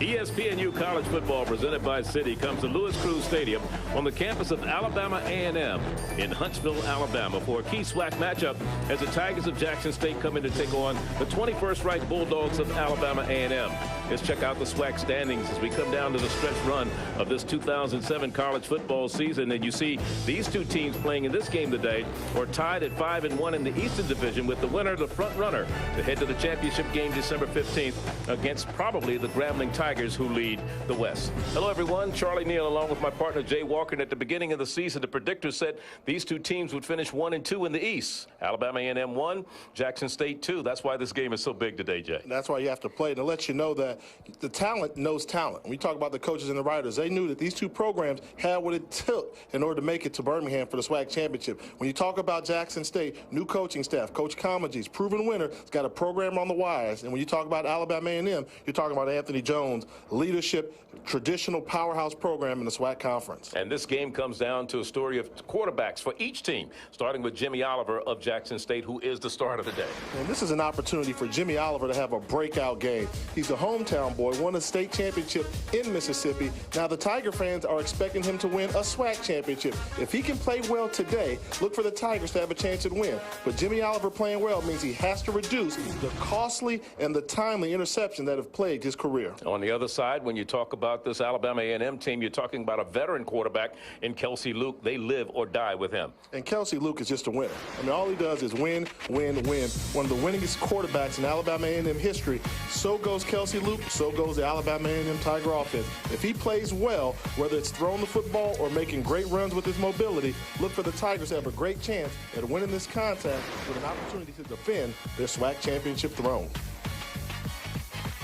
ESPNU College Football, presented by Citi, comes to Louis Cruz Stadium on the campus of Alabama A&M in Huntsville, Alabama, for a key SWAC matchup as the Tigers of Jackson State come in to take on the 21st ranked Bulldogs of Alabama A&M. Let's check out the SWAC standings as we come down to the stretch run of this 2007 college football season. And you see these two teams playing in this game today are tied at 5-1 in the Eastern Division, with the winner, the front runner, to head to the championship game December 15th against probably the Grambling Tigers, who lead the West. Hello, everyone. Charlie Neal along with my partner Jay Walker. And at the beginning of the season, the predictors said these two teams would finish 1-2 in the East. Alabama A&M 1, Jackson State 2. That's why this game is so big today, Jay. That's why you have to play, to let you know that the talent knows talent. When we talk about the coaches and the writers, they knew that these two programs had what it took in order to make it to Birmingham for the SWAC Championship. When you talk about Jackson State, new coaching staff, Coach Comagese, proven winner, has got a program on the wires. And when you talk about Alabama A&M, you're talking about Anthony Jones, leadership, traditional powerhouse program in the SWAC Conference. And this game comes down to a story of quarterbacks for each team, starting with Jimmy Oliver of Jackson State, who is the star of the day. And this is an opportunity for Jimmy Oliver to have a breakout game. He's a hometown boy, won a state championship in Mississippi. Now the Tiger fans are expecting him to win a SWAC championship. If he can play well today, look for the Tigers to have a chance at win. But Jimmy Oliver playing well means he has to reduce the costly and the timely interception that have plagued his career. On the other side, when you talk about this Alabama A&M team, you're talking about a veteran quarterback in Kelsey Luke. They live or die with him. And Kelsey Luke is just a winner. I mean, all he does is win, win, win. One of the winningest quarterbacks in Alabama A&M history. So goes Kelsey Luke, so goes the Alabama A&M Tiger offense. If he plays well, whether it's throwing the football or making great runs with his mobility, look for the Tigers to have a great chance at winning this contest with an opportunity to defend their SWAC championship throne.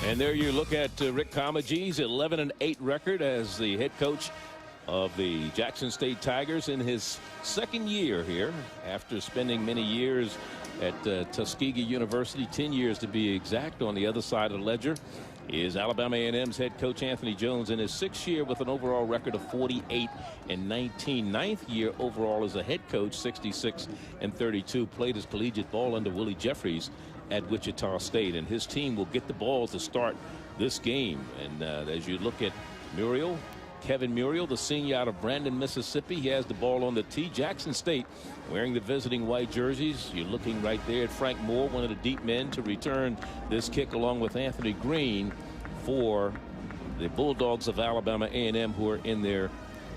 And there you look at Rick Comagee's 11-8 record as the head coach of the Jackson State Tigers in his second year here, after spending many years at Tuskegee University, 10 years to be exact. On the other side of the ledger is Alabama A&M's head coach Anthony Jones in his sixth year with an overall record of 48-19. Ninth year overall as a head coach, 66-32. Played his collegiate ball under Willie Jeffries at Wichita State, and his team will get the ball to start this game. And as you look at Kevin Muriel, the senior out of Brandon, Mississippi, he has the ball on the tee. Jackson State wearing the visiting white jerseys. You're looking right there at Frank Moore, one of the deep men, to return this kick, along with Anthony Green for the Bulldogs of Alabama A&M, who are in their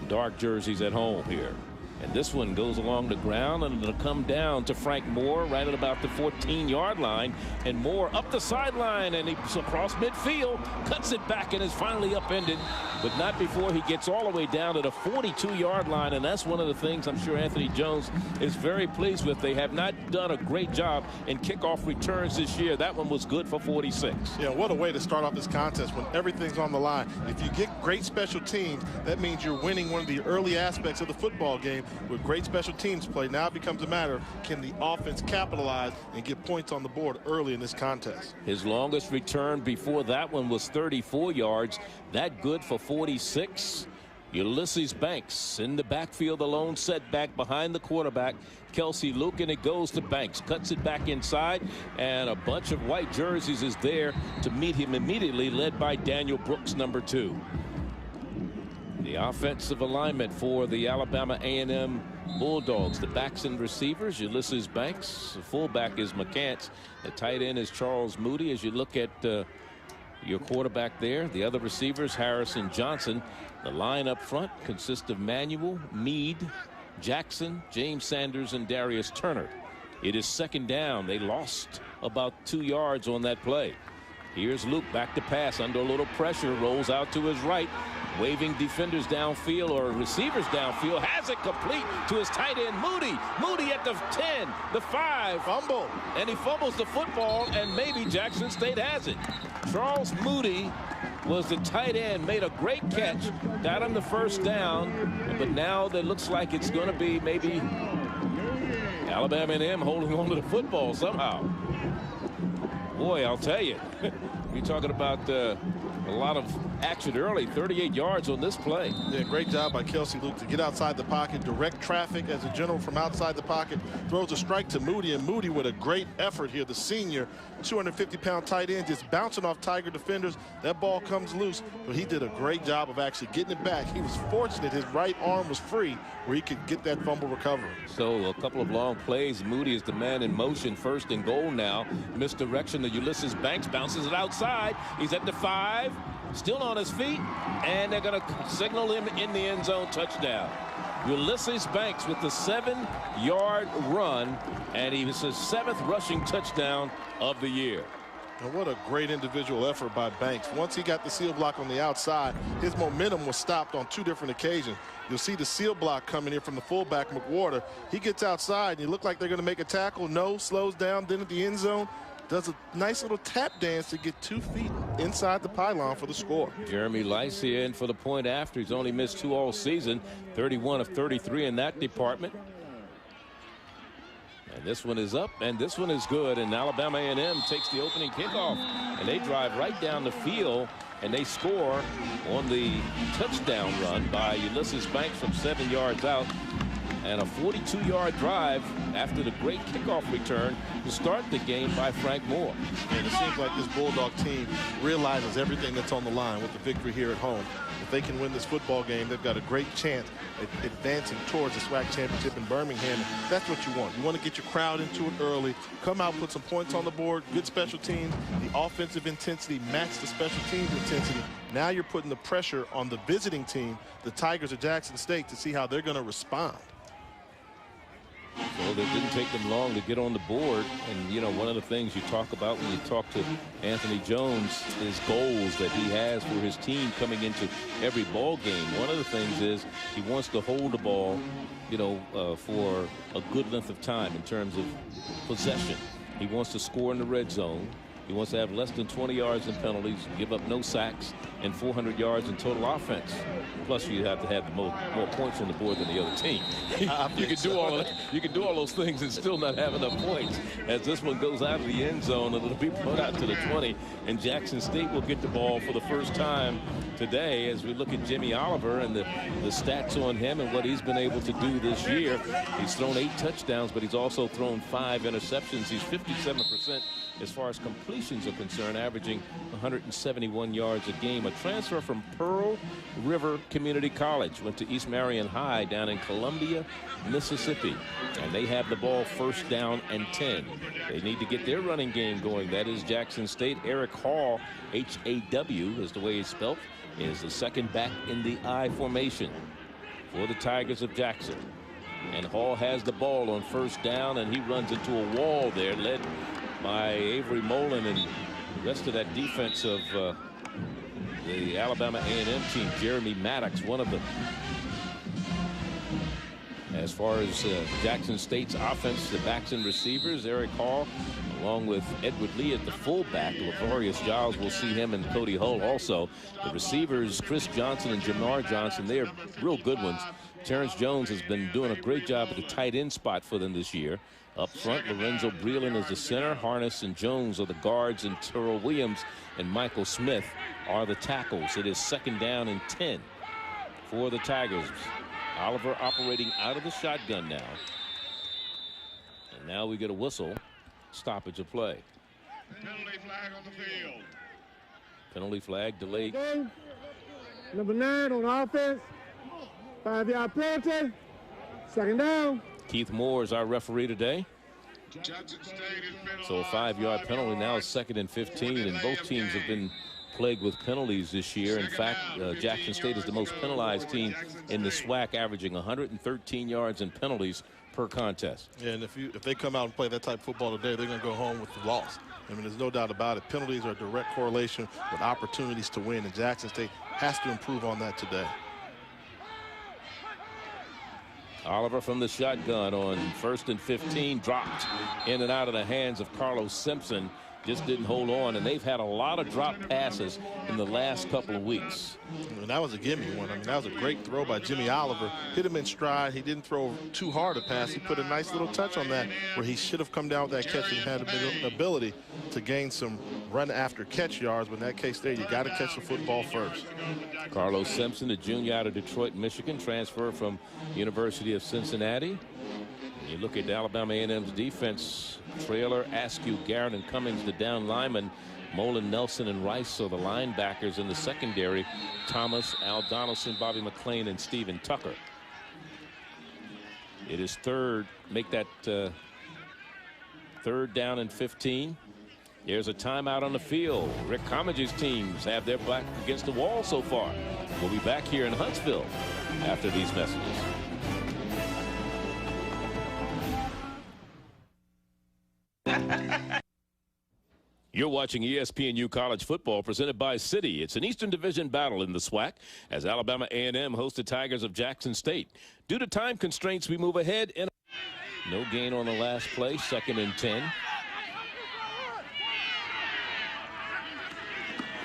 dark jerseys at home here. And this one goes along the ground, and it'll come down to Frank Moore right at about the 14-yard line. And Moore up the sideline, and he's across midfield, cuts it back, and is finally upended, but not before he gets all the way down to the 42-yard line. And that's one of the things I'm sure Anthony Jones is very pleased with. They have not done a great job in kickoff returns this year. That one was good for 46. Yeah, what a way to start off this contest when everything's on the line. If you get great special teams, that means you're winning one of the early aspects of the football game. With great special teams play, now it becomes a matter of can the offense capitalize and get points on the board early in this contest. His longest return before that one was 34 yards. That good for 46. Ulysses Banks in the backfield, alone, setback behind the quarterback, Kelsey Luke, and it goes to Banks. Cuts it back inside, and a bunch of white jerseys is there to meet him immediately, led by Daniel Brooks, number 2. The offensive alignment for the Alabama A&M Bulldogs. The backs and receivers, Ulysses Banks. The fullback is McCants. The tight end is Charles Moody. As you look at your quarterback there, the other receivers, Harrison Johnson. The line up front consists of Manuel, Meade, Jackson, James Sanders, and Darius Turner. It is second down. They lost about 2 yards on that play. Here's Luke back to pass under a little pressure, rolls out to his right, waving defenders downfield or receivers downfield, has it complete to his tight end Moody. Moody at the 10, the 5, fumble, and he fumbles the football, and maybe Jackson State has it. Charles Moody was the tight end, made a great catch, got him the first down, but now it looks like it's going to be maybe Alabama A&M holding on to the football somehow. Boy, I'll tell you, you're talking about a lot of action early. 38 yards on this play. Yeah, great job by Kelsey Luke to get outside the pocket, direct traffic as a general from outside the pocket, throws a strike to Moody, and Moody with a great effort here. The senior 250-pound tight end just bouncing off Tiger defenders. That ball comes loose, but he did a great job of actually getting it back. He was fortunate his right arm was free where he could get that fumble recovery. So a couple of long plays. Moody is the man in motion, first and goal now. Misdirection to Ulysses Banks, bounces it outside. He's at the 5, still on his feet, and they're going to signal him in the end zone touchdown. Ulysses Banks with the 7-yard run, and he was his 7th rushing touchdown of the year. And what a great individual effort by Banks. Once he got the seal block on the outside, his momentum was stopped on 2 different occasions. You'll see the seal block coming in from the fullback, McWhorter. He gets outside, and you look like they're going to make a tackle. No, slows down, then at the end zone, does a nice little tap dance to get 2 feet inside the pylon for the score. Jeremy Lycia in for the point after. He's only missed 2 all season, 31 of 33 in that department. And this one is up, and this one is good, and Alabama A&M takes the opening kickoff, and they drive right down the field, and they score on the touchdown run by Ulysses Banks from 7 yards out, and a 42-yard drive after the great kickoff return to start the game by Frank Moore. And it seems like this Bulldog team realizes everything that's on the line with the victory here at home. If they can win this football game, they've got a great chance at advancing towards the SWAC championship in Birmingham. That's what you want. You want to get your crowd into it early, come out, put some points on the board, good special teams, the offensive intensity match the special teams intensity. Now you're putting the pressure on the visiting team, the Tigers of Jackson State, to see how they're going to respond. So it didn't take them long to get on the board. And, you know, one of the things you talk about when you talk to Anthony Jones is goals that he has for his team coming into every ball game. One of the things is he wants to hold the ball, you know, for a good length of time in terms of possession. He wants to score in the red zone. He wants to have less than 20 yards in penalties, give up no sacks, and 400 yards in total offense. Plus, you have to have more points on the board than the other team. You can do all of that. You can do all those things and still not have enough points. As this one goes out of the end zone, and it'll be put out to the 20, and Jackson State will get the ball for the first time today. As we look at Jimmy Oliver and the stats on him and what he's been able to do this year, he's thrown 8 touchdowns, but he's also thrown 5 interceptions. He's 57% as far as completions are concerned, averaging 171 yards a game. A transfer from Pearl River Community College, went to East Marion High down in Columbia, Mississippi, and they have the ball first down and 10. They need to get their running game going. That is Jackson State. Eric Hall, H-A-W is the way it's spelled, is the second back in the I formation for the Tigers of Jackson. And Hall has the ball on first down, and he runs into a wall there, led by Avery Mullen and the rest of that defense of the Alabama A&M team. Jeremy Maddox, one of them. As far as Jackson State's offense, the backs and receivers, Eric Hall, along with Edward Lee at the fullback. Lavorius Giles, will see him, and Cody Hull also. The receivers, Chris Johnson and Jamar Johnson, they're real good ones. Terrence Jones has been doing a great job at the tight end spot for them this year. Up front, Lorenzo Breland is the center. Harness and Jones are the guards, and Terrell Williams and Michael Smith are the tackles. It is second down and 10 for the Tigers. Oliver operating out of the shotgun now. And now we get a whistle. Stoppage of play. Penalty flag on the field. Penalty flag delayed. Number 9 on offense. 5-yard penalty. Second down. Keith Moore is our referee today. Jackson State is So a 5-yard penalty. Now it's 2nd and 15, and both teams have been plagued with penalties this year. In fact, Jackson State is the most penalized team in the SWAC, averaging 113 yards in penalties per contest. And if they come out and play that type of football today, they're going to go home with the loss. I mean, there's no doubt about it. Penalties are a direct correlation with opportunities to win, and Jackson State has to improve on that today. Oliver from the shotgun on 1st and 15, dropped in and out of the hands of Carlos Simpson, just didn't hold on, and they've had a lot of drop passes in the last couple of weeks. And that was a gimme one. I mean, that was a great throw by Jimmy Oliver. Hit him in stride. He didn't throw too hard a pass. He put a nice little touch on that where he should have come down with that catch and had an ability to gain some run after catch yards. But in that case there, you got to catch the football first. Carlos Simpson, a junior out of Detroit, Michigan, transfer from University of Cincinnati. You look at Alabama A&M's defense: Traylor, Askew, Garrett, and Cummings, the down linemen. Mullen, Nelson, and Rice are the linebackers in the secondary. Thomas, Al Donaldson, Bobby McClain, and Stephen Tucker. It is make that third down and 15. There's a timeout on the field. Rick Commage's teams have their back against the wall so far. We'll be back here in Huntsville after these messages. You're watching ESPNU College Football presented by Citi. It's an Eastern Division battle in the SWAC as Alabama A&M hosts the Tigers of Jackson State. Due to time constraints, we move ahead. No gain on the last play, 2nd and 10.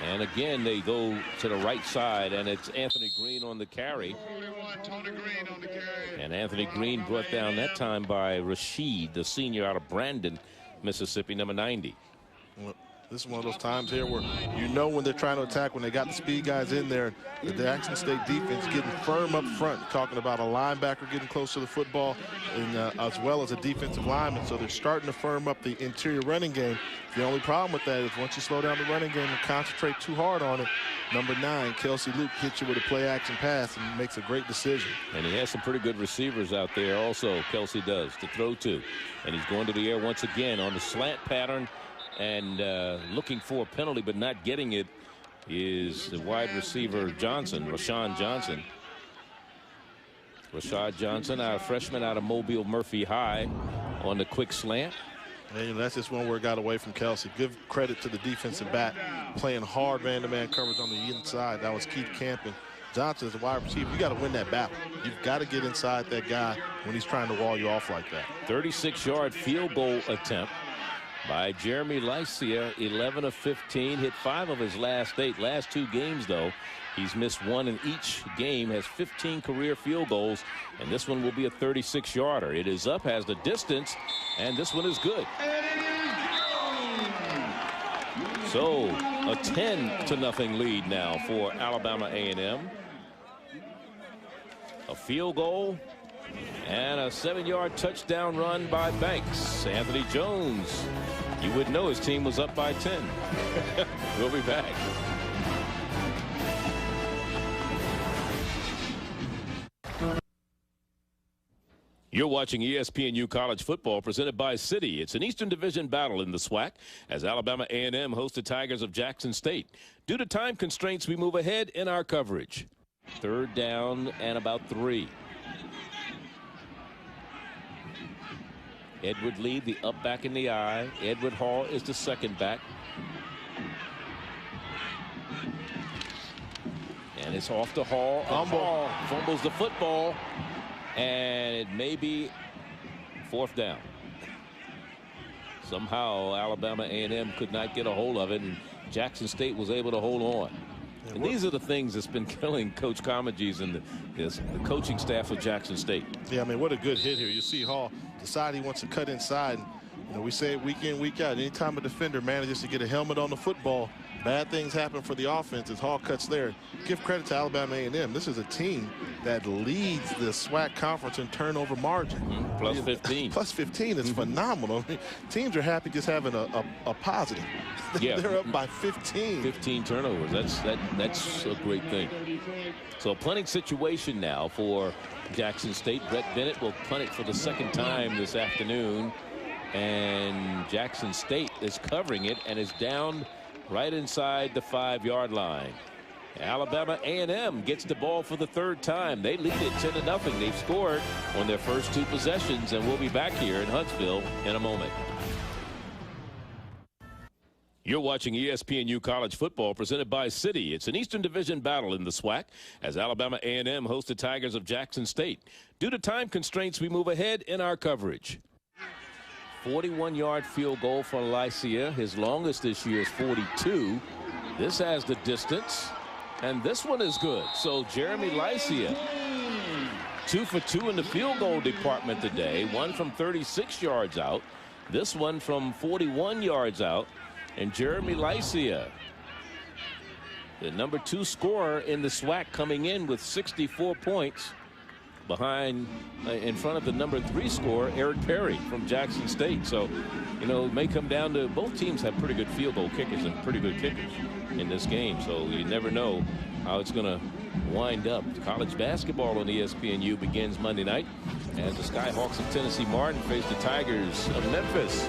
And again, they go to the right side, and it's Anthony Green on the carry. And Anthony Green brought down that time by Rashid, the senior out of Brandon, Mississippi, number 90. Well, this is one of those times here where you know when they're trying to attack, when they got the speed guys in there, the Jackson State defense getting firm up front, talking about a linebacker getting close to the football, and as well as a defensive lineman. So they're starting to firm up the interior running game. The only problem with that is once you slow down the running game and concentrate too hard on it, number 9, Kelsey Luke, hits you with a play-action pass and makes a great decision. And he has some pretty good receivers out there also, Kelsey does, to throw to. And he's going to the air once again on the slant pattern. And looking for a penalty but not getting it is the wide receiver Johnson, Rashad Johnson. Rashad Johnson, a freshman out of Mobile Murphy High, on the quick slant. And that's just one where it got away from Kelsey. Give credit to the defensive back playing hard man-to-man coverage on the inside. That was Keith Campen. Johnson is a wide receiver. You got to win that battle. You've got to get inside that guy when he's trying to wall you off like that. 36-yard field goal attempt by Jeremy Lycia, 11 of 15, hit 5 of his last 8. Last 2 games, though, he's missed 1 in each game, has 15 career field goals, and this one will be a 36-yarder. It is up, has the distance, and this one is good. So a 10-0 lead now for Alabama A&M. A field goal and a 7-yard touchdown run by Banks. Anthony Jones, you would know his team was up by 10. We'll be back. You're watching ESPNU College Football presented by Citi. It's an Eastern Division battle in the SWAC as Alabama A&M hosts the Tigers of Jackson State. Due to time constraints, we move ahead in our coverage. 3rd down and about 3. Edward Lee, the up back in the eye. Edward Hall is the second back. And it's off to Hall. Hall fumbles the football. And it may be 4th down. Somehow Alabama A&M could not get a hold of it, and Jackson State was able to hold on. And these are the things that's been killing Coach Commage's and the coaching staff of Jackson State. Yeah, I mean, what a good hit here. You see Hall decide he wants to cut inside. You know, we say it week in, week out. Anytime a defender manages to get a helmet on the football, bad things happen for the offense as Hall cuts there. Give credit to Alabama A&M. This is a team that leads the SWAC Conference in turnover margin. Plus 15. Plus 15 is phenomenal. I mean, teams are happy just having a positive. Yeah. They're up by 15. 15 turnovers. That's a great thing. So a punting situation now for Jackson State. Brett Bennett will punt it for the 2nd time this afternoon. And Jackson State is covering it and is down right inside the 5-yard line. Alabama A&M gets the ball for the 3rd time. They lead it 10-0. They've scored on their first 2 possessions, and we'll be back here in Huntsville in a moment. You're watching ESPNU College Football presented by Citi. It's an Eastern Division battle in the SWAC as Alabama A&M hosts the Tigers of Jackson State. Due to time constraints, we move ahead in our coverage. 41-yard field goal for Lycia. His longest this year is 42. This has the distance, and this one is good. So Jeremy Lycia, 2 for 2 in the field goal department today. One from 36 yards out. This one from 41 yards out. And Jeremy Lycia, the number 2 scorer in the SWAC, coming in with 64 points behind in front of the number 3 scorer, Eric Perry from Jackson State. So, you know, it may come down to both teams have pretty good field goal kickers and pretty good kickers in this game. So you never know how it's going to wind up. College basketball on ESPNU begins Monday night as the Skyhawks of Tennessee Martin face the Tigers of Memphis.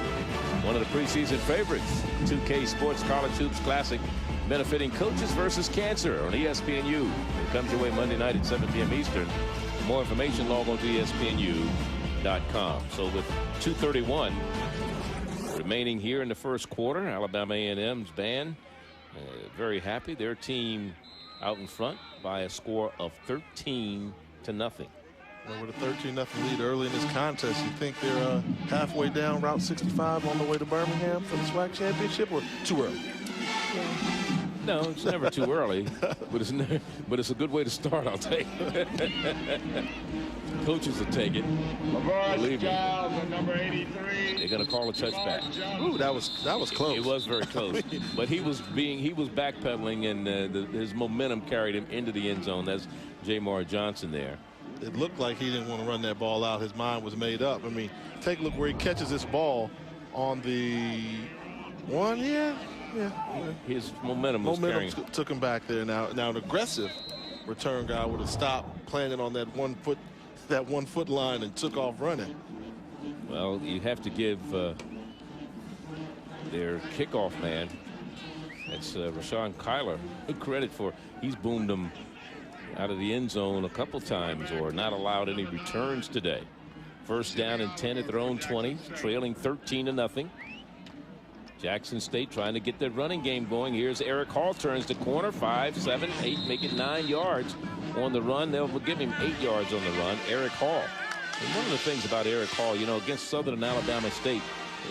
One of the preseason favorites. 2K Sports College Hoops Classic benefiting Coaches versus Cancer on ESPNU. It comes your way Monday night at 7 p.m. Eastern. For more information, log on to ESPNU.com. So with 2:31 remaining here in the first quarter, Alabama A&M's band very happy. Their team out in front by a score of 13-0. Well, with a 13-0 lead early in this contest, you think they're halfway down Route 65 on the way to Birmingham for the SWAC Championship, or too early? No, it's never too early, but it's a good way to start, I'll tell you. Coaches will take it. Believe me. Number 83. They're going to call a touchback. Ooh, that was close. It was very close, but he was backpedaling, and his momentum carried him into the end zone. That's Jamar Johnson there. It looked like he didn't want to run that ball out. His mind was made up. I mean, take a look where he catches this ball on the one. Yeah. His momentum was carrying. Took him back there. Now an aggressive return guy would have stopped, planted on that 1 foot line, and took off running. Well, you have to give their kickoff man, that's Rashawn Kyler, good credit for he's boomed them out of the end zone a couple times or not allowed any returns today. First down and 10 at their own 20, trailing 13-0. Jackson State trying to get their running game going. Here's Eric Hall, turns the corner, 5, 7, 8, make it 9 yards on the run. They'll give him 8 yards on the run. Eric Hall. And one of the things about Eric Hall, you know, against Southern and Alabama State,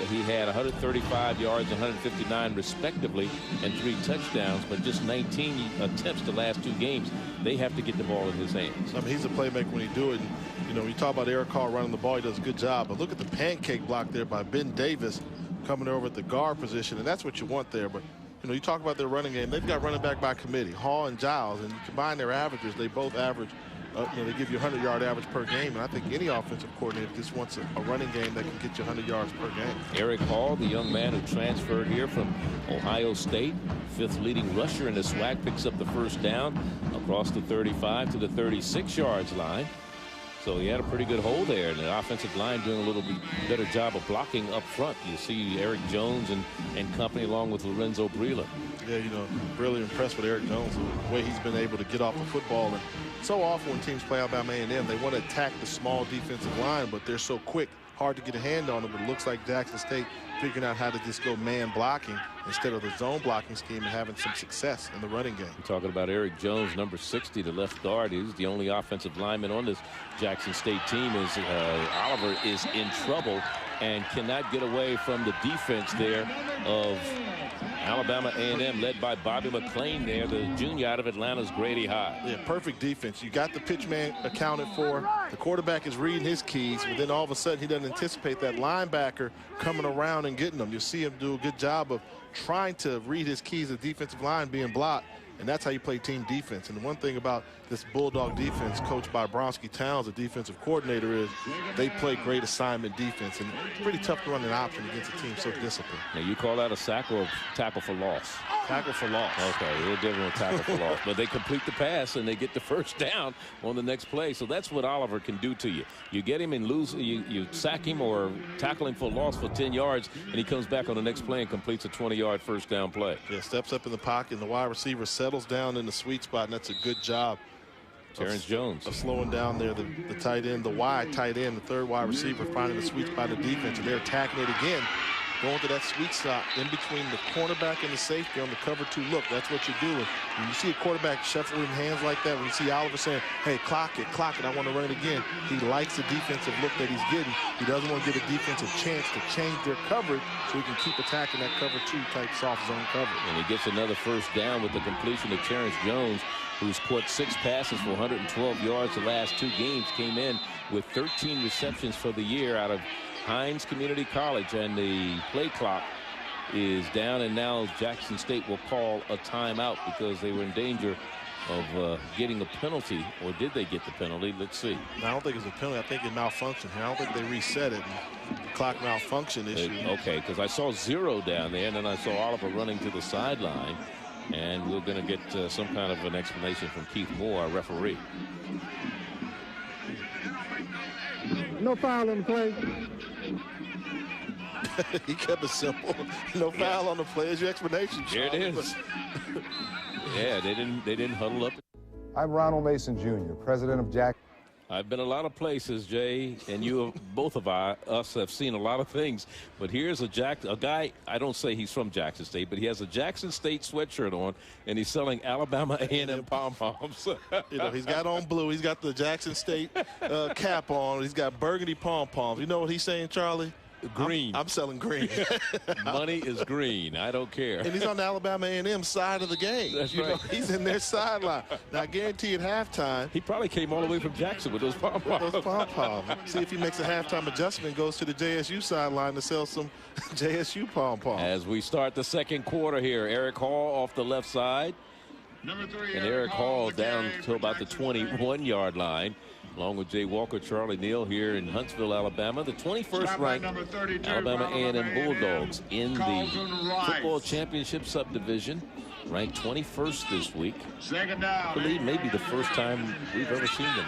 he had 135 yards, 159 respectively, and 3 touchdowns, but just 19 attempts the last 2 games. They have to get the ball in his hands. I mean, he's a playmaker when he do it. And, you know, when you talk about Eric Hall running the ball, he does a good job. But look at the pancake block there by Ben Davis coming over at the guard position, and that's what you want there. But, you know, you talk about their running game. They've got running back by committee, Hall and Giles, and you combine their averages, they both average. You know, they give you a 100-yard average per game, and I think any offensive coordinator just wants a running game that can get you 100 yards per game. Eric Hall, the young man who transferred here from Ohio State, 5th leading rusher in the SWAC, picks up the first down across the 35 to the 36 yards line. So he had a pretty good hold there, and the offensive line doing a little bit better job of blocking up front. You see Eric Jones and company along with Lorenzo Breland. Yeah, you know, really impressed with Eric Jones, the way he's been able to get off the football. And so often when teams play Alabama A&M, they want to attack the small defensive line, but they're so quick, hard to get a hand on them. But it looks like Jackson State figuring out how to just go man blocking instead of the zone blocking scheme and having some success in the running game. We're talking about Eric Jones, number 60, the left guard. He's the only offensive lineman on this Jackson State team. As Oliver is in trouble and cannot get away from the defense there of Alabama A&M, led by Bobby McClain there, the junior out of Atlanta's Grady High. Yeah, perfect defense. You got the pitch man accounted for. The quarterback is reading his keys, but then all of a sudden he doesn't anticipate that linebacker coming around and getting them. You see him do a good job of trying to read his keys, the defensive line being blocked, and that's how you play team defense. And the one thing about this Bulldog defense coached by Bronsky Towns, the defensive coordinator, is they play great assignment defense, and it's pretty tough to run an option against a team so disciplined. Now, you call that a sack or a tackle for loss? Tackle for loss. Okay, they're different with tackle for loss, but they complete the pass and they get the first down on the next play. So that's what Oliver can do to you. You get him and lose, you sack him or tackle him for loss for 10 yards, and he comes back on the next play and completes a 20-yard first down play. Yeah, steps up in the pocket, and the wide receiver settles down in the sweet spot, and that's a good job. Terrence Jones of slowing down there the tight end, the wide tight end, the third wide receiver finding the sweet spot of the defense, and they're attacking it again. going to that sweet spot in between the cornerback and the safety on the cover 2 look. That's what you're doing. When you see a quarterback shuffling hands like that, when you see Oliver saying, hey, clock it, I want to run it again, he likes the defensive look that he's getting. He doesn't want to give a defensive chance to change their coverage so he can keep attacking that cover 2 type soft zone coverage. And he gets another first down with the completion of Terrence Jones, who's caught 6 passes for 112 yards the last 2 games, came in with 13 receptions for the year out of Hines Community College. And the play clock is down, and now Jackson State will call a timeout because they were in danger of getting a penalty. Or did they get the penalty? Let's see. No, I don't think it's a penalty. I think it malfunctioned here. I don't think they reset it. Clock malfunction issue. Okay, because I saw 0 down there, and then I saw Oliver running to the sideline. And we're going to get some kind of an explanation from Keith Moore, our referee. No foul on the play. He kept it simple. No foul on the play. Is your explanation, Here it is. Yeah, they didn't huddle up. I'm Ronald Mason Jr., president of Jack. I've been a lot of places, Jay, and both of us have seen a lot of things. But here's a guy, I don't say he's from Jackson State, but he has a Jackson State sweatshirt on, and he's selling Alabama A&M pom-poms. You know, he's got on blue. He's got the Jackson State cap on. He's got burgundy pom-poms. You know what he's saying, Charlie? Green. I'm selling green. Money is green. I don't care. And he's on the Alabama A&M side of the game. That's you right. know, he's in their sideline. Now, I guarantee at halftime. He probably came all the way from Jackson with those pom-poms. See if he makes a halftime adjustment, goes to the JSU sideline to sell some JSU pom-poms. As we start the second quarter here, Eric Hall off the left side. Number 3, And Eric Hall down to about the 21-yard line, along with Jay Walker, Charlie Neal here in Huntsville, Alabama. The 21st ranked Alabama A&M Bulldogs in the Football Championship subdivision, ranked 21st this week. Second down. I believe maybe the first time we've ever seen them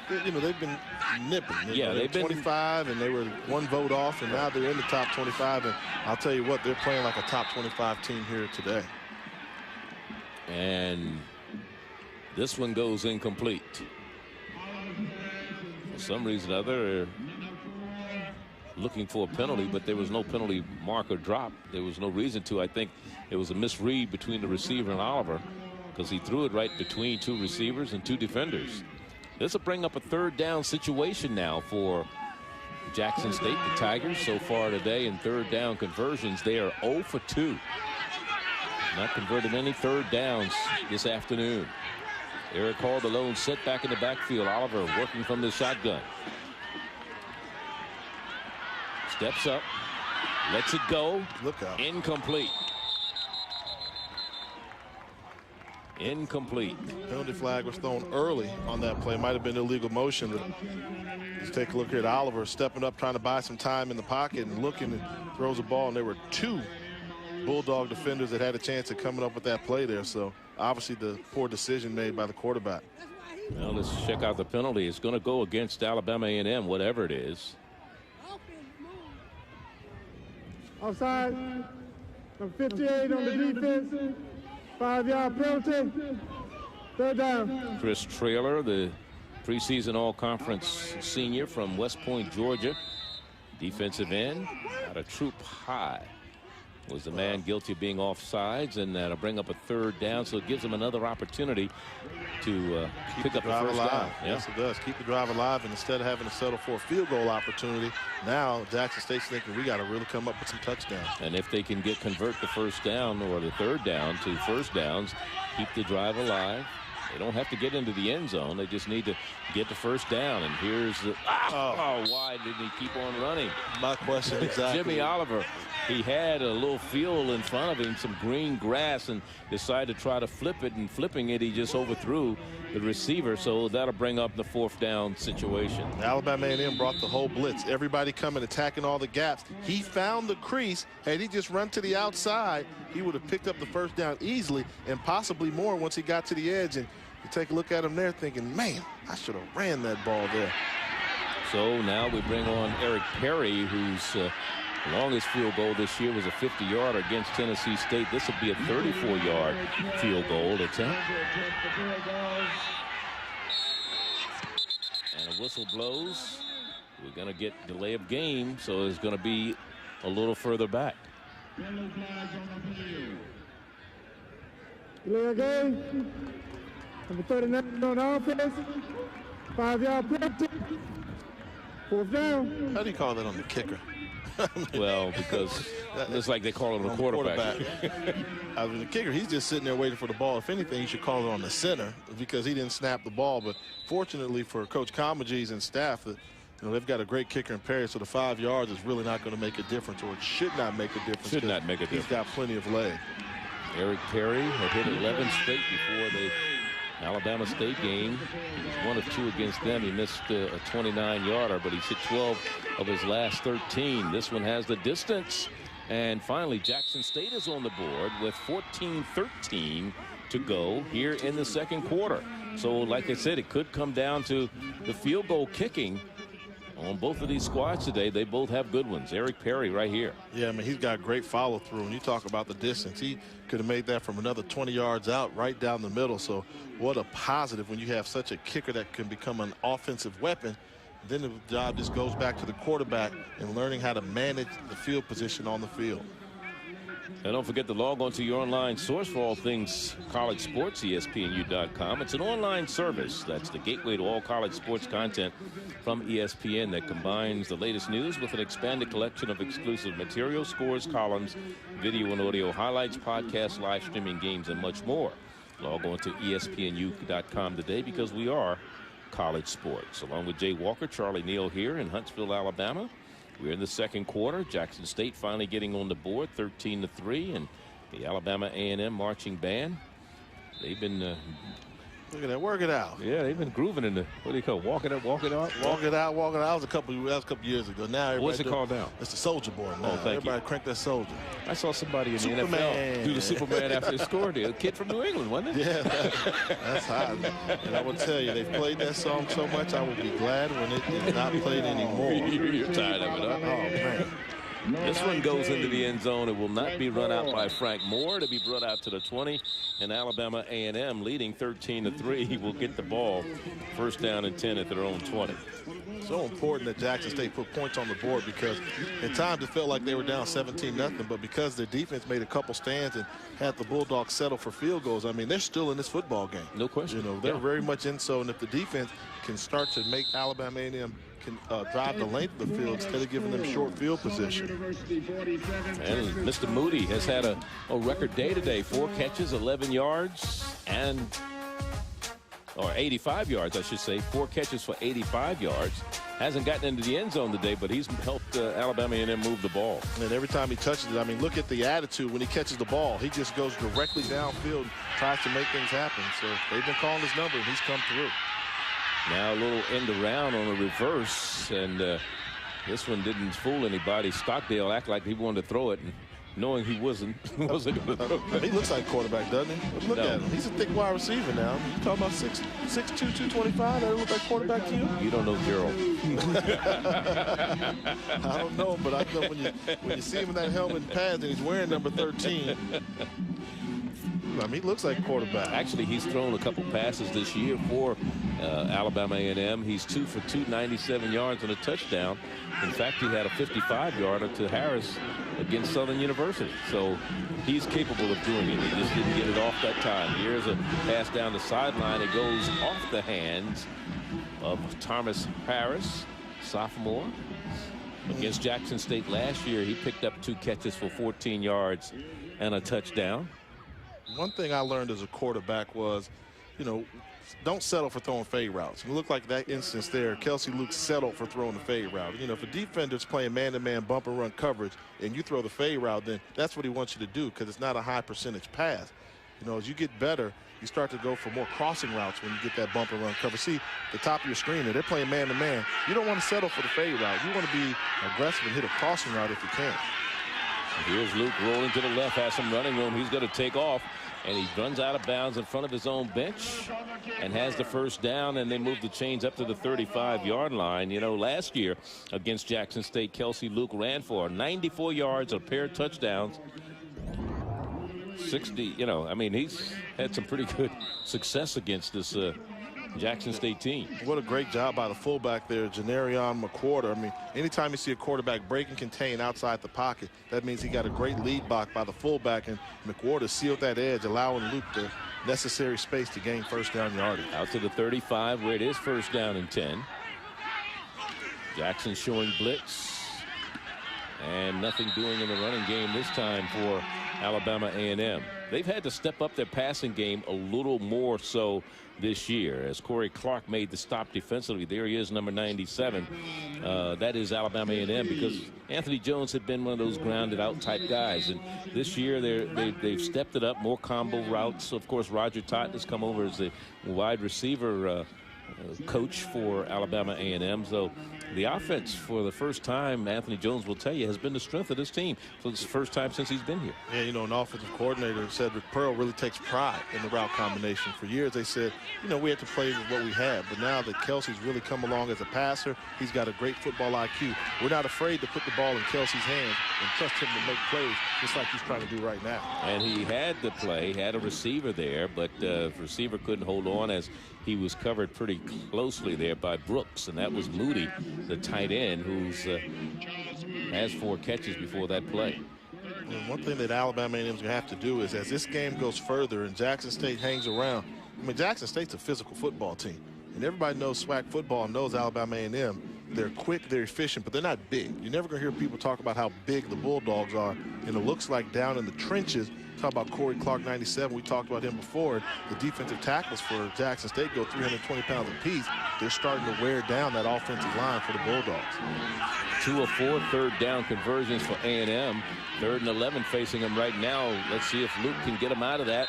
ranked. You know, they've been nipping. Yeah, they've been 25, and they were 1 vote off, and now they're in the top 25. And I'll tell you what, they're playing like a top 25 team here today. And this one goes incomplete. For some reason or other, looking for a penalty, but there was no penalty marker drop. There was no reason to. I think it was a misread between the receiver and Oliver, because he threw it right between 2 receivers and 2 defenders. This will bring up a 3rd down situation now for Jackson State. The Tigers so far today in 3rd down conversions, they are 0 for 2. Not converted any 3rd downs this afternoon. Eric Hall, the lone setback in the backfield. Oliver working from the shotgun. Steps up, lets it go. Look out. Incomplete. Incomplete. Penalty flag was thrown early on that play. Might have been illegal motion. But let's take a look here at Oliver stepping up, trying to buy some time in the pocket and looking, and throws a ball. And there were 2 Bulldog defenders that had a chance of coming up with that play there. So obviously the poor decision made by the quarterback. Well, let's check out the penalty. It's going to go against Alabama A&M, whatever it is. Offside. Number 58 on the defense. 5-yard penalty. 3rd down. Chris Traylor, the preseason all-conference senior from West Point, Georgia. Defensive end out of Troop High was the man guilty of being offsides, and that'll bring up a 3rd down, so it gives them another opportunity to pick up the first down. Yes, it does. Keep the drive alive, and instead of having to settle for a field goal opportunity, now Jackson State's thinking we got to really come up with some touchdowns. And if they can convert the first down or the 3rd down to first downs, keep the drive alive. They don't have to get into the end zone. They just need to get the first down. And here's the why didn't he keep on running? My question exactly. Jimmy Oliver, he had a little field in front of him, some green grass, and decided to try to flip it. And flipping it, he just overthrew the receiver. So that'll bring up the 4th down situation. Alabama A&M brought the whole blitz. Everybody coming, attacking all the gaps. He found the crease. Had he just run to the outside, he would have picked up the first down easily, and possibly more once he got to the edge. And you take a look at him there thinking, man, I should have ran that ball there. So now we bring on Eric Perry, whose longest field goal this year was a 50-yarder against Tennessee State. This will be a 34-yard field goal attempt. And a whistle blows. We're going to get delay of game, so it's going to be a little further back. Delay of game. Number 39 on offense. 5-yard penalty. 4th down. How do you call that on the kicker? Well, because it's like they call it on the quarterback. I mean, the kicker, he's just sitting there waiting for the ball. If anything, you should call it on the center because he didn't snap the ball. But fortunately for Coach Comagese and staff, that they've got a great kicker in Perry, so the 5 yards is really not going to make a difference, or it should not make a difference. Should not make a difference. He's got plenty of leg. Eric Perry had hit 11 straight before the Alabama State game. He was 1 of 2 against them. He missed a 29-yarder, but he's hit 12 of his last 13. This one has the distance. And finally, Jackson State is on the board with 14-13 to go here in the second quarter. So, like I said, it could come down to the field goal kicking on both of these squads today. They both have good ones. Eric Perry right here. Yeah, I mean, he's got great follow through. And you talk about the distance, he could have made that from another 20 yards out right down the middle. So what a positive when you have such a kicker that can become an offensive weapon. Then the job just goes back to the quarterback and learning how to manage the field position on the field. And don't forget to log on to your online source for all things college sports, ESPNU.com. It's an online service that's the gateway to all college sports content from ESPN that combines the latest news with an expanded collection of exclusive materials, scores, columns, video and audio highlights, podcasts, live streaming games, and much more. Log on to ESPNU.com today because we are college sports. Along with Jay Walker, Charlie Neal here in Huntsville, Alabama. We're in the second quarter. Jackson State finally getting on the board, 13-3, and the Alabama A&M marching band. They've been look at that, work it out. Yeah, they've been grooving in the, what do you call it, walking out, walking out? Walk it out, walk it out. That was a couple years ago. Now what's it called now? It's the Soldier Boy now. Oh, thank everybody you. crank that Soldier. I saw somebody in Superman. the NFL do the Superman after they scored. A kid from New England, wasn't it? Yeah, that's hot. And I will tell you, they've played that song so much, I would be glad when it is not played anymore. You're tired of it, huh? Oh, man. This one goes into the end zone. It will not be run out by Frank Moore. To be brought out to the 20. And Alabama A&M leading 13-3 will get the ball first down and 10 at their own 20. So important that Jackson State put points on the board because at times it felt like they were down 17-0, but because their defense made a couple stands and had the Bulldogs settle for field goals, I mean, they're still in this football game. No question. They're very much in. So, and if the defense can start to make Alabama A&M can drive the length of the field instead of giving them short field position. And Mr. Moody has had a record day today. 4 catches, 11 yards, or 85 yards, I should say. 4 catches for 85 yards. Hasn't gotten into the end zone today, but he's helped Alabama A&M move the ball. And every time he touches it, I mean, look at the attitude when he catches the ball. He just goes directly downfield and tries to make things happen. So they've been calling his number, and he's come through. Now a little end around on a reverse, and this one didn't fool anybody. Stockdale acted like he wanted to throw it, and knowing he wasn't going to throw it. He looks like quarterback, doesn't he? Look at him. He's a thick wide receiver now. You talking about 6'2", 225? That look like quarterback to you? You don't know Gerald. I don't know, but I know when you see him in that helmet and pads and he's wearing number 13. I mean, he looks like quarterback. Actually, he's thrown a couple passes this year for Alabama A&M. He's 2 for 2, 97 yards and a touchdown. In fact, he had a 55-yarder to Harris against Southern University. So he's capable of doing it. He just didn't get it off that time. Here's a pass down the sideline. It goes off the hands of Thomas Harris, sophomore. Against Jackson State last year, he picked up 2 catches for 14 yards and a touchdown. One thing I learned as a quarterback was, don't settle for throwing fade routes. It looked like that instance there, Kelsey Luke settled for throwing the fade route. If a defender's playing man-to-man bump and run coverage and you throw the fade route, then that's what he wants you to do because it's not a high percentage pass. As you get better, you start to go for more crossing routes when you get that bump and run coverage. See, the top of your screen there, they're playing man-to-man. You don't want to settle for the fade route. You want to be aggressive and hit a crossing route if you can. Here's Luke rolling to the left, has some running room. He's going to take off, and he runs out of bounds in front of his own bench and has the first down, and they move the chains up to the 35-yard line. Last year against Jackson State, Kelsey Luke ran for 94 yards, a pair of touchdowns. 60, I mean, he's had some pretty good success against this Jackson State team. What a great job by the fullback there, Janarion McWhorter. I mean, anytime you see a quarterback break and contain outside the pocket, that means he got a great lead block by the fullback, and McWhorter sealed that edge, allowing Luke the necessary space to gain first down yardage. Out to the 35 where it is first down and 10. Jackson showing blitz. And nothing doing in the running game this time for Alabama A&M. They've had to step up their passing game a little more so this year, as Corey Clark made the stop defensively. There he is, number 97. That is Alabama A&M, because Anthony Jones had been one of those grounded out type guys, and this year they've stepped it up, more combo routes. Of course, Roger Totten has come over as the wide receiver coach for Alabama A&M. So the offense, for the first time, Anthony Jones will tell you, has been the strength of this team. So it's the first time since he's been here. Yeah, you know, an offensive coordinator, Cedric Pearl, really takes pride in the route combination. For years they said, you know, we had to play with what we had, but now that Kelsey's really come along as a passer, he's got a great football IQ. We're not afraid to put the ball in Kelsey's hands and trust him to make plays, just like he's trying to do right now. And he had the play, had a receiver there, but the receiver couldn't hold on, as he was covered pretty closely there by Brooks, and that was Moody, the tight end, who's has 4 catches before that play. And one thing that Alabama A&M's going to have to do is, as this game goes further and Jackson State hangs around, I mean, Jackson State's a physical football team, and everybody knows SWAC football and knows Alabama A&M. They're quick, they're efficient, but they're not big. You're never going to hear people talk about how big the Bulldogs are, and it looks like down in the trenches, talk about Corey Clark, 97. We talked about him before. The defensive tackles for Jackson State go 320 pounds apiece. They're starting to wear down that offensive line for the Bulldogs. 2 of 4 third down conversions for A&M. 3rd and 11 facing him right now. Let's see if Luke can get him out of that.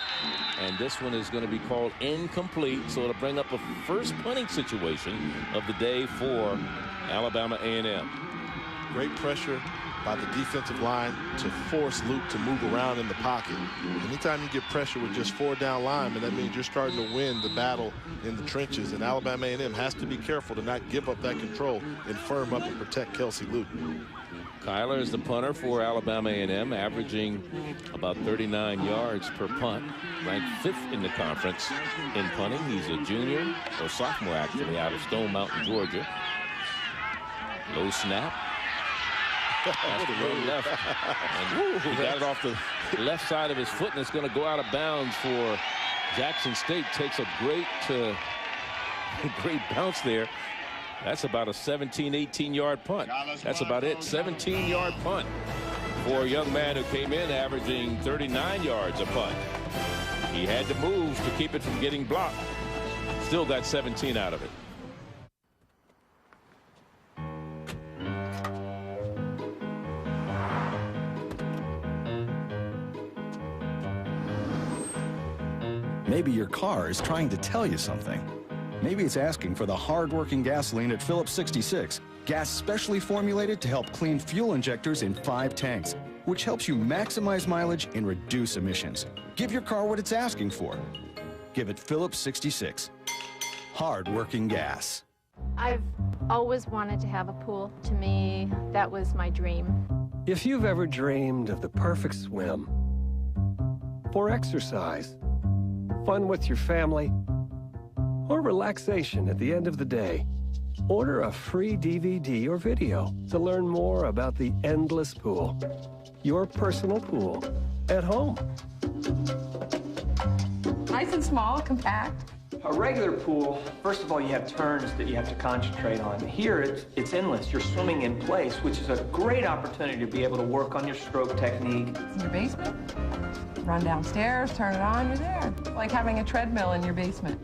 And this one is going to be called incomplete, so it'll bring up a first punting situation of the day for Alabama A&M. Great pressure by the defensive line to force Luke to move around in the pocket. Anytime you get pressure with just 4 down linemen, that means you're starting to win the battle in the trenches, and Alabama A&M has to be careful to not give up that control and firm up and protect Kelsey Luke. Kyler is the punter for Alabama A&M, averaging about 39 yards per punt, ranked 5th in the conference in punting. He's a junior, or sophomore actually, out of Stone Mountain, Georgia. Low snap. Has to run left. And he got it off the left side of his foot, and it's going to go out of bounds for Jackson State. Takes a great bounce there. That's about a 17, 18-yard punt. That's about it. 17-yard punt for a young man who came in averaging 39 yards a punt. He had to move to keep it from getting blocked. Still got 17 out of it. Maybe your car is trying to tell you something. Maybe it's asking for the hard-working gasoline at Phillips 66. Gas specially formulated to help clean fuel injectors in 5 tanks, which helps you maximize mileage and reduce emissions. Give your car what it's asking for. Give it Phillips 66. Hard-working gas. I've always wanted to have a pool. To me, that was my dream. If you've ever dreamed of the perfect swim, or exercise, fun with your family, or relaxation at the end of the day, order a free DVD or video to learn more about the endless pool. Your personal pool at home. Nice and small, compact. A regular pool, first of all, you have turns that you have to concentrate on. Here, it's endless. You're swimming in place, which is a great opportunity to be able to work on your stroke technique. It's in your basement. Run downstairs, turn it on, you're there. Like having a treadmill in your basement.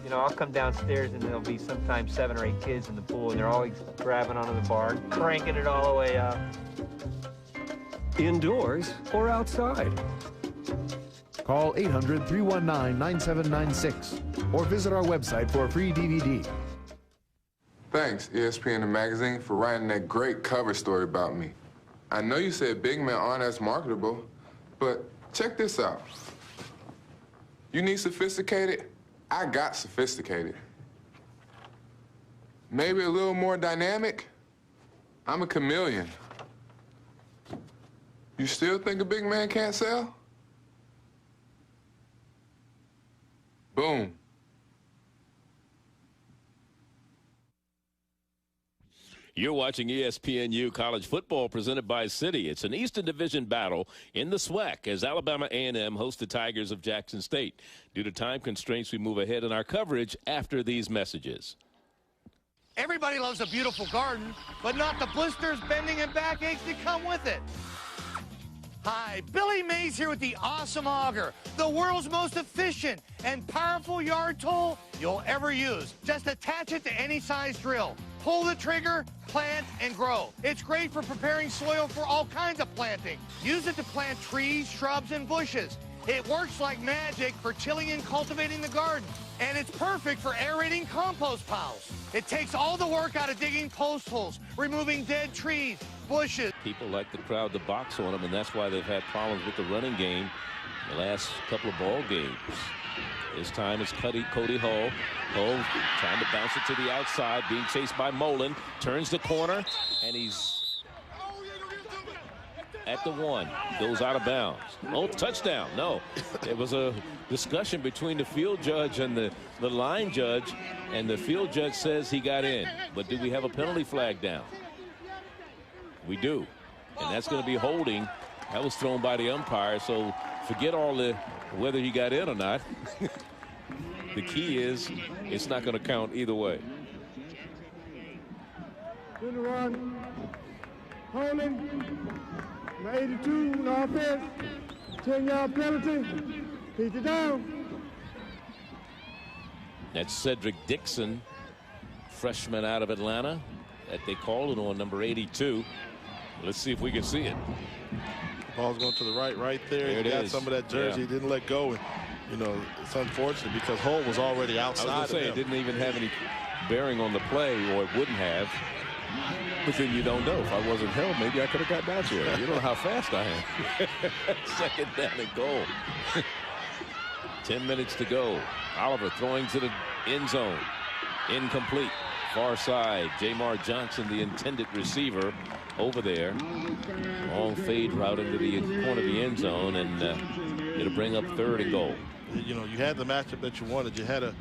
You know, I'll come downstairs and there'll be sometimes 7 or 8 kids in the pool, and they're always grabbing onto the bar, cranking it all the way up. Indoors or outside. Call 800-319-9796 or visit our website for a free DVD. Thanks, ESPN and Magazine, for writing that great cover story about me. I know you said big men aren't as marketable, but check this out. You need sophisticated? I got sophisticated. Maybe a little more dynamic? I'm a chameleon. You still think a big man can't sell? Boom. You're watching ESPNU College Football presented by Citi. It's an Eastern Division battle in the SWAC as Alabama A&M hosts the Tigers of Jackson State. Due to time constraints, we move ahead in our coverage after these messages. Everybody loves a beautiful garden, but not the blisters, bending, and backaches that come with it. Hi, Billy Mays here with the awesome auger, the world's most efficient and powerful yard tool you'll ever use. Just attach it to any size drill. Pull the trigger, plant, and grow. It's great for preparing soil for all kinds of planting. Use it to plant trees, shrubs, and bushes. It works like magic for tilling and cultivating the garden. And it's perfect for aerating compost piles. It takes all the work out of digging post holes, removing dead trees, bushes. People like the crowd to box on them, and that's why they've had problems with the running game the last couple of ball games. This time it's Cody Hull. Hull trying to bounce it to the outside, being chased by Mullen. Turns the corner, and he's at the 1. Goes out of bounds. Oh, touchdown. No. It was a discussion between the field judge and the line judge, and the field judge says he got in. But do we have a penalty flag down? We do. And that's going to be holding. That was thrown by the umpire, so forget all the whether he got in or not. The key is it's not going to count either way. Run. Holding. 82 on offense. 10-yard penalty. Keep it down. That's Cedric Dixon, freshman out of Atlanta, that they called it on, number 82. Let's see if we can see it. Ball's going to the right there. There He got is. some of that jersey. He didn't let go. And, you know, it's unfortunate because Hull was already outside. I was going to say, it didn't even have any bearing on the play, or it wouldn't have. But then you don't know. If I wasn't held, maybe I could have gotten out there. You don't know how fast I am. Second down and goal. 10 minutes to go. Oliver throwing to the end zone. Incomplete. Far side. Jamar Johnson, the intended receiver, over there. Long fade route into the corner of the end zone, and it'll bring up 3rd and goal. You know, you had the matchup that you wanted. You had a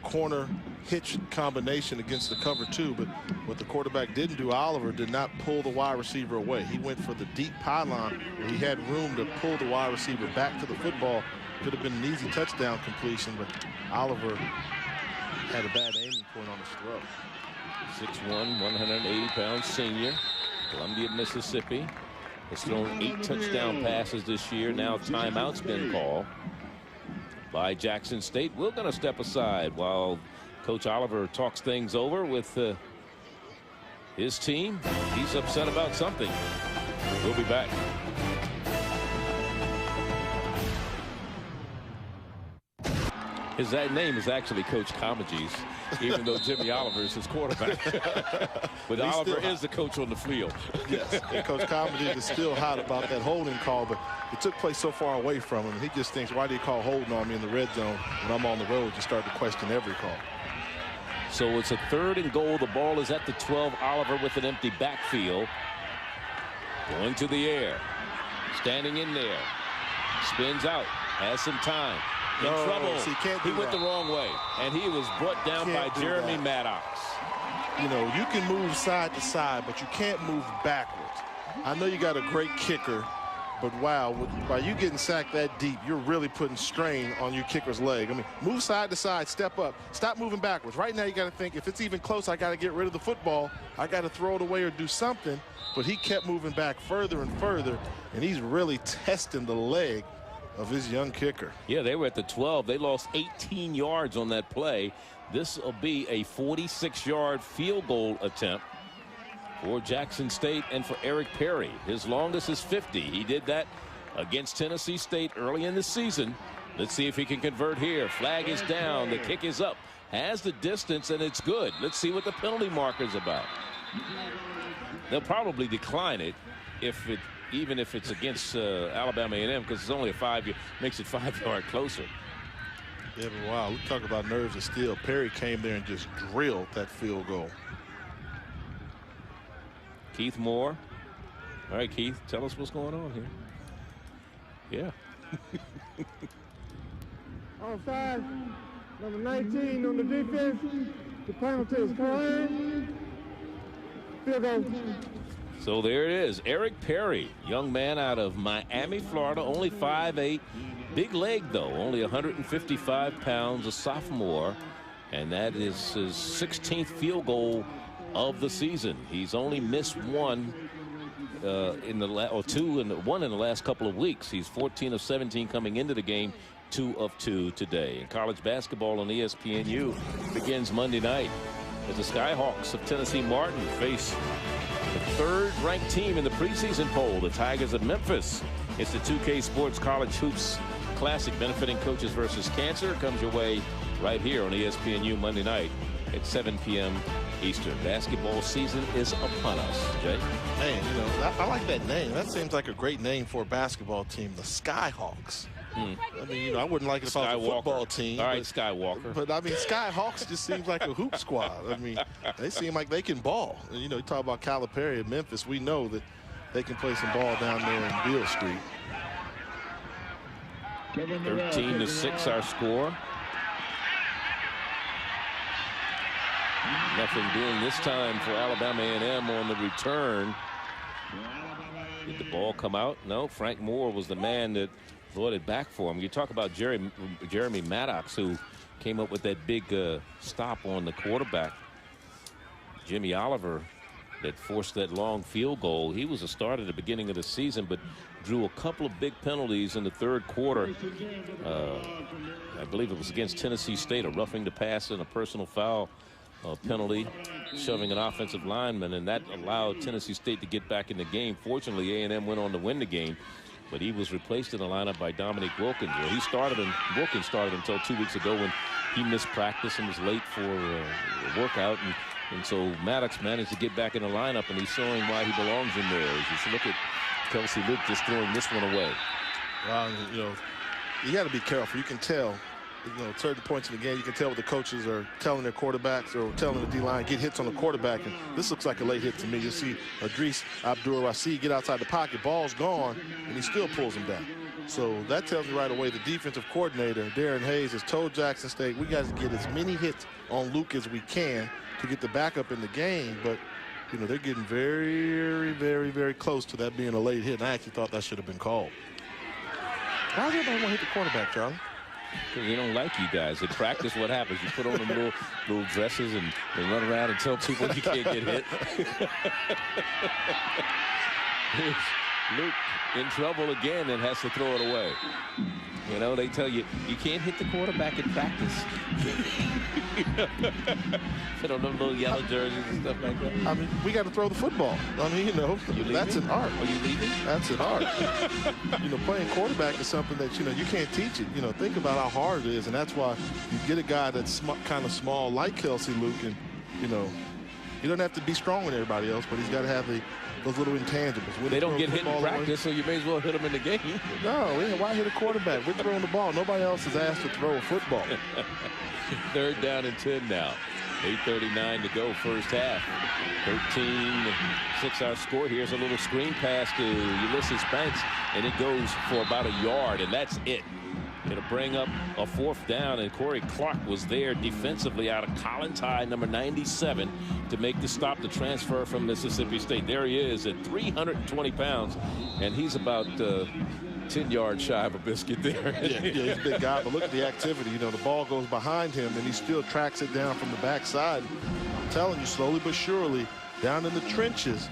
corner hitch combination against the cover 2, but what the quarterback didn't do, Oliver did not pull the wide receiver away. He went for the deep pylon where he had room to pull the wide receiver back to the football. Could have been an easy touchdown completion, but Oliver had a bad aiming point on his throw. 6'1", 180-pound senior, Columbia, Mississippi. Has thrown 8 touchdown passes this year. Now timeout's been called by Jackson State. We're going to step aside while Coach Oliver talks things over with his team. He's upset about something. We'll be back. His name is actually Coach Comegys, even though Jimmy Oliver is his quarterback. But Oliver is the coach on the field. Yes, and Coach Comegys is still hot about that holding call, but it took place so far away from him. He just thinks, why do you call holding on me in the red zone when I'm on the road? You start to question every call. So it's a 3rd and goal. The ball is at the 12. Oliver with an empty backfield. Going to the air. Standing in there. Spins out. Has some time. In trouble. See, he went the wrong way, and he was brought down by Jeremy Maddox. You know, you can move side to side, but you can't move backwards. I know you got a great kicker, but wow, by you getting sacked that deep, you're really putting strain on your kicker's leg. I mean, move side to side, step up, stop moving backwards. Right now you got to think, if it's even close, I got to get rid of the football. I got to throw it away or do something. But he kept moving back further and further, and he's really testing the leg of his young kicker. Yeah, they were at the 12. They lost 18 yards on that play. This will be a 46-yard field goal attempt for Jackson State and for Eric Perry. His longest is 50. He did that against Tennessee State early in the season. Let's see if he can convert here. Flag is down. The kick is up. Has the distance, and it's good. Let's see what the penalty marker's about. They'll probably decline it even if it's against Alabama A&M, because it's only a 5-yard, makes it 5-yard closer. Yeah, but wow, we talk about nerves of steel. Perry came there and just drilled that field goal. Keith Moore. All right, Keith, tell us what's going on here. Yeah. Offside, number 19 on the defense. The penalty is called. Field goal. So there it is. Eric Perry, young man out of Miami, Florida, only 5'8", big leg though, only 155 pounds, a sophomore, and that is his 16th field goal of the season. He's only missed one in the one in the last couple of weeks. He's 14 of 17 coming into the game, 2 of 2 today. And college basketball on ESPNU begins Monday night as the Skyhawks of Tennessee Martin face the third-ranked team in the preseason poll, the Tigers of Memphis. It's the 2K Sports College Hoops Classic benefiting Coaches versus Cancer. It comes your way right here on ESPNU Monday night at 7 p.m. Eastern. Basketball season is upon us. Jay? Man, you know, I like that name. That seems like a great name for a basketball team, the Skyhawks. I mean, you know, I wouldn't like it if I was a football team. All right, Skywalker. But I mean, Skyhawks just seems like a hoop squad. I mean, they seem like they can ball. And, you know, you talk about Calipari in Memphis. We know that they can play some ball down there in Beale Street. 13-6 our score. Nothing doing this time for Alabama A&M on the return. Did the ball come out? No, Frank Moore was the man that brought it back for him. You talk about Jeremy Maddox, who came up with that big stop on the quarterback. Jimmy Oliver that forced that long field goal. He was a starter at the beginning of the season, but drew a couple of big penalties in the third quarter. I believe it was against Tennessee State, a roughing the pass and a personal foul penalty, shoving an offensive lineman, and that allowed Tennessee State to get back in the game. Fortunately, A&M went on to win the game, but he was replaced in the lineup by Dominique Wilkins. Well, Wilkins started until 2 weeks ago when he missed practice and was late for a workout, and so Maddox managed to get back in the lineup, and he's showing why he belongs in there. As you should look at Kelsey Luke just throwing this one away. Well, you know, you got to be careful. You can tell, you know, certain points in the game, you can tell what the coaches are telling their quarterbacks or telling the D-line, get hits on the quarterback. And this looks like a late hit to me. You'll see Idris Abdur-Rashid get outside the pocket, ball's gone, and he still pulls him down. So that tells me right away the defensive coordinator, Darren Hayes, has told Jackson State, we got to get as many hits on Luke as we can to get the backup in the game. But, you know, they're getting very, very, very close to that being a late hit. And I actually thought that should have been called. Why does everybody want to hit the quarterback, Charlie? Because they don't like you guys. In practice, what happens? You put on them little dresses and run around and tell people you can't get hit. Here's Luke in trouble again and has to throw it away. You know, they tell you, you can't hit the quarterback in practice. Put on them little yellow jerseys and stuff like that. I mean, we got to throw the football. I mean, you know, that's an art. Are you leaving? That's an art. You know, playing quarterback is something that, you know, you can't teach it. You know, think about how hard it is, and that's why you get a guy that's kind of small like Kelsey Luke, and, you know, you don't have to be strong with everybody else, but he's got to have those little intangibles. They don't get hit in practice, so you may as well hit them in the game. No, why hit a quarterback? We're throwing the ball. Nobody else is asked to throw a football. 3rd down and 10 now. 8:39 to go, first half. 13-6 our score. Here's a little screen pass to Ulysses Banks, and it goes for about a yard, and that's it. It'll bring up a 4th down, and Corey Clark was there defensively out of Collins High, number 97, to make the stop, to transfer from Mississippi State. There he is at 320 pounds, and he's about 10 yards shy of a biscuit there. Yeah, he's a big guy, but look at the activity. You know, the ball goes behind him, and he still tracks it down from the backside. I'm telling you, slowly but surely, down in the trenches,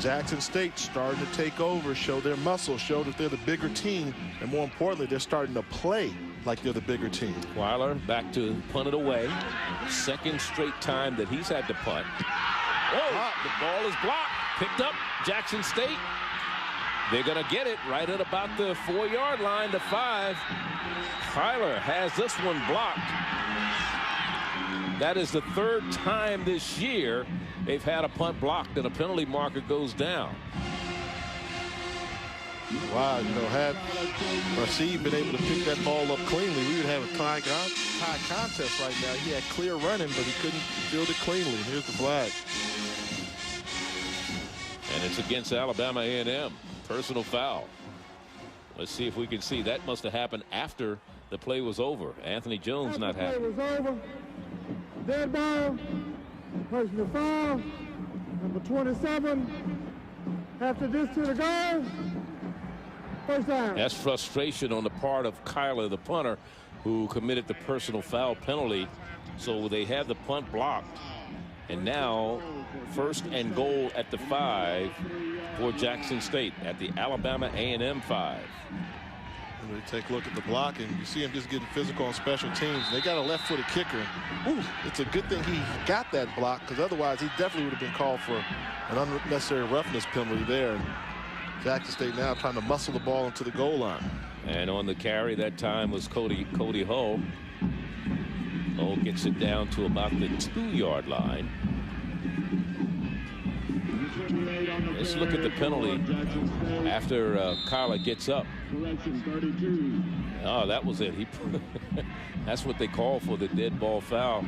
Jackson State starting to take over, show their muscle, show that they're the bigger team, and more importantly, they're starting to play like they're the bigger team. Weiler back to punt it away. 2nd straight time that he's had to punt. Oh, the ball is blocked. Picked up, Jackson State. They're going to get it right at about the 4-yard line to 5. Weiler has this one blocked. That is the 3rd time this year they've had a punt blocked and a penalty marker goes down. Wow, you know, had Rashid been able to pick that ball up cleanly, we would have a tie contest right now. He had clear running, but he couldn't field it cleanly. Here's the flag. And it's against Alabama A&M. Personal foul. Let's see if we can see. That must have happened after the play was over. Anthony Jones not happy. The play was over. Dead ball. Personal foul. Number 27. After this to the goal. First down. That's frustration on the part of Kyler, the punter, who committed the personal foul penalty. So they have the punt blocked. And now first and goal at the 5 for Jackson State at the Alabama A&M 5. We take a look at the block, and you see him just getting physical on special teams. They got a left-footed kicker. Ooh, it's a good thing he got that block, because otherwise he definitely would have been called for an unnecessary roughness penalty there. And Jackson State now trying to muscle the ball into the goal line. And on the carry that time was Cody Hull. Hull gets it down to about the 2-yard line. Let's look at the penalty after Kyler gets up. Oh, that was it. That's what they call for the dead ball foul.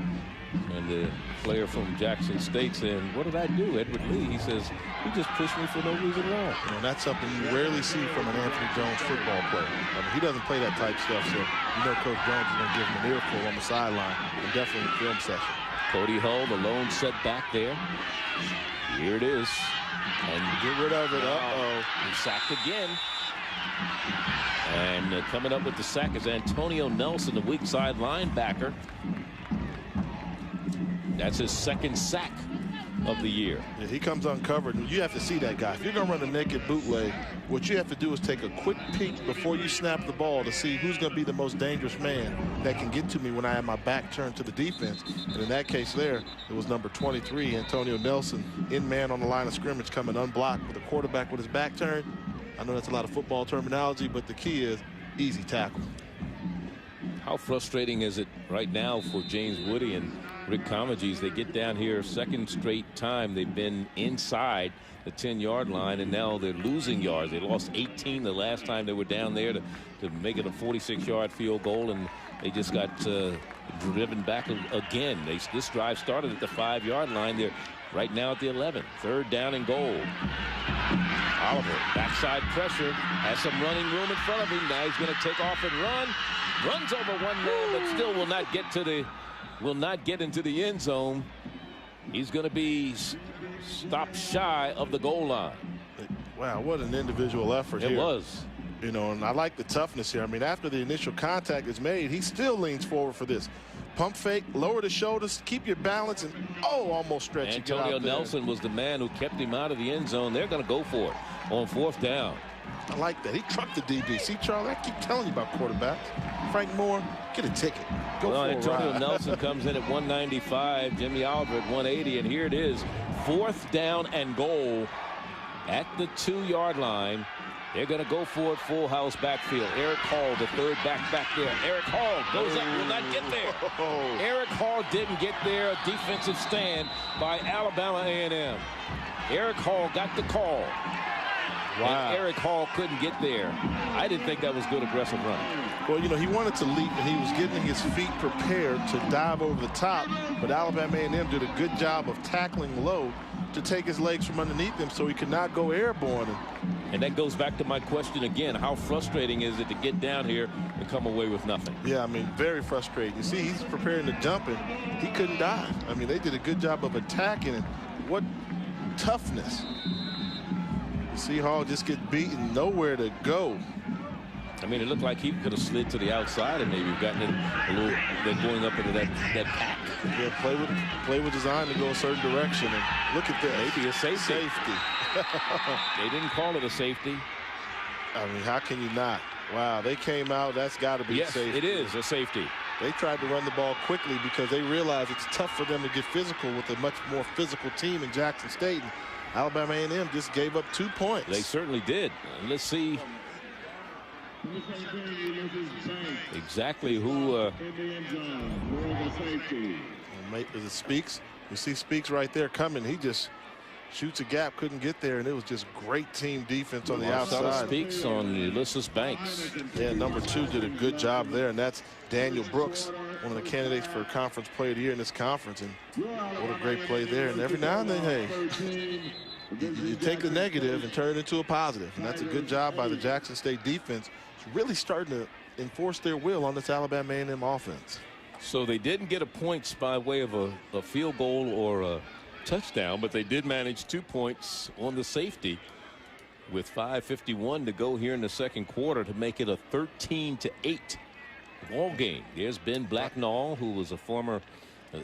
And the player from Jackson State saying, "What did I do?" Edward Lee, he says, "He just pushed me for no reason at all." And that's something you rarely see from an Anthony Jones football player. I mean, he doesn't play that type stuff, so you know Coach Jones is going to give him an earful on the sideline, and definitely in the film session. Cody Hull, the lone setback there. Here it is. And get rid of it. Uh-oh. He's sacked again. And coming up with the sack is Antonio Nelson, the weak side linebacker. That's his second sack of the year. Yeah, he comes uncovered, and you have to see that guy. If you're going to run a naked bootleg, what you have to do is take a quick peek before you snap the ball to see who's going to be the most dangerous man that can get to me when I have my back turned to the defense. And in that case there, it was number 23, Antonio Nelson, in man on the line of scrimmage, coming unblocked with a quarterback with his back turned. I know that's a lot of football terminology, but the key is easy tackle. How frustrating is it right now for James Woody and Rick Comegys? They get down here second straight time they've been inside the 10-yard line, and now they're losing yards. They lost 18 the last time they were down there to make it a 46-yard field goal, and they just got driven back again. This drive started at the 5-yard line. They're right now at the 11. Third down and goal. Oliver, backside pressure, has some running room in front of him. Now he's going to take off and run. Runs over one man, but still will not get into the end zone. He's going to be stopped shy of the goal line. Wow, what an individual effort here. It was. You know, and I like the toughness here. I mean, after the initial contact is made, he still leans forward for this. Pump fake, lower the shoulders, keep your balance, and almost stretch. Antonio Nelson was the man who kept him out of the end zone. They're going to go for it on fourth down. I like that. He trucked the DB. See, Charlie, I keep telling you about quarterbacks. Frank Moore, get a ticket. Go for Antonio Nelson comes in at 195, Jimmy Oliver at 180, and here it is. Fourth down and goal at the 2-yard line. They're going to go for it, full house backfield. Eric Hall, the third back there. Eric Hall goes up, will not get there. Eric Hall didn't get there. A defensive stand by Alabama A&M. Eric Hall got the call. Wow. And Eric Hall couldn't get there. I didn't think that was good aggressive running. Well, you know, he wanted to leap, and he was getting his feet prepared to dive over the top, but Alabama A&M did a good job of tackling low to take his legs from underneath him so he could not go airborne. And that goes back to my question again. How frustrating is it to get down here and come away with nothing? Yeah, I mean, very frustrating. You see, he's preparing to jump, and he couldn't dive. I mean, they did a good job of attacking, and what toughness. You see Hall just get beaten, nowhere to go. I mean, it looked like he could have slid to the outside and maybe gotten in a little bit going up into that pack. Yeah, play with design to go a certain direction. And look at this. Maybe a safety. They didn't call it a safety. I mean, how can you not? Wow, they came out. That's got to be a safety. Yes, it is a safety. They tried to run the ball quickly because they realized it's tough for them to get physical with a much more physical team in Jackson State. And Alabama A&M just gave up 2 points. They certainly did. Let's see exactly who. Is it Speaks? You see Speaks right there coming. He just shoots a gap, couldn't get there, and it was just great team defense on the outside. Speaks on Ulysses Banks. Yeah, number 2 did a good job there, and that's Daniel Brooks, one of the candidates for Conference Player of the Year in this conference. And what a great play there. And every now and then, hey, you take the negative and turn it into a positive. And that's a good job by the Jackson State defense. It's really starting to enforce their will on this Alabama A&M offense. So they didn't get a points by way of a field goal or touchdown, but they did manage 2 points on the safety with 5:51 to go here in the second quarter to make it a 13-8 ball game. There's Ben Blacknall, who was a former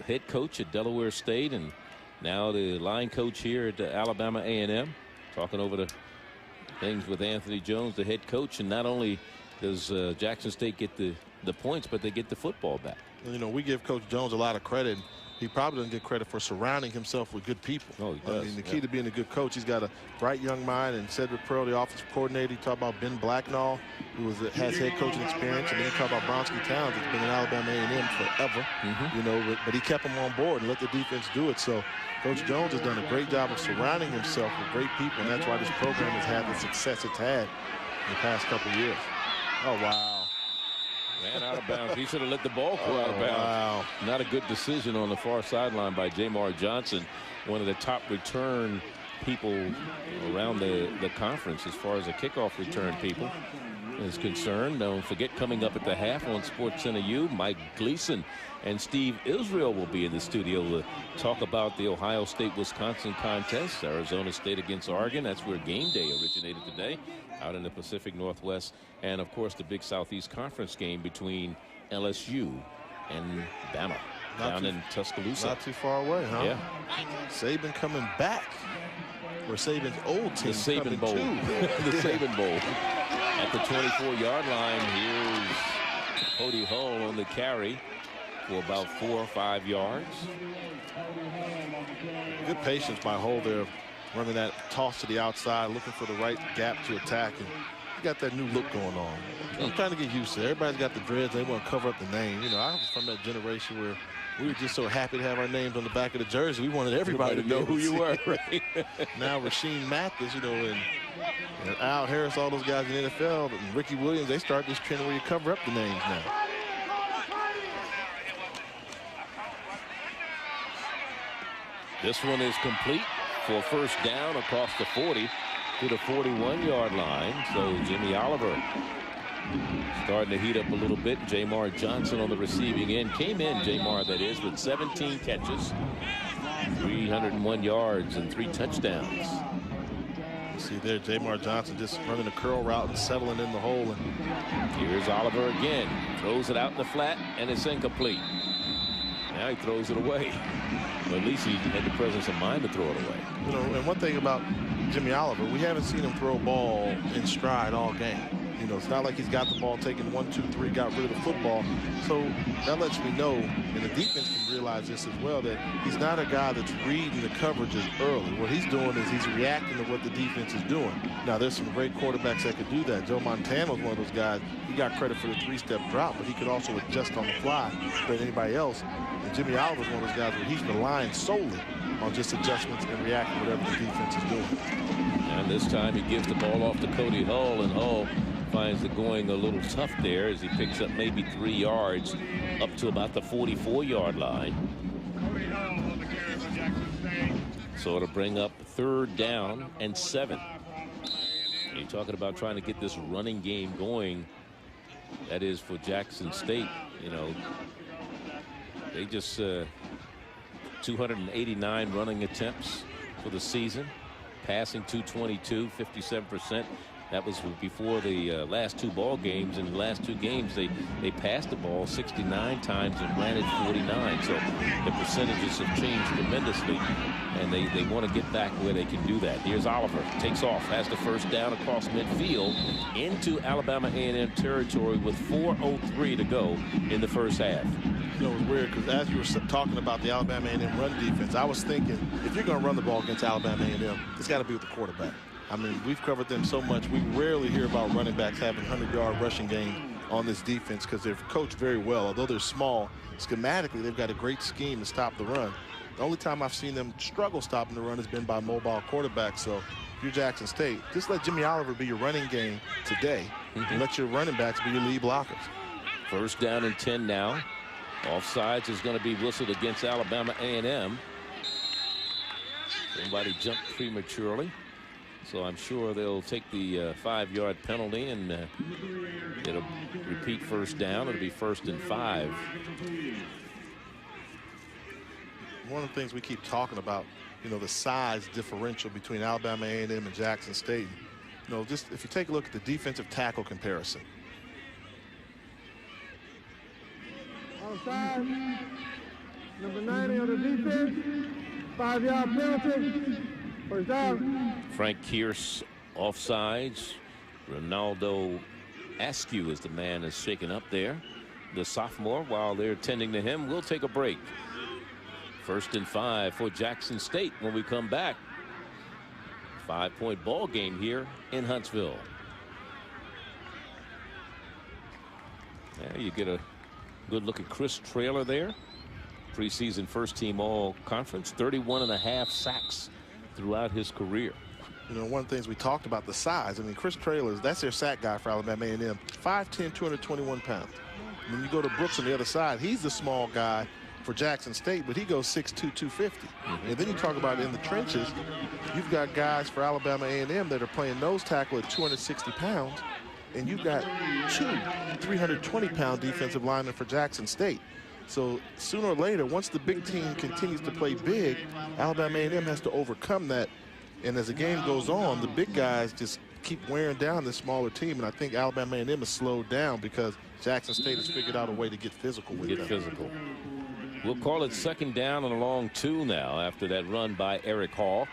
head coach at Delaware State and now the line coach here at Alabama A&M, talking over the things with Anthony Jones, the head coach. And not only does Jackson State get the points, but they get the football back. You know, we give Coach Jones a lot of credit. He probably doesn't get credit for surrounding himself with good people. Oh, he does. I mean, the key to being a good coach, he's got a bright young mind. And Cedric Pearl, the offensive coordinator, you talk about Ben Blacknall, who has head coaching experience, and then you talk about Bronsky Towns, that's been in Alabama A&M forever. You know, but he kept him on board and let the defense do it. So Coach Jones has done a great job of surrounding himself with great people, and that's why this program has had the success it's had in the past couple of years. Oh, wow. Ran out of bounds. He should have let the ball go out of bounds. Wow. Not a good decision on the far sideline by Jamar Johnson, one of the top return people around the conference as far as the kickoff return people is concerned. Don't forget, coming up at the half on SportsCenter U, Mike Gleason and Steve Israel will be in the studio to talk about the Ohio State-Wisconsin contest, Arizona State against Oregon. That's where game day originated today, out in the Pacific Northwest. And, of course, the big Southeast Conference game between LSU and Bama down in Tuscaloosa. Not too far away, huh? Yeah. Saban coming back. Or Saban's old team. The Saban Bowl. The Saban Bowl. At the 24-yard line, here's Cody Hull on the carry for about 4 or 5 yards. Good patience by Hull there, running that toss to the outside, looking for the right gap to attack. And you got that new look going on. I'm trying to get used to it. Everybody's got the dreads. They want to cover up the name. You know, I was from that generation where we were just so happy to have our names on the back of the jersey. We wanted everybody to know who you were. Right? Now Rasheem Mathis, you know, and Al Harris, all those guys in the NFL, and Ricky Williams, they start this trend where you cover up the names now. This one is complete for first down across the 40 to the 41-yard line. So Jimmy Oliver starting to heat up a little bit. Jamar Johnson on the receiving end. Came in, Jamar, that is, with 17 catches, 301 yards, and 3 touchdowns. You see there, Jamar Johnson just running a curl route and settling in the hole. And here's Oliver again. Throws it out in the flat, and it's incomplete. Now he throws it away. But at least he had the presence of mind to throw it away. You know, and one thing about Jimmy Oliver, we haven't seen him throw a ball in stride all game. You know, it's not like he's got the ball taken 1, 2, 3, got rid of the football. So that lets me know, and the defense can realize this as well, that he's not a guy that's reading the coverages early. What he's doing is he's reacting to what the defense is doing. Now, there's some great quarterbacks that could do that. Joe Montana was one of those guys. He got credit for the 3-step drop, but he could also adjust on the fly better than anybody else. And Jimmy Oliver's one of those guys where he's relying solely on just adjustments and reacting to whatever the defense is doing. And this time he gives the ball off to Cody Hull, and Hull finds it going a little tough there as he picks up maybe 3 yards up to about the 44-yard line. So it'll bring up 3rd down and 7. You're talking about trying to get this running game going. That is for Jackson State. You know, they just 289 running attempts for the season, passing 222, 57%. That was before the last 2 ball games. In the last 2 games, they passed the ball 69 times and ran it 49. So the percentages have changed tremendously, and they want to get back where they can do that. Here's Oliver, takes off, has the first down across midfield into Alabama A&M territory with 4:03 to go in the first half. You know, it was weird because as you were talking about the Alabama A&M run defense, I was thinking, if you're going to run the ball against Alabama A&M, it's got to be with the quarterback. I mean, we've covered them so much. We rarely hear about running backs having 100-yard rushing games on this defense because they're coached very well. Although they're small, schematically, they've got a great scheme to stop the run. The only time I've seen them struggle stopping the run has been by mobile quarterbacks. So if you're Jackson State, just let Jimmy Oliver be your running game today and let your running backs be your lead blockers. First down and 10 now. Offsides is going to be whistled against Alabama A&M. Somebody jumped prematurely. So I'm sure they'll take the 5-yard penalty, and it'll repeat first down. It'll be 1st and 5. One of the things we keep talking about you know, the size differential between Alabama A&M and Jackson State. You know, just if you take a look at the defensive tackle comparison. Outside, number 90 on the defense, 5-yard penalty, first down. Frank Kearse offsides. Ronaldo Askew is the man that's shaken up there. The sophomore, while they're tending to him, we'll take a break. 1st and 5 for Jackson State when we come back. 5-point ball game here in Huntsville. There you get a good look at Chris Traylor there. Preseason first team all conference, 31.5 sacks throughout his career. You know, one of the things we talked about, the size. I mean, Chris Traylor, that's their sack guy for Alabama A&M. 5'10", 221 pounds. And then you go to Brooks on the other side. He's the small guy for Jackson State, but he goes 6'2", 250. And then you talk about in the trenches, you've got guys for Alabama A&M that are playing nose tackle at 260 pounds, and you've got 2 320-pound defensive linemen for Jackson State. So sooner or later, once the big team continues to play big, Alabama A&M has to overcome that. And as the game goes on, the big guys just keep wearing down this smaller team. And I think Alabama A&M has slowed down because Jackson State has figured out a way to get physical with them. Get physical. We'll call it 2nd down and a long 2 now after that run by Eric Hall.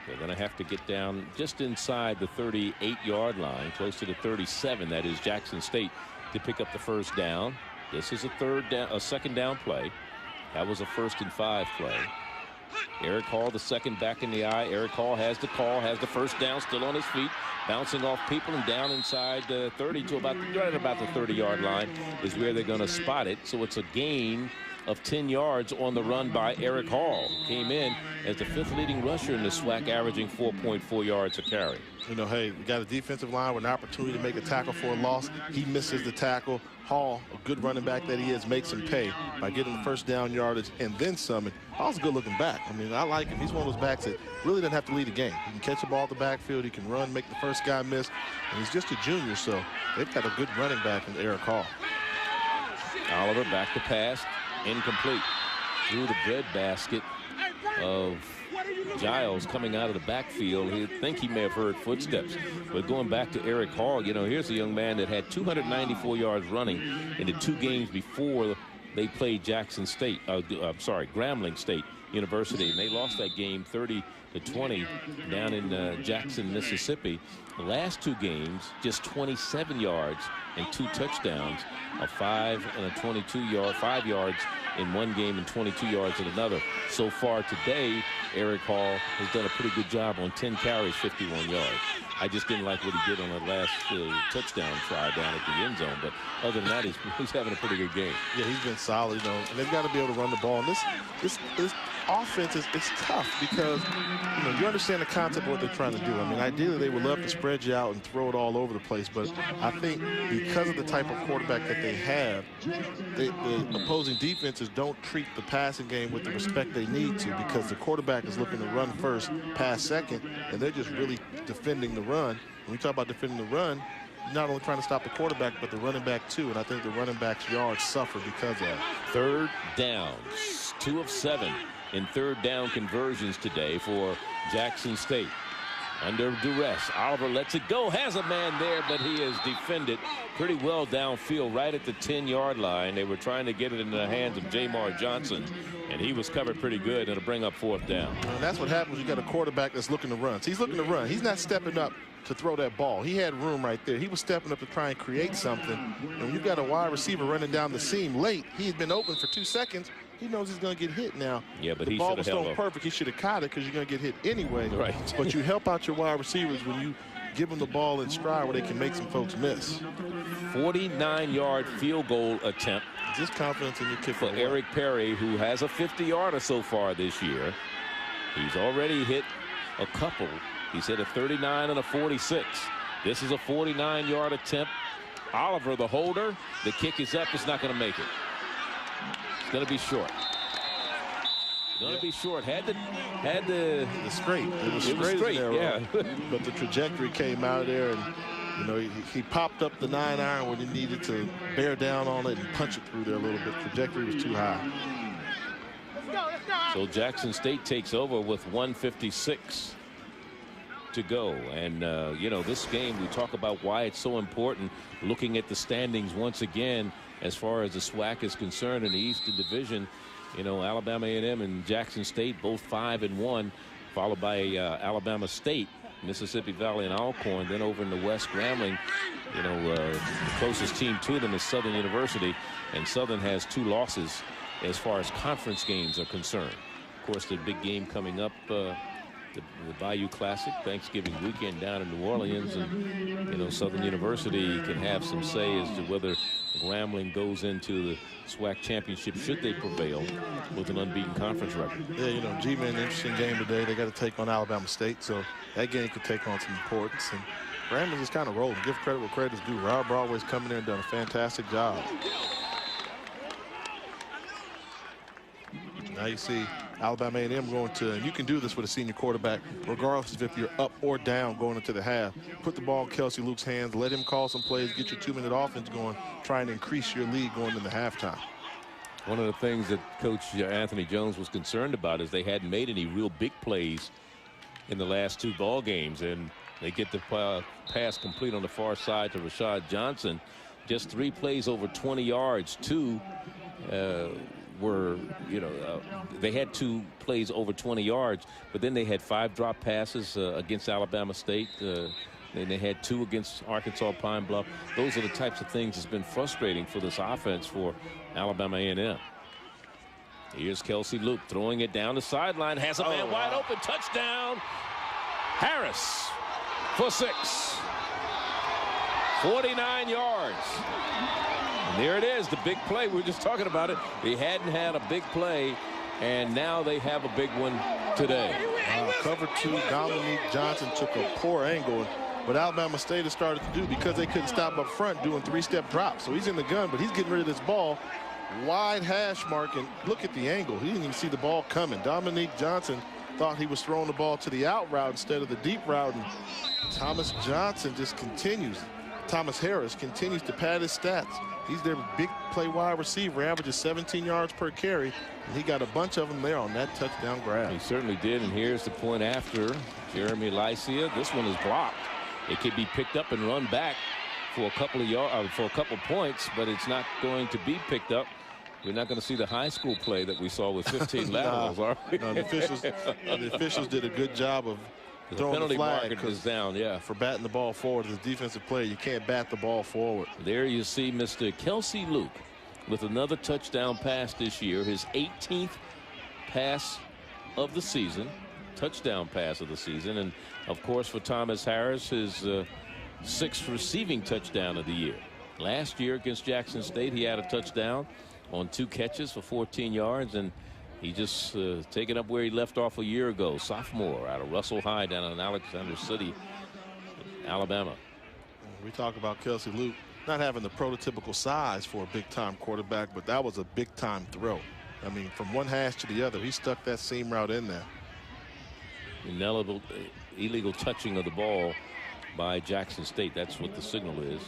They're going to have to get down just inside the 38-yard line, close to the 37. That is Jackson State, to pick up the first down. This is a 2nd down play. That was a 1st and 5 play. Eric Hall, the second back in the eye. Eric Hall has the call, has the first down, still on his feet, bouncing off people and down inside the 30 to about the 30-yard line is where they're going to spot it. So it's a gain of 10 yards on the run by Eric Hall. Came in as the 5th leading rusher in the SWAC, averaging 4.4 yards a carry. You know, hey, we got a defensive line with an opportunity to make a tackle for a loss. He misses the tackle. Hall, a good running back that he is, makes him pay by getting the first down yardage and then some. And Hall's a good-looking back. I mean, I like him. He's one of those backs that really doesn't have to lead a game. He can catch the ball at the backfield. He can run, make the first guy miss. And he's just a junior, so they've got a good running back in Eric Hall. Oliver back to pass, incomplete. Through the breadbasket of Giles coming out of the backfield. He'd think he may have heard footsteps. But going back to Eric Hall, you know, here's a young man that had 294 yards running in the 2 games before they played Jackson State. Grambling State University, and they lost that game 30-20 down in Jackson, Mississippi. The last 2 games, just 27 yards and 2 touchdowns, a 5 and a 22-yard, 5 yards in one game and 22 yards in another. So far today, Eric Hall has done a pretty good job on 10 carries, 51 yards. I just didn't like what he did on that last touchdown try down at the end zone. But other than that, he's having a pretty good game. Yeah, he's been solid, you know, and they've got to be able to run the ball. And this offense it's tough because, you know, you understand the concept of what they're trying to do. I mean, ideally, they would love to spread you out and throw it all over the place. But I think because of the type of quarterback that they have, the opposing defenses don't treat the passing game with the respect they need to, because the quarterback is looking to run first, pass second, and they're just really defending the run. When we talk about defending the run, you're not only trying to stop the quarterback, but the running back too. And I think the running back's yards suffer because of that. 3rd downs, 2 of 7 in 3rd down conversions today for Jackson State. Under duress, Oliver lets it go, has a man there, but he is defended pretty well downfield right at the 10-yard line. They were trying to get it into the hands of Jamar Johnson, and he was covered pretty good, and it'll bring up 4th down. And that's what happens when you got a quarterback that's looking to run. So he's looking to run. He's not stepping up to throw that ball. He had room right there. He was stepping up to try and create something. And when you got a wide receiver running down the seam late, he had been open for 2 seconds. He knows he's going to get hit now. Yeah, but the ball was thrown perfect. He should have caught it because you're going to get hit anyway. Right. But you help out your wide receivers when you give them the ball in stride where they can make some folks miss. 49-yard field goal attempt. Just confidence in your kicker. For Eric Perry, who has a 50-yarder so far this year. He's already hit a couple. He's hit a 39 and a 46. This is a 49-yard attempt. Oliver, the holder, the kick is up. It's not going to make it. It's going to be short. Going to be short. Had the straight. It was straight there, yeah. But the trajectory came out of there, and you know he popped up the 9-iron when he needed to bear down on it and punch it through there a little bit. Trajectory was too high. Let's go. So Jackson State takes over with 1:56 to go. And you know, this game, we talk about why it's so important, looking at the standings once again as far as the SWAC is concerned in the Eastern Division. You know, Alabama A&M and Jackson State both 5-1, followed by Alabama State, Mississippi Valley, and Alcorn. Then over in the West, Grambling, you know, the closest team to them is Southern University, and Southern has 2 losses as far as conference games are concerned. Of course, the big game coming up, the Bayou Classic, Thanksgiving weekend down in New Orleans, and you know, Southern University can have some say as to whether Grambling goes into the SWAC Championship should they prevail with an unbeaten conference record. Yeah, you know, G-Man, interesting game today. They got to take on Alabama State, so that game could take on some importance. And Grambling just kind of rolling. Give credit where credit is due. Rob Broadway's coming in and done a fantastic job. Now you see Alabama A&M going to, and you can do this with a senior quarterback, regardless of if you're up or down going into the half. Put the ball in Kelsey Luke's hands, let him call some plays, get your 2-minute offense going, trying to increase your lead going into halftime. One of the things that Coach Anthony Jones was concerned about is they hadn't made any real big plays in the last 2 ball games, and they get the pass complete on the far side to Rashad Johnson. Just 3 plays over 20 yards, 2 were, you know, they had 2 plays over 20 yards, but then they had 5 drop passes against Alabama State. Then they had 2 against Arkansas Pine Bluff. Those are the types of things that's been frustrating for this offense for Alabama A&M. Here's Kelsey Luke throwing it down the sideline, has a man wide open, touchdown. Harris for 6. 49 yards. And there it is, the big play. We were just talking about it. They hadn't had a big play, and now they have a big one today. Cover 2, Dominique Johnson took a poor angle. What Alabama State has started to do, because they couldn't stop up front, doing 3-step drops. So he's in the gun, but he's getting rid of this ball. Wide hash mark, and look at the angle. He didn't even see the ball coming. Dominique Johnson thought he was throwing the ball to the out route instead of the deep route. And Thomas Johnson just continues. Thomas Harris continues to pad his stats. He's their big play wide receiver, averages 17 yards per carry, and he got a bunch of them there on that touchdown grab. He certainly did, and here's the point after. Jeremy Lycia, this one is blocked. It could be picked up and run back for a couple of yards, for a couple points, but it's not going to be picked up. We're not going to see the high school play that we saw with 15 laterals, are we? No, the officials did a good job of throwing penalty the flag marker is down, yeah, for batting the ball forward. As a defensive player, you can't bat the ball forward. There you see Mr. Kelsey Luke with another touchdown pass this year, his 18th pass of the season, touchdown pass of the season, and of course for Thomas Harris, his 6th receiving touchdown of the year. Last year against Jackson State, he had a touchdown on 2 catches for 14 yards, and he just taken up where he left off a year ago. Sophomore out of Russell High down in Alexander City, Alabama. We talk about Kelsey Luke not having the prototypical size for a big-time quarterback, but that was a big-time throw. I mean, from one hash to the other, he stuck that seam route in there. Illegal touching of the ball by Jackson State. That's what the signal is.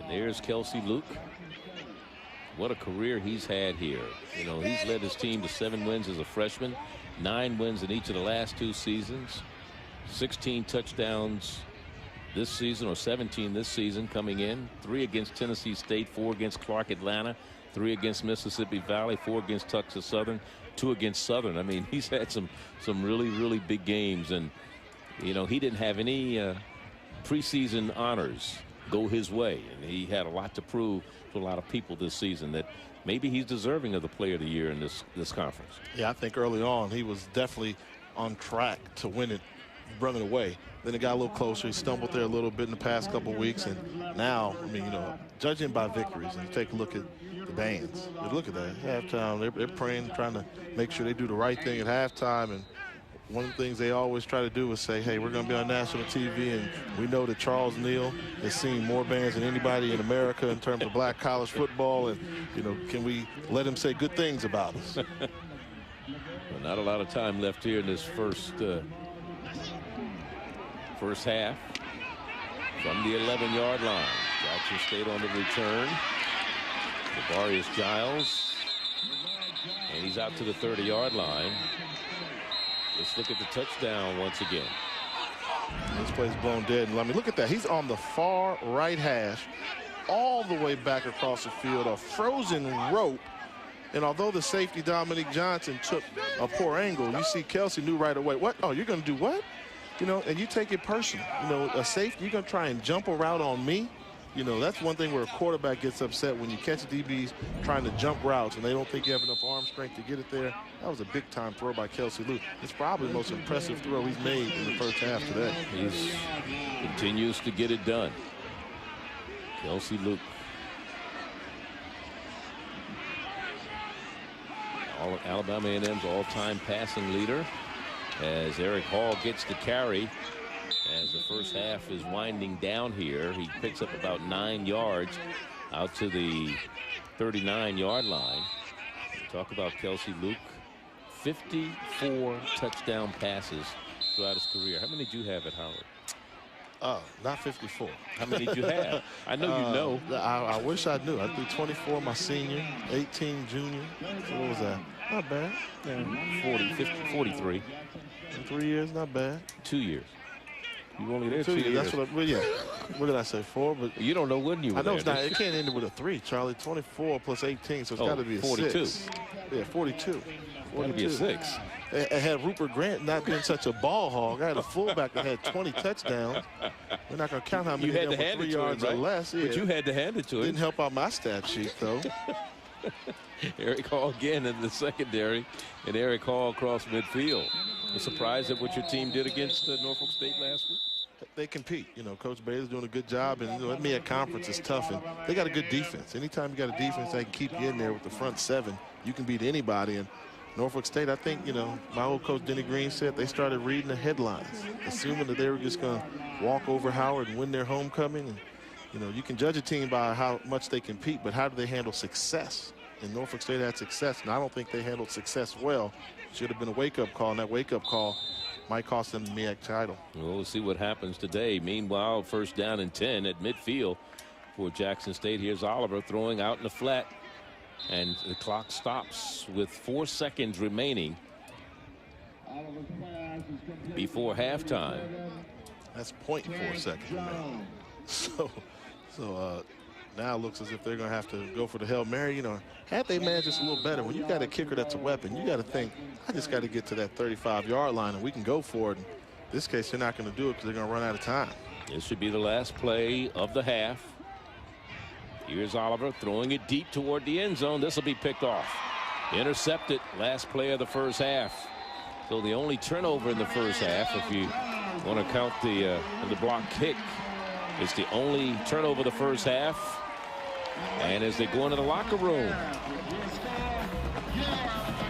And there's Kelsey Luke. What a career he's had here. You know, he's led his team to 7 wins as a freshman, 9 wins in each of the last 2 seasons, 16 touchdowns this season, or 17 this season coming in, 3 against Tennessee State, 4 against Clark Atlanta, 3 against Mississippi Valley, 4 against Texas Southern, 2 against Southern. I mean, he's had some really big games, and you know, he didn't have any preseason honors go his way, and he had a lot to prove to a lot of people this season that maybe he's deserving of the Player of the Year in this conference. Yeah, I think early on he was definitely on track to win it, running away. Then it got a little closer. He stumbled there a little bit in the past couple of weeks, and now, I mean, you know, judging by victories, and you take a look at the bands. Look at that. Halftime, they're praying, trying to make sure they do the right thing at halftime. And one of the things they always try to do is say, hey, we're going to be on national TV, and we know that Charles Neal has seen more bands than anybody in America in terms of black college football, and, you know, can we let him say good things about us? Well, not a lot of time left here in this first half. From the 11-yard line, Jackson State on the return. Javarius Giles And he's out to the 30-yard line. Let's look at the touchdown once again. This play's blown dead. And I mean, look at that. He's on the far right hash, all the way back across the field, a frozen rope. And although the safety, Dominique Johnson, took a poor angle, you see Kelsey knew right away, what? Oh, you're going to do what? You know, and you take it personal. You know, a safety, you're going to try and jump a route on me? You know, that's one thing where a quarterback gets upset when you catch DBs trying to jump routes and they don't think you have enough arm strength to get it there. That was a big-time throw by Kelsey Luke. It's probably the most impressive throw he's made in the first half today. He continues to get it done. Kelsey Luke. Alabama A&M's all-time passing leader, as Eric Hall gets the carry. As the first half is winding down here, he picks up about 9 yards out to the 39-yard line. Talk about Kelsey Luke. 54 touchdown passes throughout his career. How many did you have at Howard? Not 54. How many did you have? I know you know. I wish I knew. I threw 24 my senior, 18 junior. So what was that? Not bad. Yeah, 40, 50, 43. In 3 years, not bad. 2 years. You were only there 2 years. That's what yeah. What did I say, 4? But you don't know when you were I know there. It's not. It can't end with a 3, Charlie. 24 plus 18, so it's got to be a 42. 6. Yeah, 42. Got to be a 6. It had Rupert Grant not been such a ball hog. I had a fullback that had 20 touchdowns. We're not going to count how many you had to were hand 3 it to yards him, right? or less. Yeah. But you had to hand it to him. Didn't help out my stat sheet, though. Eric Hall again in the secondary, and Eric Hall across midfield. I'm surprised at what your team did against Norfolk State last week. They compete. You know, Coach Bailey's doing a good job, and you know, at conference is tough, and they got a good defense. Anytime you got a defense that can keep you in there with the front 7, you can beat anybody. And Norfolk State, I think, you know, my old coach Denny Green said they started reading the headlines, assuming that they were just going to walk over Howard and win their homecoming. And, you know, you can judge a team by how much they compete, but how do they handle success? And Norfolk State had success, and I don't think they handled success well. Should have been a wake-up call, and that wake-up call might cost them the MEAC title. Well, we'll see what happens today. Meanwhile, first down and 10 at midfield for Jackson State. Here's Oliver throwing out in the flat, and the clock stops with 4 seconds remaining before halftime. That's 0.4 seconds remaining. So now it looks as if they're going to have to go for the Hail Mary. You know, had they managed this a little better, when you got a kicker that's a weapon, you got to think, I just got to get to that 35-yard line and we can go for it. In this case, they're not going to do it because they're going to run out of time. This should be the last play of the half. Here's Oliver throwing it deep toward the end zone. This will be picked off. Intercepted. Last play of the first half. So the only turnover in the first half, if you want to count the block kick, it's the only turnover of the first half. And as they go into the locker room,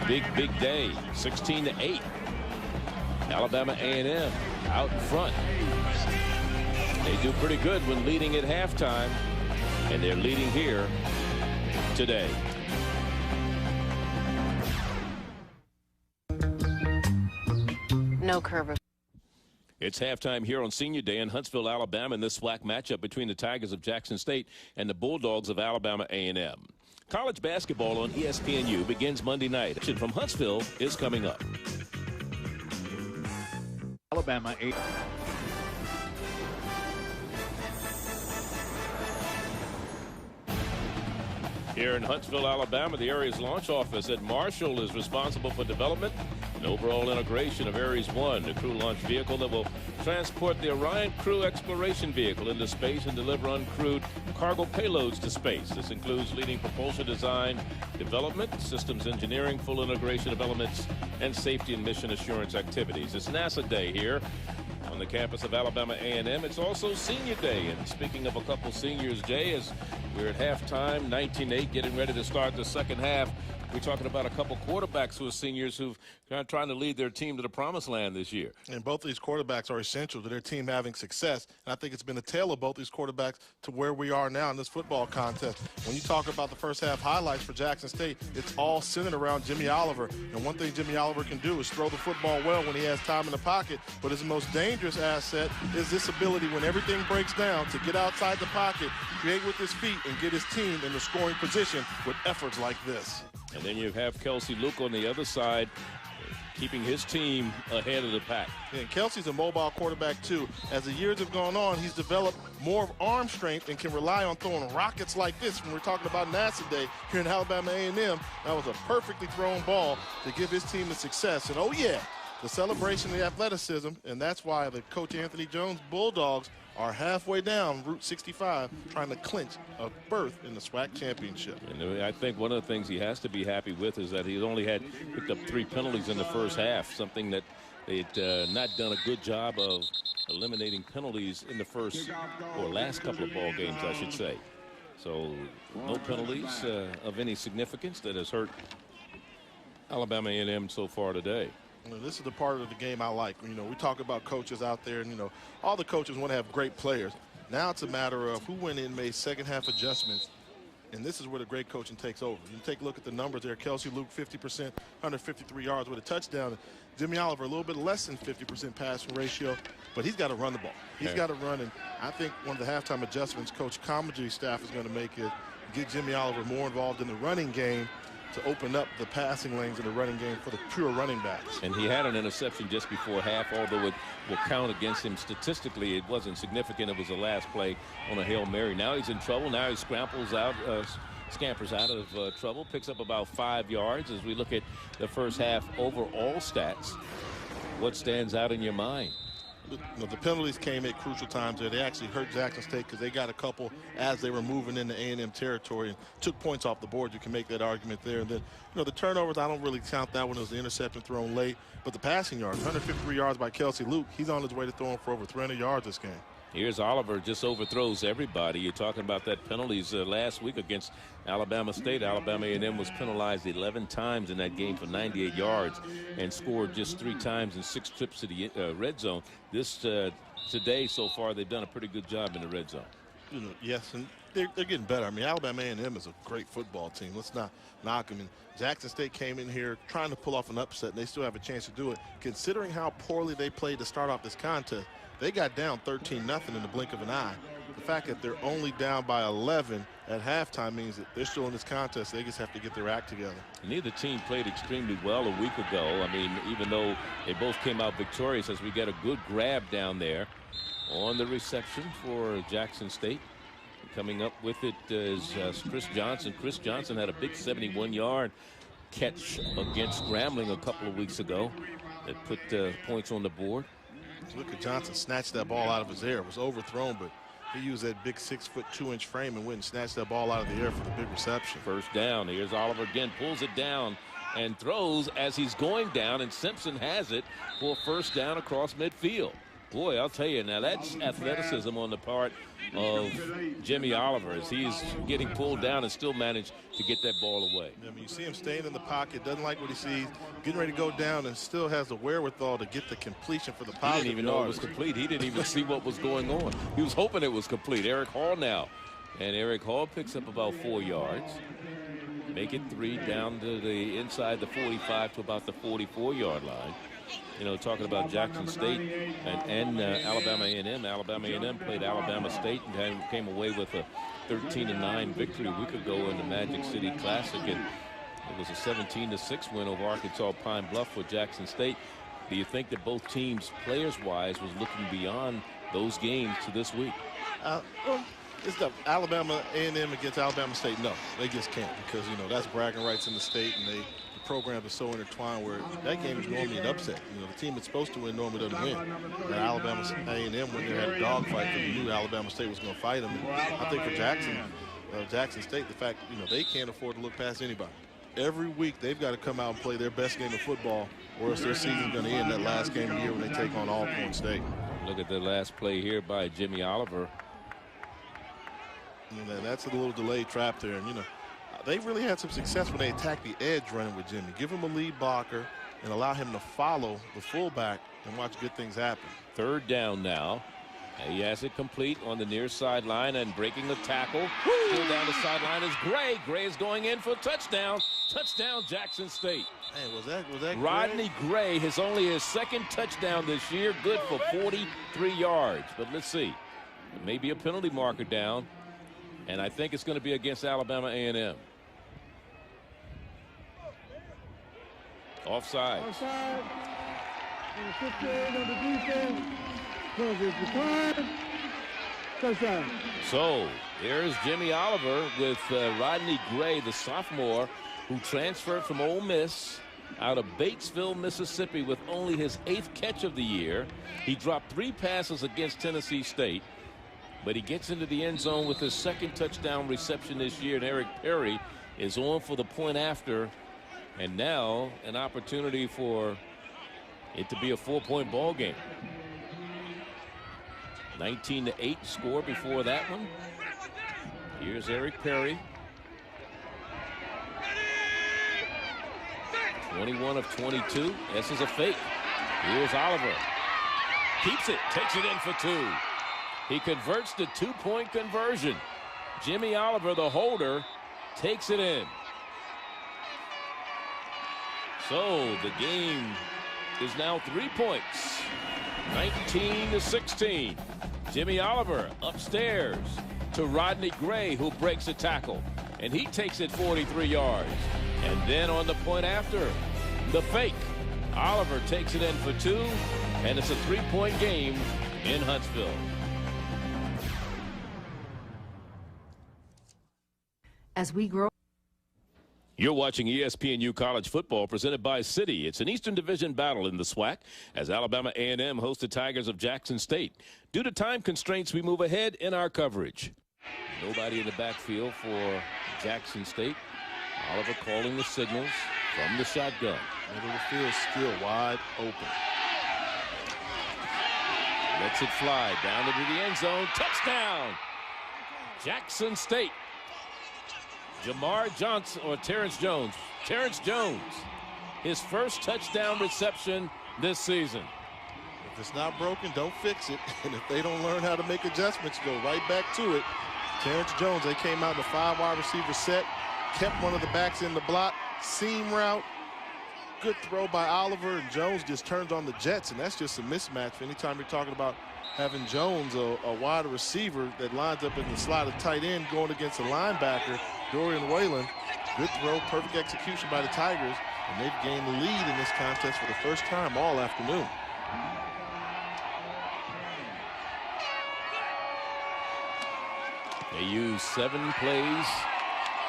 big day, 16-8. Alabama A&M out in front. They do pretty good when leading at halftime, and they're leading here today. No curve. It's halftime here on Senior Day in Huntsville, Alabama, in this SWAC matchup between the Tigers of Jackson State and the Bulldogs of Alabama A&M. College basketball on ESPNU begins Monday night. Action from Huntsville is coming up. Alabama A&M. Here in Huntsville, Alabama, the area's launch office at Marshall is responsible for development and overall integration of Ares 1, the crew launch vehicle that will transport the Orion Crew Exploration Vehicle into space and deliver uncrewed cargo payloads to space. This includes leading propulsion design, development, systems engineering, full integration of elements, and safety and mission assurance activities. It's NASA Day here on the campus of Alabama A&M. It's also Senior Day, and speaking of a couple seniors, Jay, as we're at halftime, 19-8, getting ready to start the second half. We're talking about a couple quarterbacks who are seniors who've trying to lead their team to the promised land this year. And both these quarterbacks are essential to their team having success. And I think it's been a tale of both these quarterbacks to where we are now in this football contest. When you talk about the first half highlights for Jackson State, it's all centered around Jimmy Oliver. And one thing Jimmy Oliver can do is throw the football well when he has time in the pocket. But his most dangerous asset is this ability, when everything breaks down, to get outside the pocket, create with his feet, and get his team in the scoring position with efforts like this. And then you have Kelsey Luke on the other side, keeping his team ahead of the pack. And Kelsey's a mobile quarterback, too. As the years have gone on, he's developed more arm strength and can rely on throwing rockets like this. When we're talking about NASA Day here in Alabama A&M, that was a perfectly thrown ball to give his team the success. And, oh, yeah, the celebration of the athleticism, and that's why the Coach Anthony Jones Bulldogs are halfway down Route 65 trying to clinch a berth in the SWAC Championship. And I think one of the things he has to be happy with is that he's only picked up 3 penalties in the first half, something that they'd not done a good job of eliminating penalties in the first or last couple of ball games, I should say. So no penalties of any significance that has hurt Alabama A&M so far today. This is the part of the game I like. You know, we talk about coaches out there, and, you know, all the coaches want to have great players. Now it's a matter of who went in and made second-half adjustments, and this is where the great coaching takes over. You take a look at the numbers there. Kelsey Luke, 50%, 153 yards with a touchdown. Jimmy Oliver, a little bit less than 50% passing ratio, but he's got to run the ball. He's got to run, and I think one of the halftime adjustments Coach Comagee's staff is going to make is get Jimmy Oliver more involved in the running game to open up the passing lanes in the running game for the pure running backs. And he had an interception just before half, although it will count against him statistically. It wasn't significant. It was the last play on a Hail Mary. Now he's in trouble. Now he scampers out of trouble, picks up about 5 yards. As we look at the first half overall stats, what stands out in your mind? You know, the penalties came at crucial times there. They actually hurt Jackson State because they got a couple as they were moving into A&M territory and took points off the board. You can make that argument there. And then, you know, the turnovers, I don't really count that one as the interception thrown late. But the passing yards, 153 yards by Kelsey Luke. He's on his way to throwing for over 300 yards this game. Here's Oliver, just overthrows everybody. You're talking about that penalties last week against Alabama State. Alabama A&M was penalized 11 times in that game for 98 yards and scored just 3 times in 6 trips to the red zone. This today so far they've done a pretty good job in the red zone. You know, yes, and they're getting better. I mean, Alabama A&M is a great football team. Let's not knock them. And Jackson State came in here trying to pull off an upset, and they still have a chance to do it. Considering how poorly they played to start off this contest, they got down 13-0 in the blink of an eye. The fact that they're only down by 11 at halftime means that they're still in this contest. They just have to get their act together. Neither team played extremely well a week ago. I mean, even though they both came out victorious, as we get a good grab down there on the reception for Jackson State. Coming up with it is Chris Johnson. Chris Johnson had a big 71-yard catch against Grambling a couple of weeks ago that put points on the board. Look at Johnson snatched that ball out of his air. It was overthrown, but he used that big 6'2" frame and went and snatched that ball out of the air for the big reception. First down. Here's Oliver again, pulls it down and throws as he's going down, and Simpson has it for first down across midfield. Boy, I'll tell you, now that's athleticism on the part of Jimmy Oliver as he's getting pulled down and still managed to get that ball away. I mean, you see him staying in the pocket, doesn't like what he sees, getting ready to go down, and still has the wherewithal to get the completion for the positive. He didn't even know it was complete. He didn't even see what was going on. He was hoping it was complete. Eric Hall now. And Eric Hall picks up about 4 yards. Make it 3 down to the inside the 45 to about the 44-yard line. You know, talking about Jackson State and Alabama A&M. Alabama A&M played Alabama State and came away with a 13-9 victory a week ago in the Magic City Classic. And it was a 17-6 win over Arkansas Pine Bluff for Jackson State. Do you think that both teams, players-wise, was looking beyond those games to this week? Well, it's the Alabama A&M against Alabama State. No, they just can't, because, you know, that's bragging rights in the state, and the program is so intertwined where that game is normally an upset. You know, the team that's supposed to win normally doesn't win. And Alabama A&M, when they had a dogfight, because they knew Alabama State was going to fight them. And I think for Jackson State, the fact, you know, they can't afford to look past anybody. Every week they've got to come out and play their best game of football, or else their season's going to end that last game of the year when they take on Alcorn State. Look at the last play here by Jimmy Oliver. And that's a little delayed trap there. And, you know, they really had some success when they attacked the edge running with Jimmy. Give him a lead blocker and allow him to follow the fullback and watch good things happen. Third down now. He has it complete on the near sideline and breaking the tackle. Still down the sideline is Gray. Gray is going in for a touchdown. Touchdown, Jackson State. Hey, was that Rodney Gray has only his second touchdown this year, good for 43 yards. But let's see. There may be a penalty marker down, and I think it's going to be against Alabama A&M. Offside. Offside. Number 58 on the defense. Is declined. Touchdown. So here's Jimmy Oliver with Rodney Gray, the sophomore, who transferred from Ole Miss out of Batesville, Mississippi, with only his 8th catch of the year. He dropped 3 passes against Tennessee State, but he gets into the end zone with his 2nd touchdown reception this year, and Eric Perry is on for the point after, and now an opportunity for it to be a 4-point ball game. 19-8 score before that one. Here's Eric Perry. 21 of 22. This is a fake. Here's Oliver. Keeps it. Takes it in for 2. He converts the 2-point conversion. Jimmy Oliver, the holder, takes it in. So the game is now 3 points. 19-16. Jimmy Oliver upstairs to Rodney Gray, who breaks a tackle, and he takes it 43 yards. And then on the point after, the fake. Oliver takes it in for 2, and it's a 3-point game in Huntsville. As we grow. You're watching ESPNU College Football presented by Citi. It's an Eastern Division battle in the SWAC as Alabama A&M hosts the Tigers of Jackson State. Due to time constraints, we move ahead in our coverage. Nobody in the backfield for Jackson State. Oliver calling the signals from the shotgun. Middle of the field still wide open. Lets it fly down into the end zone. Touchdown! Jackson State. Jamar Johnson or Terrence Jones. Terrence Jones, his first touchdown reception this season. If it's not broken, don't fix it. And if they don't learn how to make adjustments, go right back to it. Terrence Jones, they came out in a 5-wide receiver set, kept one of the backs in the block, seam route. Good throw by Oliver, and Jones just turns on the jets, and that's just a mismatch. Anytime you're talking about having Jones, a wide receiver that lines up in the slot of tight end going against a linebacker, Dorian Whalen. Good throw, perfect execution by the Tigers, and they've gained the lead in this contest for the first time all afternoon. They used 7 plays.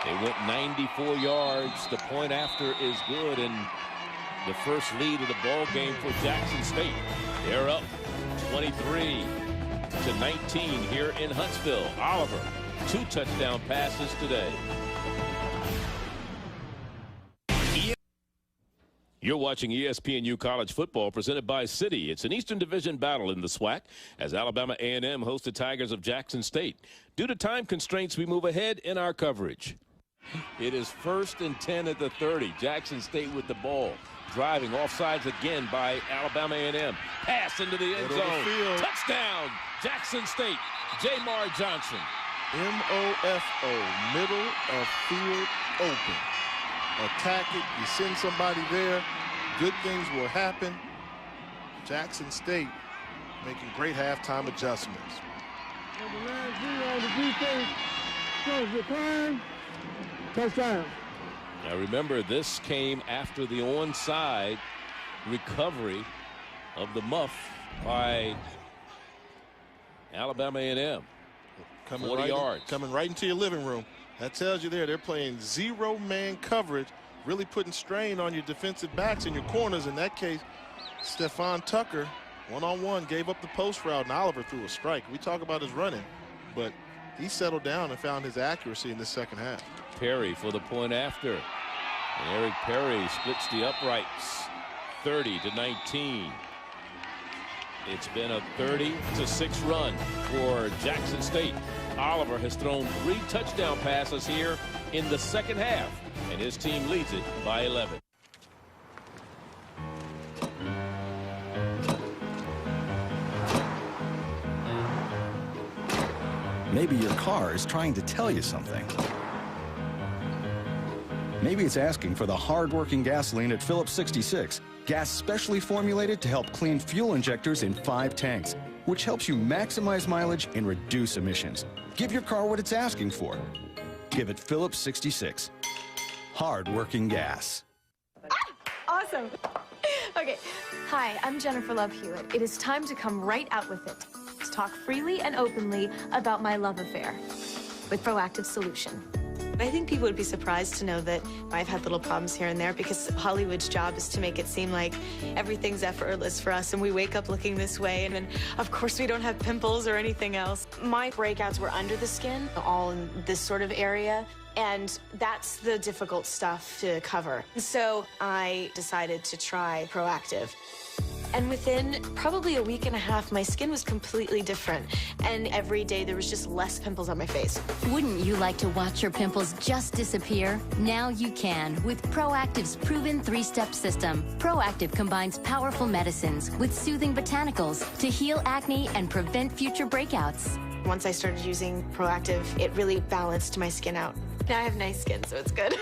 They went 94 yards. The point after is good, and the first lead of the ball game for Jackson State. They're up 23-19 here in Huntsville. Oliver, 2 touchdown passes today. You're watching ESPNU College Football presented by Citi. It's an Eastern Division battle in the SWAC as Alabama A&M hosts the Tigers of Jackson State. Due to time constraints, we move ahead in our coverage. It is 1st and 10 at the 30. Jackson State with the ball. Driving offsides again by Alabama A&M. Pass into the end zone. Touchdown, Jackson State. Jamar Johnson. M-O-F-O, middle of field open. Attack it, you send somebody there, good things will happen. Jackson State making great halftime adjustments. Number 9 on the defense. Goes the time. Touchdown. Now remember, this came after the onside recovery of the muff by Alabama A&M. 40 yards. Coming right into your living room. That tells you they're playing 0-man coverage, really putting strain on your defensive backs and your corners. In that case, Stephon Tucker, one-on-one, gave up the post route, and Oliver threw a strike. We talk about his running, but he settled down and found his accuracy in the second half. Perry for the point after. And Eric Perry splits the uprights, 30-19. It's been a 30-6 run for Jackson State. Oliver has thrown 3 touchdown passes here in the second half, and his team leads it by 11. Maybe your car is trying to tell you something. Maybe it's asking for the hard-working gasoline at Phillips 66. Gas specially formulated to help clean fuel injectors in 5 tanks, which helps you maximize mileage and reduce emissions. Give your car what it's asking for. Give it Phillips 66. Hard-working gas. Awesome. awesome. Okay. Hi, I'm Jennifer Love Hewitt. It is time to come right out with it. To talk freely and openly about my love affair with Proactive Solution. I think people would be surprised to know that I've had little problems here and there, because Hollywood's job is to make it seem like everything's effortless for us and we wake up looking this way, and of course we don't have pimples or anything else. My breakouts were under the skin, all in this sort of area, and that's the difficult stuff to cover. So I decided to try Proactive. And within probably a week and a half, my skin was completely different. And every day there was just less pimples on my face. Wouldn't you like to watch your pimples just disappear? Now you can with Proactive's proven 3-step system. Proactive combines powerful medicines with soothing botanicals to heal acne and prevent future breakouts. Once I started using Proactive, it really balanced my skin out. Now I have nice skin, so it's good.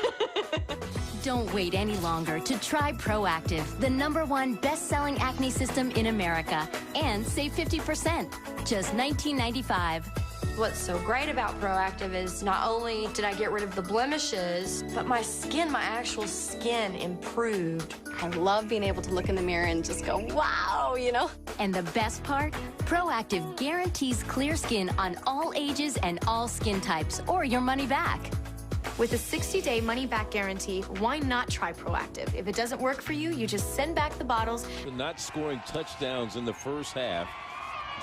Don't wait any longer to try Proactive, the #1 best-selling acne system in America, and save 50%, just $19.95. What's so great about Proactive is not only did I get rid of the blemishes, but my skin, my actual skin improved. I love being able to look in the mirror and just go, wow, you know? And the best part? Proactive guarantees clear skin on all ages and all skin types, or your money back. With a 60-day money-back guarantee, why not try Proactive? If it doesn't work for you, you just send back the bottles. Not scoring touchdowns in the first half.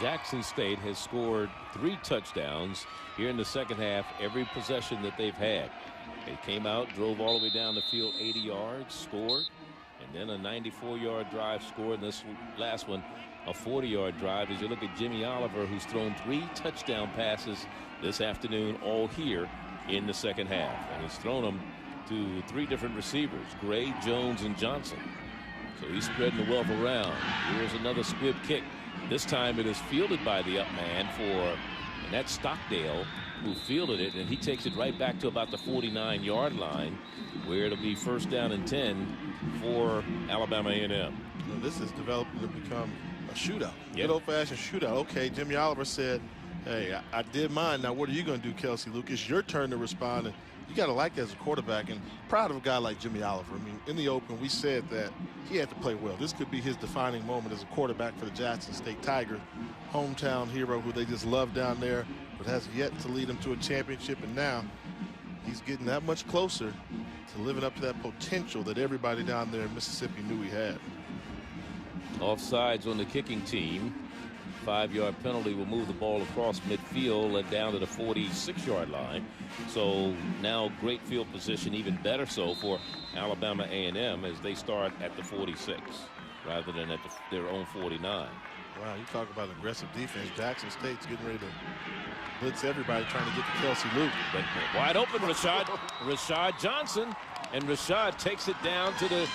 Jackson State has scored 3 touchdowns here in the second half, every possession that they've had. They came out, drove all the way down the field 80 yards, scored, and then a 94-yard drive scored, and this last one a 40-yard drive. As you look at Jimmy Oliver, who's thrown 3 touchdown passes this afternoon, all here in the second half, and he's thrown them to 3 different receivers, Gray, Jones, and Johnson. So he's spreading the wealth around. Here's another squib kick. This time it is fielded by the up man and that's Stockdale, who fielded it, and he takes it right back to about the 49-yard line, where it'll be 1st down and 10 for Alabama A&M. Well, this is developing to become a shootout. Good old-fashioned shootout. Okay, Jimmy Oliver said, hey, I did mine. Now what are you going to do, Kelsey Luke? It's your turn to respond. And you got to like that as a quarterback, and proud of a guy like Jimmy Oliver. I mean, in the open, we said that he had to play well. This could be his defining moment as a quarterback for the Jackson State Tigers, hometown hero who they just love down there, but has yet to lead them to a championship. And now he's getting that much closer to living up to that potential that everybody down there in Mississippi knew he had. Offsides on the kicking team. 5-yard penalty will move the ball across midfield and down to the 46-yard line. So now great field position, even better so for Alabama A&M as they start at the 46 rather than at their own 49. Wow, you talk about aggressive defense. Jackson State's getting ready to blitz everybody, trying to get to Kelsey Luke. But wide open, Rashad Johnson, and Rashad takes it down to the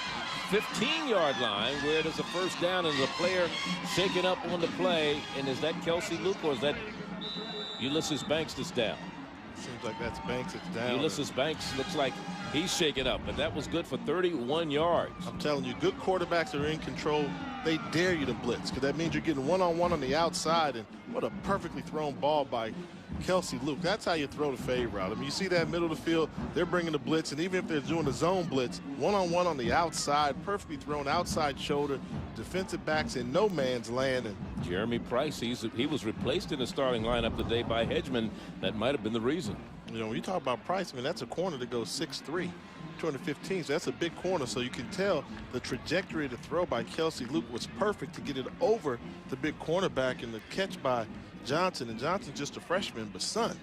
15-yard line, where there's a 1st down and the player shaken up on the play. And is that Kelsey Luke, or is that Ulysses Banks that's down? Seems like that's Banks that's down. Ulysses Banks looks like he's shaken up, but that was good for 31 yards. I'm telling you, good quarterbacks are in control. They dare you to blitz, because that means you're getting one-on-one on the outside. And what a perfectly thrown ball by Kelsey Luke. That's how you throw the fade route. I mean, you see that middle of the field, they're bringing the blitz, and even if they're doing the zone blitz, one-on-one on the outside, perfectly thrown outside shoulder, defensive backs in no man's land. And Jeremy Price, he was replaced in the starting lineup today by Hedgeman. That might have been the reason. You know, when you talk about Price, I mean, that's a corner that goes 6'3", 215, so that's a big corner. So you can tell the trajectory of the throw by Kelsey Luke was perfect to get it over the big cornerback, and the catch by Johnson. And Johnson's just a freshman, but son,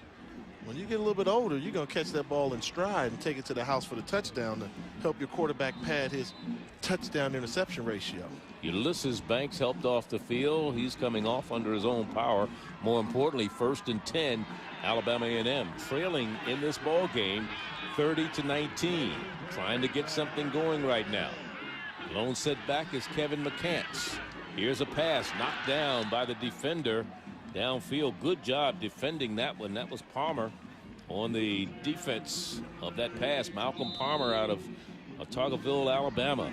when you get a little bit older, you're going to catch that ball in stride and take it to the house for the touchdown to help your quarterback pad his touchdown interception ratio. Ulysses Banks helped off the field. He's coming off under his own power. More importantly, 1st and 10, Alabama A&M trailing in this ball game 30-19, trying to get something going right now. Lone setback is Kevin McCants. Here's a pass knocked down by the defender downfield. Good job defending that one. That was Palmer on the defense of that pass. Malcolm Palmer out of Otagoville, Alabama.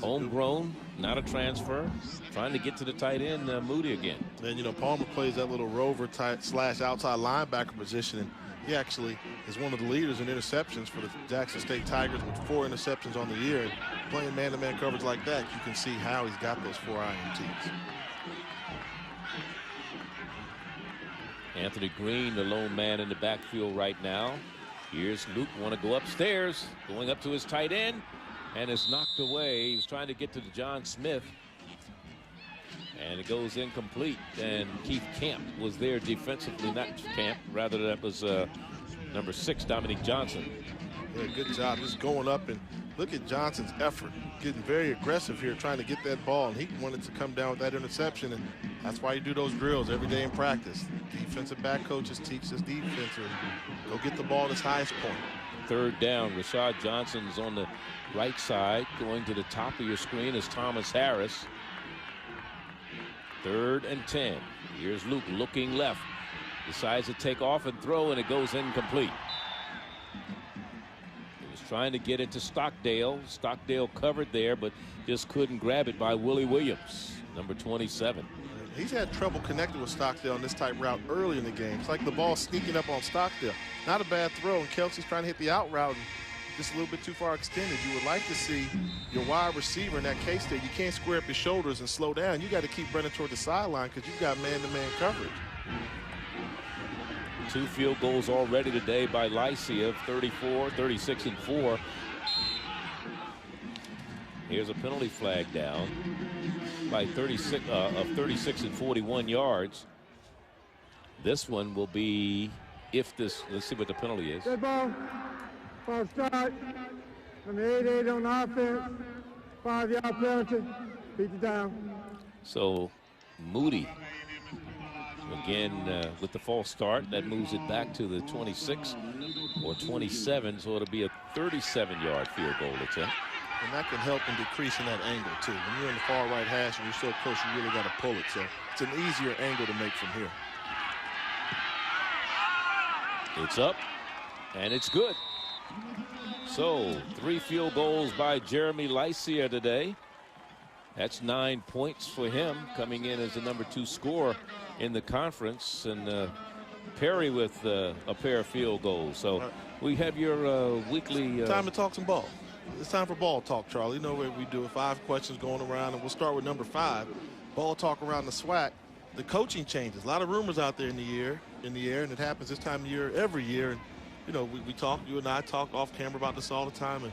Homegrown, not a transfer, trying to get to the tight end, Moody again. And, you know, Palmer plays that little rover type / outside linebacker position, and he actually is one of the leaders in interceptions for the Jackson State Tigers with 4 interceptions on the year. And playing man-to-man coverage like that, you can see how he's got those 4 INTs. Anthony Green, the lone man in the backfield right now. Here's Luke, want to go upstairs, going up to his tight end, and it's knocked away. He was trying to get to the John Smith, and it goes incomplete. And Keith Camp was there defensively, not Camp, rather that was number 6, Dominique Johnson. Yeah, good job just going up, and look at Johnson's effort, getting very aggressive here, trying to get that ball, and he wanted to come down with that interception, and that's why you do those drills every day in practice. Defensive back coaches teach this defense to go get the ball at its highest point. 3rd down, Rashad Johnson's on the right side. Going to the top of your screen is Thomas Harris. 3rd and 10. Here's Luke looking left. Decides to take off and throw, and it goes incomplete. He was trying to get it to Stockdale. Stockdale covered there, but just couldn't grab it by Willie Williams, number 27. He's had trouble connecting with Stockdale on this type route early in the game. It's like the ball sneaking up on Stockdale. Not a bad throw, and Kelsey's trying to hit the out route and just a little bit too far extended. You would like to see your wide receiver in that case there. You can't square up your shoulders and slow down. You got to keep running toward the sideline because you've got man-to-man coverage. 2 field goals already today by Lycia, 34, 36 and 4. Here's a penalty flag down by 36 and 41 yards. This one will be, if this, let's see what the penalty is. Good ball. False start. Number 88 on offense. 5-yard penalty. Beat it down. So Moody again with the false start. That moves it back to the 26 or 27. So it'll be a 37-yard field goal attempt. And that can help in decreasing that angle, too. When you're in the far right hash and you're so close, you really got to pull it. So it's an easier angle to make from here. It's up, and it's good. So 3 field goals by Jeremy Lycia today. That's 9 points for him, coming in as the number 2 scorer in the conference. And Perry with a pair of field goals. So we have your weekly... Time to talk some ball. It's time for ball talk, Charlie. You know what we do. 5 questions going around, and we'll start with number 5. Ball talk around the SWAC. The coaching changes. A lot of rumors out there in the air, and it happens this time of year every year. And you know, we talk. You and I talk off camera about this all the time. And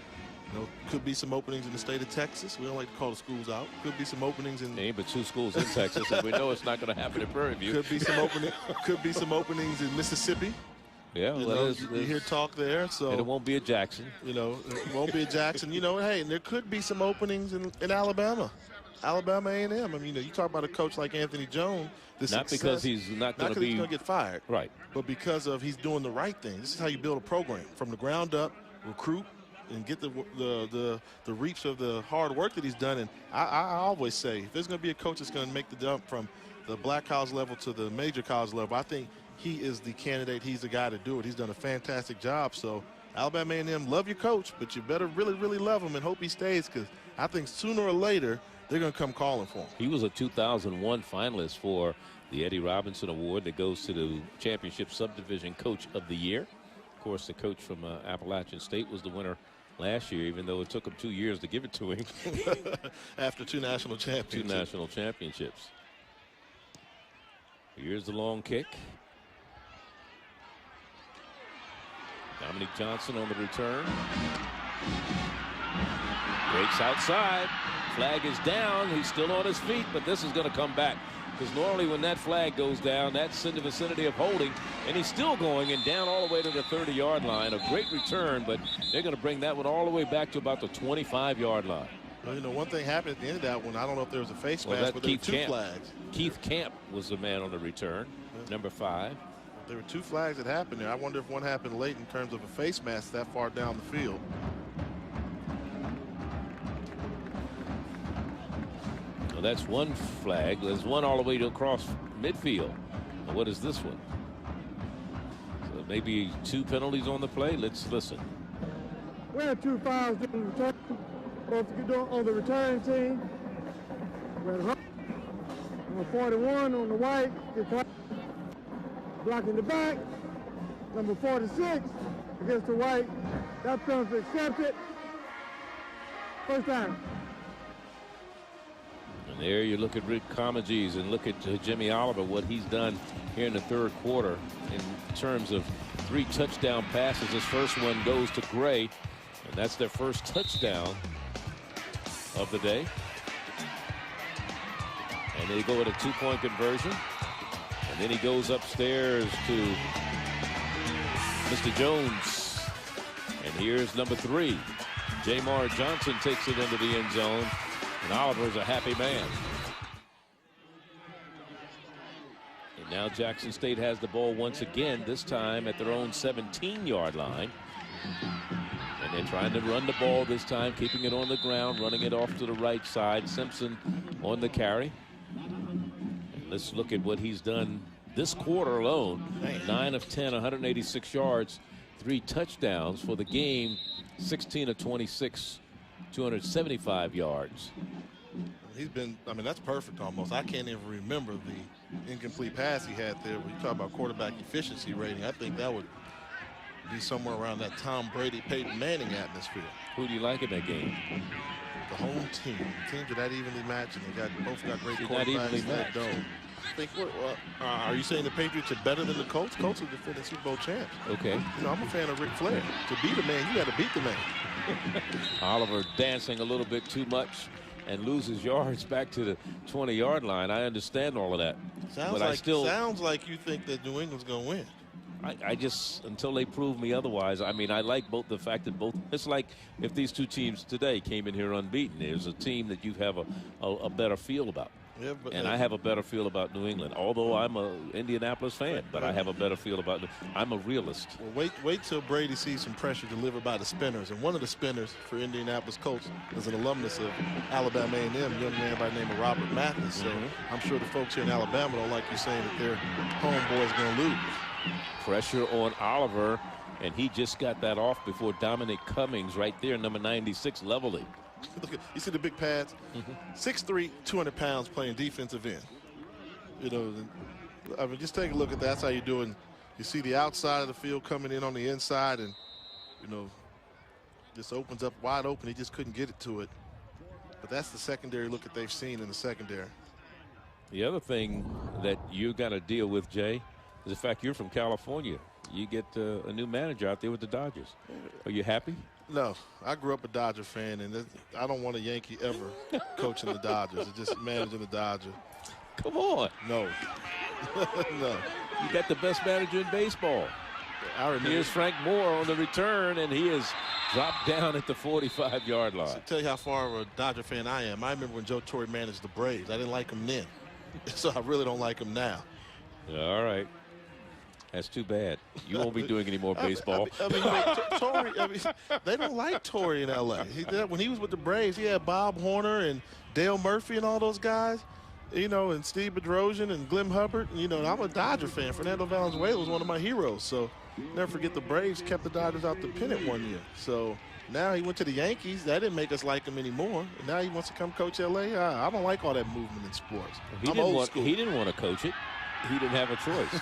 you know, could be some openings in the state of Texas. We don't like to call the schools out. Could be some openings in. There ain't but 2 schools in Texas, and we know it's not going to happen in Prairie View. Could be some opening. Could be some openings in Mississippi. Yeah, you hear talk there, so and it won't be a Jackson. You know, it won't be a Jackson. You know, hey, and there could be some openings in Alabama, Alabama A&M. I mean, you talk about a coach like Anthony Jones. Not because he's not going to be get fired, right? But because of he's doing the right thing. This is how you build a program from the ground up, recruit, and get the reach of the hard work that he's done. And I always say, if there's going to be a coach that's going to make the jump from the black college level to the major college level, I think he is the candidate. He's the guy to do it. He's done a fantastic job. So Alabama A&M, love your coach, but you better really, really love him and hope he stays, because I think sooner or later they're going to come calling for him. He was a 2001 finalist for the Eddie Robinson Award that goes to the Championship Subdivision Coach of the Year. Of course, the coach from Appalachian State was the winner last year, even though it took him 2 years to give it to him. After 2 national championships. 2 national championships. Here's the long kick. Dominique Johnson on the return. Breaks outside. Flag is down. He's still on his feet, but this is going to come back. Because normally when that flag goes down, that's in the vicinity of holding. And he's still going and down all the way to the 30-yard line. A great return, but they're going to bring that one all the way back to about the 25-yard line. Well, you know, one thing happened at the end of that one. I don't know if there was a face mask, but there were 2 flags. Keith Camp was the man on the return, number 5. There were 2 flags that happened there. I wonder if one happened late in terms of a face mask that far down the field. Well, that's one flag. There's one all the way to across midfield. Now, what is this one? So maybe 2 penalties on the play. Let's listen. We had 2 fouls during the return. Both on the return team. We had number 41 on the white. Blocking the back. Number 46 against the white. That penalty accepted. First down. And there you look at Rick Comegys and look at Jimmy Oliver, what he's done here in the third quarter in terms of 3 touchdown passes. His first one goes to Gray, and that's their first touchdown of the day. And they go with a 2-point conversion. And then he goes upstairs to Mr. Jones. And here's number 3. Jamar Johnson takes it into the end zone. And Oliver's a happy man. And now Jackson State has the ball once again, this time at their own 17-yard line. And they're trying to run the ball this time, keeping it on the ground, running it off to the right side. Simpson on the carry. And let's look at what he's done this quarter alone. 9 of 10, 186 yards, 3 touchdowns for the game. 16 of 26, 275 yards. He's been, I mean, that's perfect almost. I can't even remember the incomplete pass he had there. When you talk about quarterback efficiency rating, I think that would be somewhere around that Tom Brady, Peyton Manning atmosphere. Who do you like in that game? The home team. The teams are that evenly matched, and they both got great quarterbacks. Not evenly matched. I think are you saying the Patriots are better than the Colts? Colts are defending Super Bowl champs. Okay. You know, I'm a fan of Ric Flair. To beat a man, you got to beat the man. Oliver dancing a little bit too much and loses yards back to the 20-yard line. I understand all of that. Sounds like you think that New England's going to win. I just, until they prove me otherwise, I mean, I like both the fact that both, it's like if these two teams today came in here unbeaten, there's a team that you have a better feel about. Yeah, and I have a better feel about New England, although I'm an Indianapolis fan, but I have a better feel about it. I'm a realist. Well, wait till Brady sees some pressure delivered by the spinners. And one of the spinners for Indianapolis Colts is an alumnus of Alabama A&M, a young man by the name of Robert Mathis. So I'm sure the folks here in Alabama don't like you saying that their homeboy is going to lose. Pressure on Oliver, and he just got that off before Dominic Cummings right there, number 96, leveled it. Look at, you see the big pads? 6'3", 200 pounds playing defensive end. You know, I mean, just take a look at that. That's how you're doing. You see the outside of the field coming in on the inside, and, you know, just opens up wide open. He just couldn't get it to it. But that's the secondary look that they've seen in the secondary. The other thing that you got to deal with, Jay, is the fact you're from California. You get a new manager out there with the Dodgers. Are you happy? No, I grew up a Dodger fan, and I don't want a Yankee ever coaching the Dodgers. It's just managing the Dodgers. Come on. No. No. You got the best manager in baseball. I remember. Here's Frank Moore on the return, and he is dropped down at the 45-yard line. To tell you how far of a Dodger fan I am, I remember when Joe Torre managed the Braves. I didn't like him then, so I really don't like him now. All right. That's too bad. You won't be doing any more baseball. Torre, they don't like Torre in L.A. When he was with the Braves, he had Bob Horner and Dale Murphy and all those guys, you know, and Steve Bedrosian and Glenn Hubbard. You know, and I'm a Dodger fan. Fernando Valenzuela was one of my heroes. So never forget the Braves kept the Dodgers out the pennant one year. So now he went to the Yankees. That didn't make us like him anymore. And now he wants to come coach L.A. I don't like all that movement in sports. I'm old school. He didn't want to coach it. He didn't have a choice.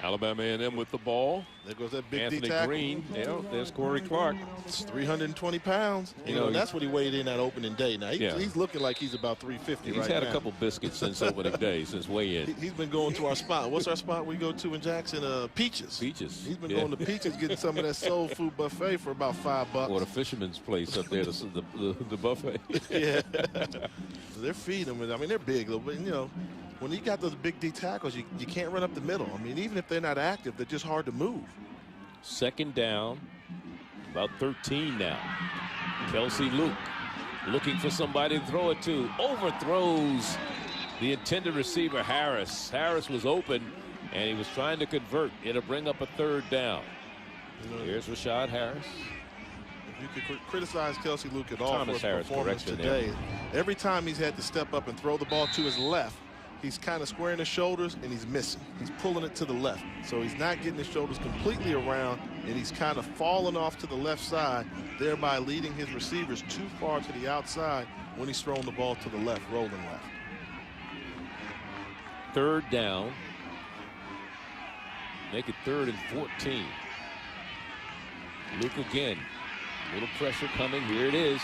Alabama A&M with the ball. There goes that big Anthony D tackle. Green. Yeah, there's Corey Clark. It's 320 pounds. You know, that's what he weighed in that opening day. Now, he's looking like he's about 350 right now. He's had a couple biscuits since opening day, since weigh-in. He's been going to our spot. What's our spot we go to in Jackson? Peaches. Peaches. He's been going to Peaches, getting some of that soul food buffet for about $5. Or the fisherman's place up there, the buffet. Yeah. They're feeding them. I mean, they're big, but, you know, when you got those big D tackles, you can't run up the middle. I mean, even if they're not active, they're just hard to move. Second down, about 13 now. Kelsey Luke looking for somebody to throw it to. Overthrows the intended receiver, Harris. Harris was open, and he was trying to convert. It'll bring up a third down. Here's Rashad Harris. You could criticize Kelsey Luke at all Thomas for his performance today. Every time he's had to step up and throw the ball to his left, he's kind of squaring his shoulders and he's missing. He's pulling it to the left. So he's not getting his shoulders completely around, and he's kind of falling off to the left side, thereby leading his receivers too far to the outside when he's throwing the ball to the left, rolling left. Third down. Make it 3rd and 14. Luke again. Little pressure coming. Here it is.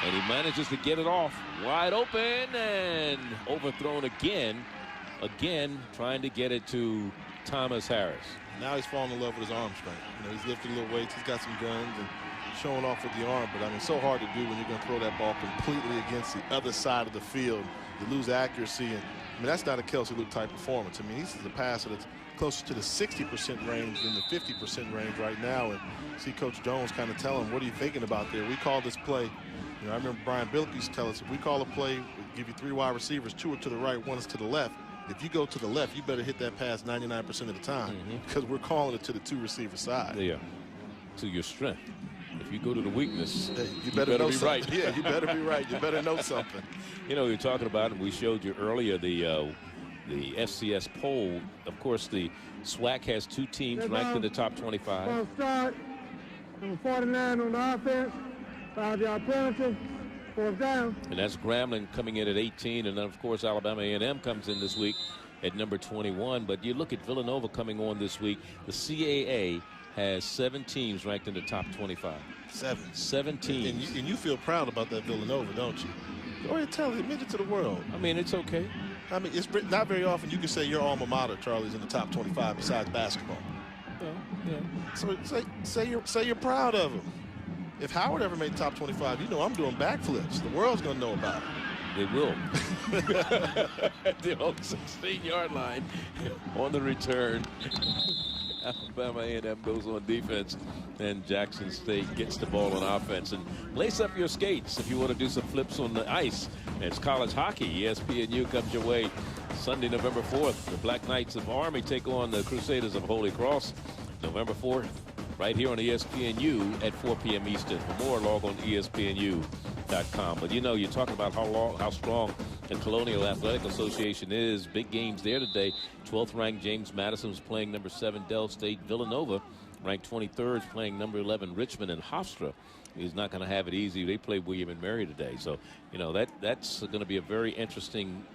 And he manages to get it off. Wide open and overthrown again. Again, trying to get it to Thomas Harris. Now he's falling in love with his arm strength. You know, he's lifting little weights. He's got some guns and showing off with the arm. But, I mean, it's so hard to do when you're going to throw that ball completely against the other side of the field. You lose accuracy. And, I mean, that's not a Kelsey Luke type performance. I mean, he's a passer that's closer to the 60% range than the 50% range right now. And see Coach Jones kind of tell him, what are you thinking about there? We call this play. You know, I remember Brian Billick used to tell us, if we call a play, we give you 3 wide receivers, 2 are to the right, 1 is to the left. If you go to the left, you better hit that pass 99% of the time because we're calling it to the 2 receiver side. Yeah, to your strength. If you go to the weakness, hey, you better be something. right. Yeah, you better be right. You better know something. You know, you're talking about, and we showed you earlier, the FCS poll. Of course, the SWAC has 2 teams ranked in the top 25. Start, number 49 on the offense, 5-yard penalty. Down. And that's Grambling coming in at 18, and then of course Alabama A&M comes in this week at number 21. But you look at Villanova coming on this week. The CAA has 7 teams ranked in the top 25. 7 teams. And you feel proud about that Villanova, don't you? Go ahead, tell it, admit it to the world. I mean, it's okay. I mean, it's not very often you can say your alma mater, Charlie's in the top 25 besides basketball. Well, yeah. So say you're proud of them. If Howard ever made top 25, you know I'm doing backflips. The world's going to know about it. They will. They're on the 16-yard line on the return. Alabama A&M goes on defense, and Jackson State gets the ball on offense. And lace up your skates if you want to do some flips on the ice. It's college hockey. ESPNU comes your way Sunday, November 4th. The Black Knights of Army take on the Crusaders of Holy Cross November 4th. Right here on ESPNU at 4 p.m. Eastern. For more, log on ESPNU.com. But you know, you're talking about how strong the Colonial Athletic Association is. Big games there today. 12th ranked James Madison is playing number 7 Dell State. Villanova ranked 23rd is playing number 11 Richmond, and Hofstra is not going to have it easy. They play William and Mary today. So, you know, that's going to be a very interesting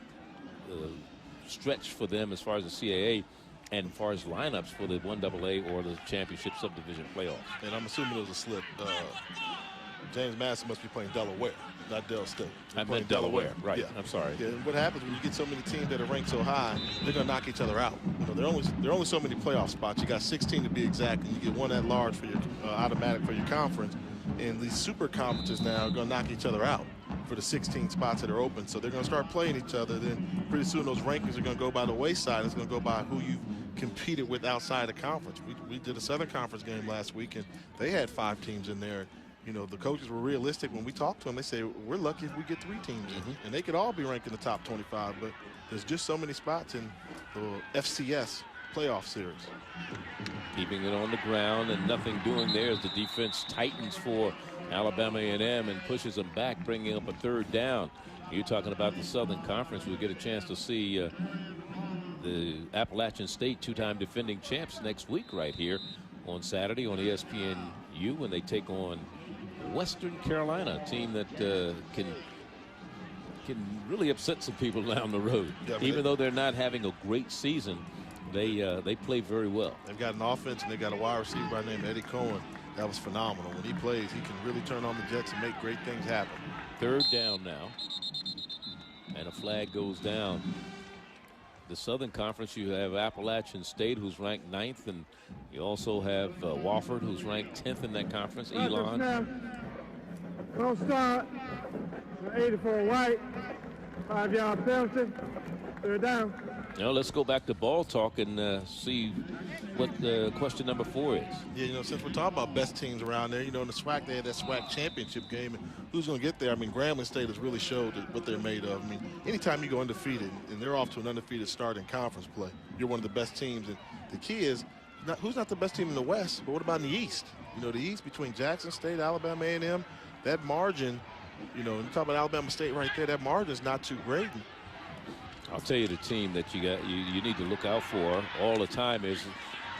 stretch for them as far as the CAA. And as far as lineups for the 1AA or the championship subdivision playoffs. And I'm assuming it was a slip. James Madison must be playing Delaware, not Dell State. I meant Delaware, right. Yeah. I'm sorry. Yeah, and what happens when you get so many teams that are ranked so high, they're going to knock each other out. You know, there are only so many playoff spots. You got 16 to be exact, and you get 1 at large for your automatic for your conference. And these super conferences now are going to knock each other out for the 16 spots that are open. So they're going to start playing each other. Then pretty soon those rankings are going to go by the wayside. It's going to go by who you competed with outside the conference. We did a Southern Conference game last week, and they had 5 teams in there. You know, the coaches were realistic when we talked to them. They say, we're lucky if we get 3 teams in. And they could all be ranked in the top 25, but there's just so many spots in the FCS playoff series. Keeping it on the ground and nothing doing there as the defense tightens for Alabama A&M and pushes them back, bringing up a 3rd down. You're talking about the Southern Conference. We'll get a chance to see the Appalachian State 2-time defending champs next week right here on Saturday on ESPNU when they take on Western Carolina, a team that can really upset some people down the road. Yeah, even though they're not having a great season, they play very well. They've got an offense, and they got a wide receiver by the name of Eddie Cohen. That was phenomenal. When he plays, he can really turn on the Jets and make great things happen. 3rd down now, and a flag goes down. The Southern Conference, you have Appalachian State, who's ranked 9th, and you also have Wofford, who's ranked 10th in that conference. Elon. Don't start. 84 White. 5-yard penalty. 3rd down. Now let's go back to ball talk and see what question number 4 is. Yeah, you know, since we're talking about best teams around there, you know, in the SWAC, they had that SWAC championship game. And who's going to get there? I mean, Grambling State has really showed what they're made of. I mean, anytime you go undefeated and they're off to an undefeated start in conference play, you're one of the best teams. And the key is, who's not the best team in the West, but what about in the East? You know, the East between Jackson State, Alabama A&M, that margin, you know, you talk about Alabama State right there, that margin is not too great. I'll tell you the team that you need to look out for all the time is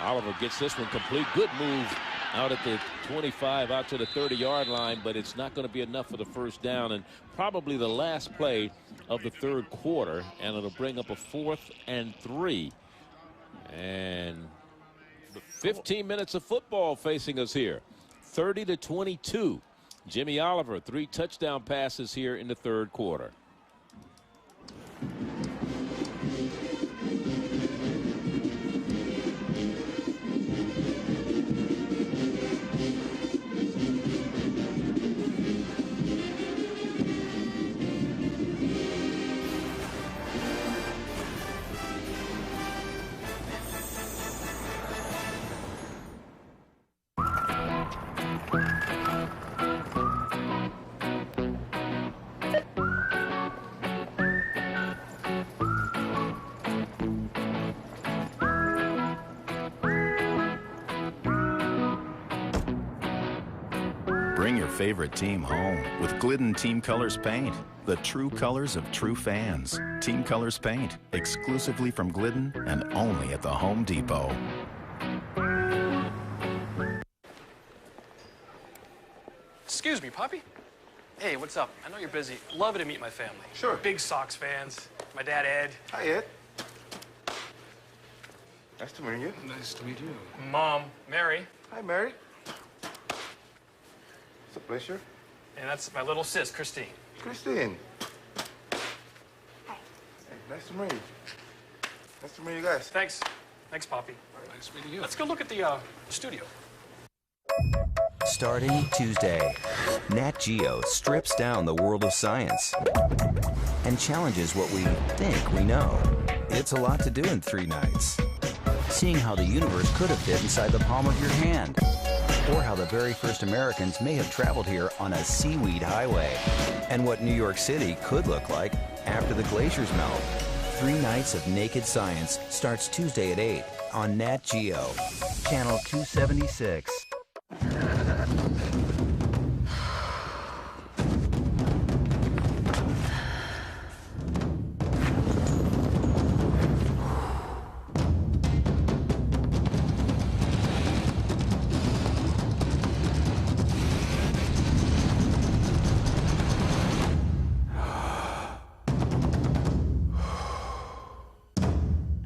Oliver gets this one complete. Good move out at the 25, out to the 30-yard line, but it's not going to be enough for the 1st down and probably the last play of the 3rd quarter, and it'll bring up a 4th and 3. And 15 minutes of football facing us here. 30-22. Jimmy Oliver, 3 touchdown passes here in the third quarter. Bring your favorite team home with Glidden Team Colors Paint, the true colors of true fans. Team Colors Paint, exclusively from Glidden and only at the Home Depot. Excuse me, Poppy. Hey, what's up? I know you're busy. Love to meet my family. Sure. Big Sox fans. My dad, Ed. Hi, Ed. Nice to meet you. Nice to meet you. Mom, Mary. Hi, Mary. It's a pleasure. And that's my little sis, Christine. Christine. Hi. Hey, nice to meet you. Nice to meet you guys. Thanks. Thanks, Poppy. Nice meeting you. Let's go look at the studio. Starting Tuesday, Nat Geo strips down the world of science and challenges what we think we know. It's a lot to do in 3 nights. Seeing how the universe could have fit inside the palm of your hand, or how the very first Americans may have traveled here on a seaweed highway, and what New York City could look like after the glaciers melt. 3 nights of naked science starts Tuesday at 8 on Nat Geo, channel 276.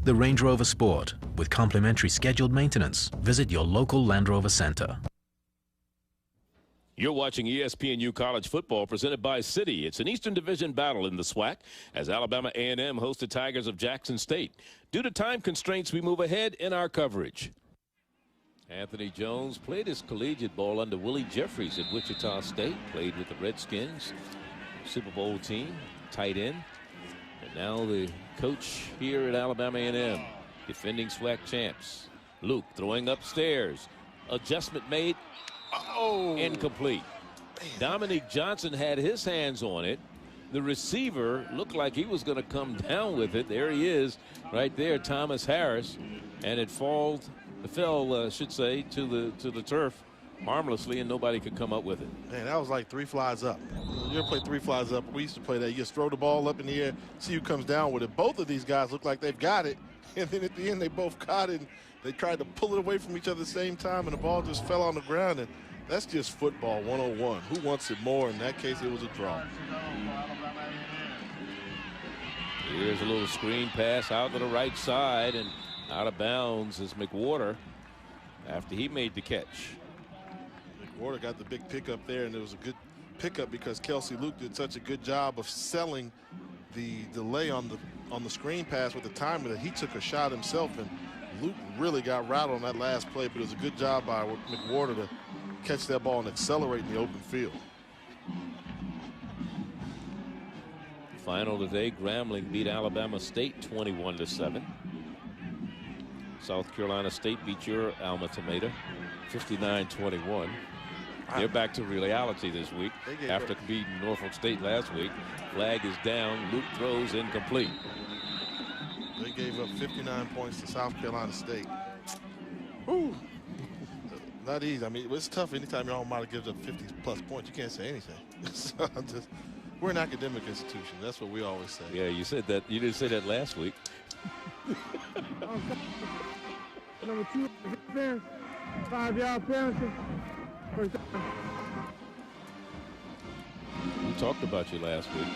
The Range Rover Sport, with complimentary scheduled maintenance. Visit your local Land Rover Center. You're watching ESPNU College Football presented by Citi. It's an Eastern Division battle in the SWAC as Alabama A&M hosts the Tigers of Jackson State. Due to time constraints, we move ahead in our coverage. Anthony Jones played his collegiate ball under Willie Jeffries at Wichita State, played with the Redskins, Super Bowl team, tight end. And now the coach here at Alabama A&M, defending SWAC champs. Luke throwing upstairs. Adjustment made. Incomplete. Dominique Johnson had his hands on it. The receiver looked like he was going to come down with it. There he is right there, Thomas Harris. And it fell, I should say, to the turf harmlessly, and nobody could come up with it. Man, that was like 3 flies up. You ever play 3 flies up? We used to play that. You just throw the ball up in the air, see who comes down with it. Both of these guys look like they've got it, and then at the end they both caught it, and they tried to pull it away from each other at the same time, and the ball just fell on the ground. And that's just football 101. Who wants it more? In that case, it was a draw. Here's a little screen pass out to the right side, and out of bounds is McWhorter after he made the catch. McWhorter got the big pickup there, and it was a good pickup because Kelsey Luke did such a good job of selling the delay on the screen pass with the timer that he took a shot himself, and Luke really got rattled on that last play, but it was a good job by McWhorter to catch that ball and accelerate in the open field. Final today, Grambling beat Alabama State 21-7. South Carolina State beat your alma mater 59-21. They're back to reality this week after beating Norfolk State last week. Flag is down. Luke throws incomplete. They gave up 59 points to South Carolina State. Whew. Not easy. I mean, it's tough anytime your alma mater gives up 50-plus points. You can't say anything. So we're an academic institution. That's what we always say. Yeah, you said that. You didn't say that last week. Number 2, 5-yard penalty. We talked about you last week.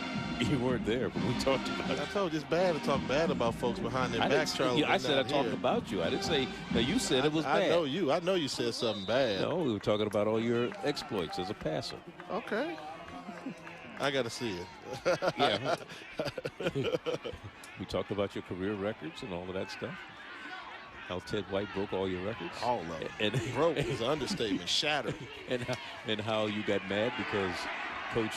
You weren't there, but we talked about it. I told you it's bad to talk bad about folks behind their backs, Charlie. I said I talked about you. I didn't say. No, you said it was bad. I know you. I know you said something bad. No, we were talking about all your exploits as a passer. Okay. I got to see it. Yeah. We talked about your career records and all of that stuff. How Ted White broke all your records. All of them. And broke is an understatement. Shattered. And how you got mad because Coach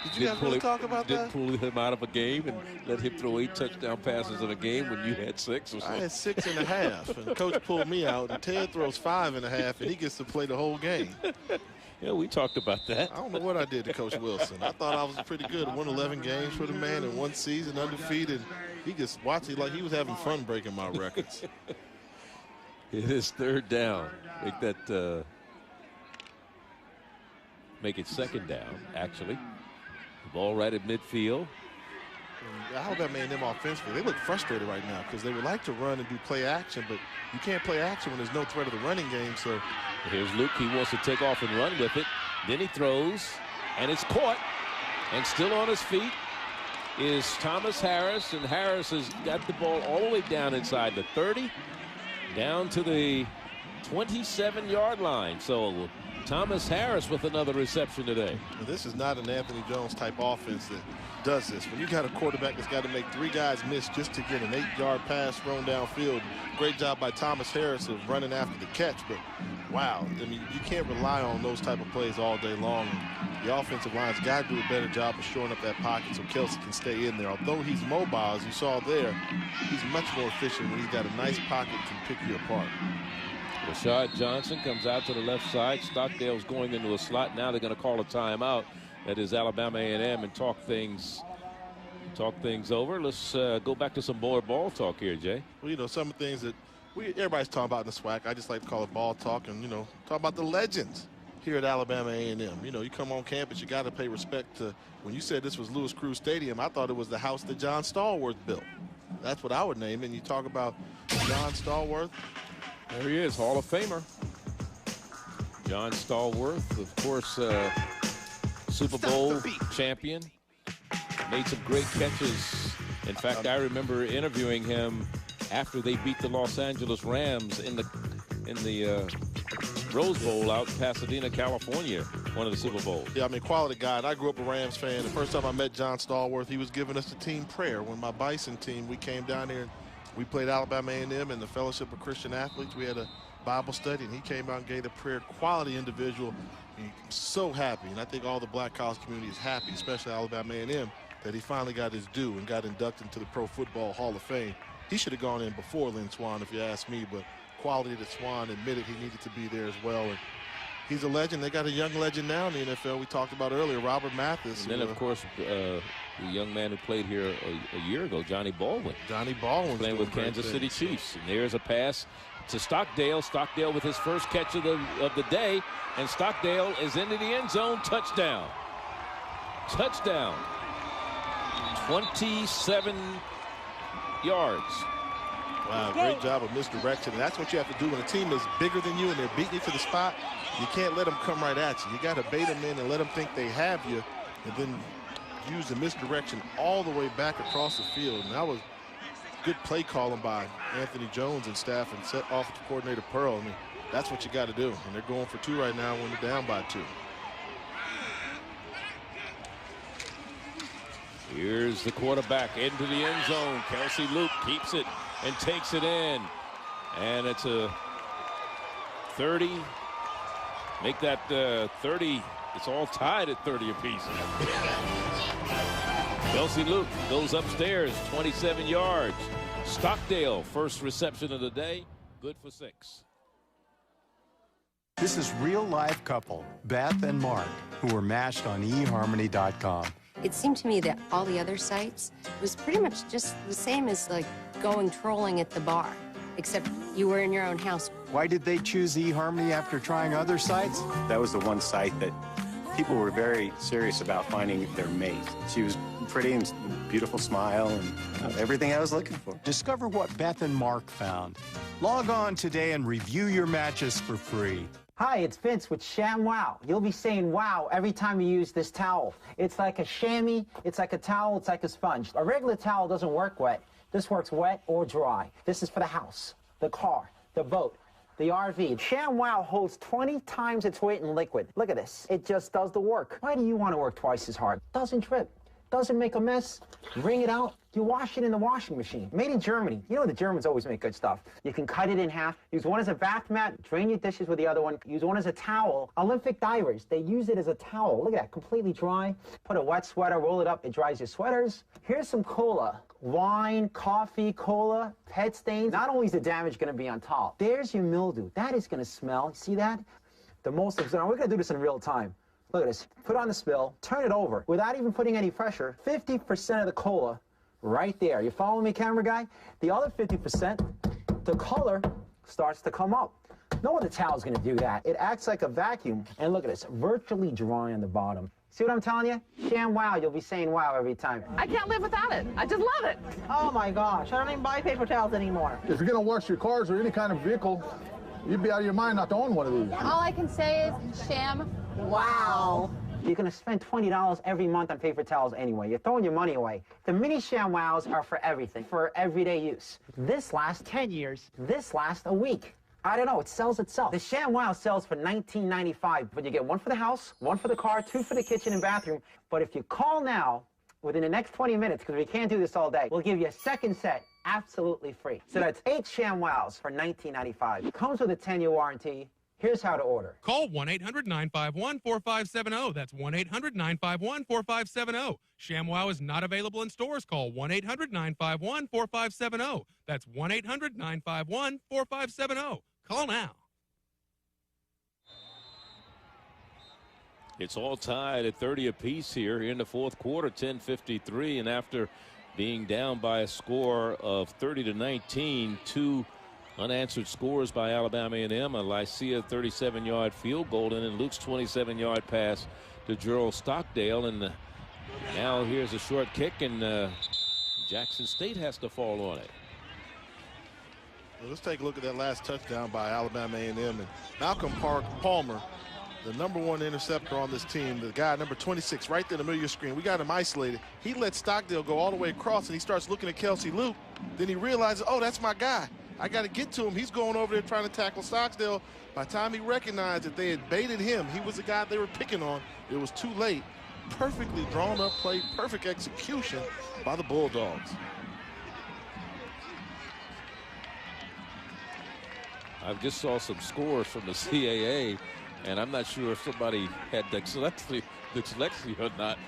did you guys really talk about didn't pull him out of a game and let him throw 8 touchdown passes in a game when you had 6 or something? I had 6.5, and Coach pulled me out, and Ted throws 5.5, and he gets to play the whole game. Yeah, we talked about that. I don't know what I did to Coach Wilson. I thought I was pretty good. I won 11 games for the man in one season, undefeated. He just watched it like he was having fun breaking my records. It is 3rd down. Make that make it 2nd down, actually. The ball right at midfield. Alabama A&M offensively, they look frustrated right now because they would like to run and do play action, but you can't play action when there's no threat of the running game. So here's Luke. He wants to take off and run with it. Then he throws, and it's caught. And still on his feet is Thomas Harris, and Harris has got the ball all the way down inside the 30, down to the 27-yard line. So Thomas Harris with another reception today. Well, this is not an Anthony Jones type offense that does this. When you got a quarterback that's got to make 3 guys miss just to get an 8-yard pass thrown downfield, great job by Thomas Harris of running after the catch. But wow, I mean, you can't rely on those type of plays all day long. The offensive line's got to do a better job of shoring up that pocket so Kelsey can stay in there. Although he's mobile, as you saw there, he's much more efficient when he's got a nice pocket and can pick you apart. Rashad Johnson comes out to the left side. Stockdale's going into a slot. Now they're going to call a timeout. That is Alabama A&M, and talk things over. Let's go back to some more ball talk here, Jay. Well, you know, some of the things that everybody's talking about in the SWAC, I just like to call it ball talk, and, you know, talk about the legends here at Alabama A&M. You know, you come on campus, you got to pay respect to, when you said this was Lewis Cruz Stadium, I thought it was the house that John Stallworth built. That's what I would name it. And you talk about John Stallworth. There he is, Hall of Famer. John Stallworth, of course, Super Bowl champion. Made some great catches. In fact, I remember interviewing him after they beat the Los Angeles Rams in the Rose Bowl out in Pasadena, California, one of the Super Bowls. Yeah, I mean, quality guy. And I grew up a Rams fan. The first time I met John Stallworth, he was giving us the team prayer. When my Bison team, we came down here and we played Alabama A&M and the Fellowship of Christian Athletes. We had a Bible study, and he came out and gave the prayer. Quality individual. I'm so happy, and I think all the black college community is happy, especially Alabama A&M, that he finally got his due and got inducted into the Pro Football Hall of Fame. He should have gone in before Lynn Swann, if you ask me, but quality that Swann admitted he needed to be there as well. And he's a legend. They got a young legend now in the NFL we talked about earlier, Robert Mathis. And then, of course, the young man who played here a year ago, Johnny Baldwin. Johnny Baldwin playing with Kansas City Chiefs. And there's a pass to Stockdale. Stockdale with his first catch of the day, and Stockdale is into the end zone. Touchdown. Touchdown. 27 yards. Wow, great job of misdirection. And that's what you have to do when a team is bigger than you and they're beating you to the spot. You can't let them come right at you. You got to bait them in and let them think they have you, and then use the misdirection all the way back across the field. And that was good play calling by Anthony Jones and staff and set offensive coordinator Pearl. I mean, that's what you got to do. And they're going for 2 right now when they're down by 2. Here's the quarterback into the end zone. Kelsey Luke keeps it and takes it in. And it's a 30. Make that 30. It's all tied at 30 apiece. Kelsey Luke goes upstairs, 27 yards. Stockdale, first reception of the day, good for 6. This is real-life couple, Beth and Mark, who were matched on eHarmony.com. It seemed to me that all the other sites was pretty much just the same as, like, going trolling at the bar, except you were in your own house. Why did they choose eHarmony after trying other sites? That was the one site that people were very serious about finding their mate. She was pretty and beautiful smile and everything I was looking for. Discover what Beth and Mark found. Log on today and review your matches for free. Hi, it's Vince with ShamWow. You'll be saying wow every time you use this towel. It's like a chamois, it's like a towel, it's like a sponge. A regular towel doesn't work wet. This works wet or dry. This is for the house, the car, the boat, the RV. ShamWow holds 20 times its weight in liquid. Look at this. It just does the work. Why do you want to work twice as hard? Doesn't drip. Doesn't make a mess. Wring it out. You wash it in the washing machine. Made in Germany. You know the Germans always make good stuff. You can cut it in half. Use one as a bath mat. Drain your dishes with the other one. Use one as a towel. Olympic divers, they use it as a towel. Look at that, completely dry. Put a wet sweater, roll it up. It dries your sweaters. Here's some cola. Wine, coffee, cola, pet stains. Not only is the damage going to be on top, there's your mildew. That is going to smell. See that? The most observant. We're going to do this in real time. Look at this. Put on the spill, turn it over. Without even putting any pressure, 50% of the cola right there. You follow me, camera guy? The other 50%, the color starts to come up. No other towel's gonna do that. It acts like a vacuum. And look at this, virtually dry on the bottom. See what I'm telling you? ShamWow, you'll be saying wow every time. I can't live without it. I just love it. Oh my gosh, I don't even buy paper towels anymore. If you're gonna wash your cars or any kind of vehicle, you'd be out of your mind not to own one of these. All I can say is ShamWow. You're going to spend $20 every month on paper towels anyway. You're throwing your money away. The mini ShamWows are for everything, for everyday use. This lasts 10 years. This lasts a week. I don't know, it sells itself. The ShamWow sells for $19.95, but you get one for the house, one for the car, two for the kitchen and bathroom. But if you call now, within the next 20 minutes, because we can't do this all day, we'll give you a second set absolutely free. So that's 8 ShamWows for $19.95. Comes with a 10-year warranty. Here's how to order. Call 1-800-951-4570. That's 1-800-951-4570. ShamWow is not available in stores. Call 1-800-951-4570. That's 1-800-951-4570. Call now. It's all tied at 30 apiece here in the fourth quarter, 10:53, and after being down by a score of 30-19, two unanswered scores by Alabama A&M, a Lycia 37-yard field goal, and Luke's 27-yard pass to Gerald Stockdale. And now here's a short kick, and Jackson State has to fall on it. Well, let's take a look at that last touchdown by Alabama A&M. And Malcolm Palmer, the #1 interceptor on this team, the guy number 26 right there in the middle of your screen. We got him isolated. He let Stockdale go all the way across, and he starts looking at Kelsey Luke. Then he realizes, oh, that's my guy. I got to get to him. He's going over there trying to tackle Stockdale. By the time he recognized that they had baited him, he was the guy they were picking on. It was too late. Perfectly drawn up play, perfect execution by the Bulldogs. I just saw some scores from the CAA, and I'm not sure if somebody had dyslexia or not,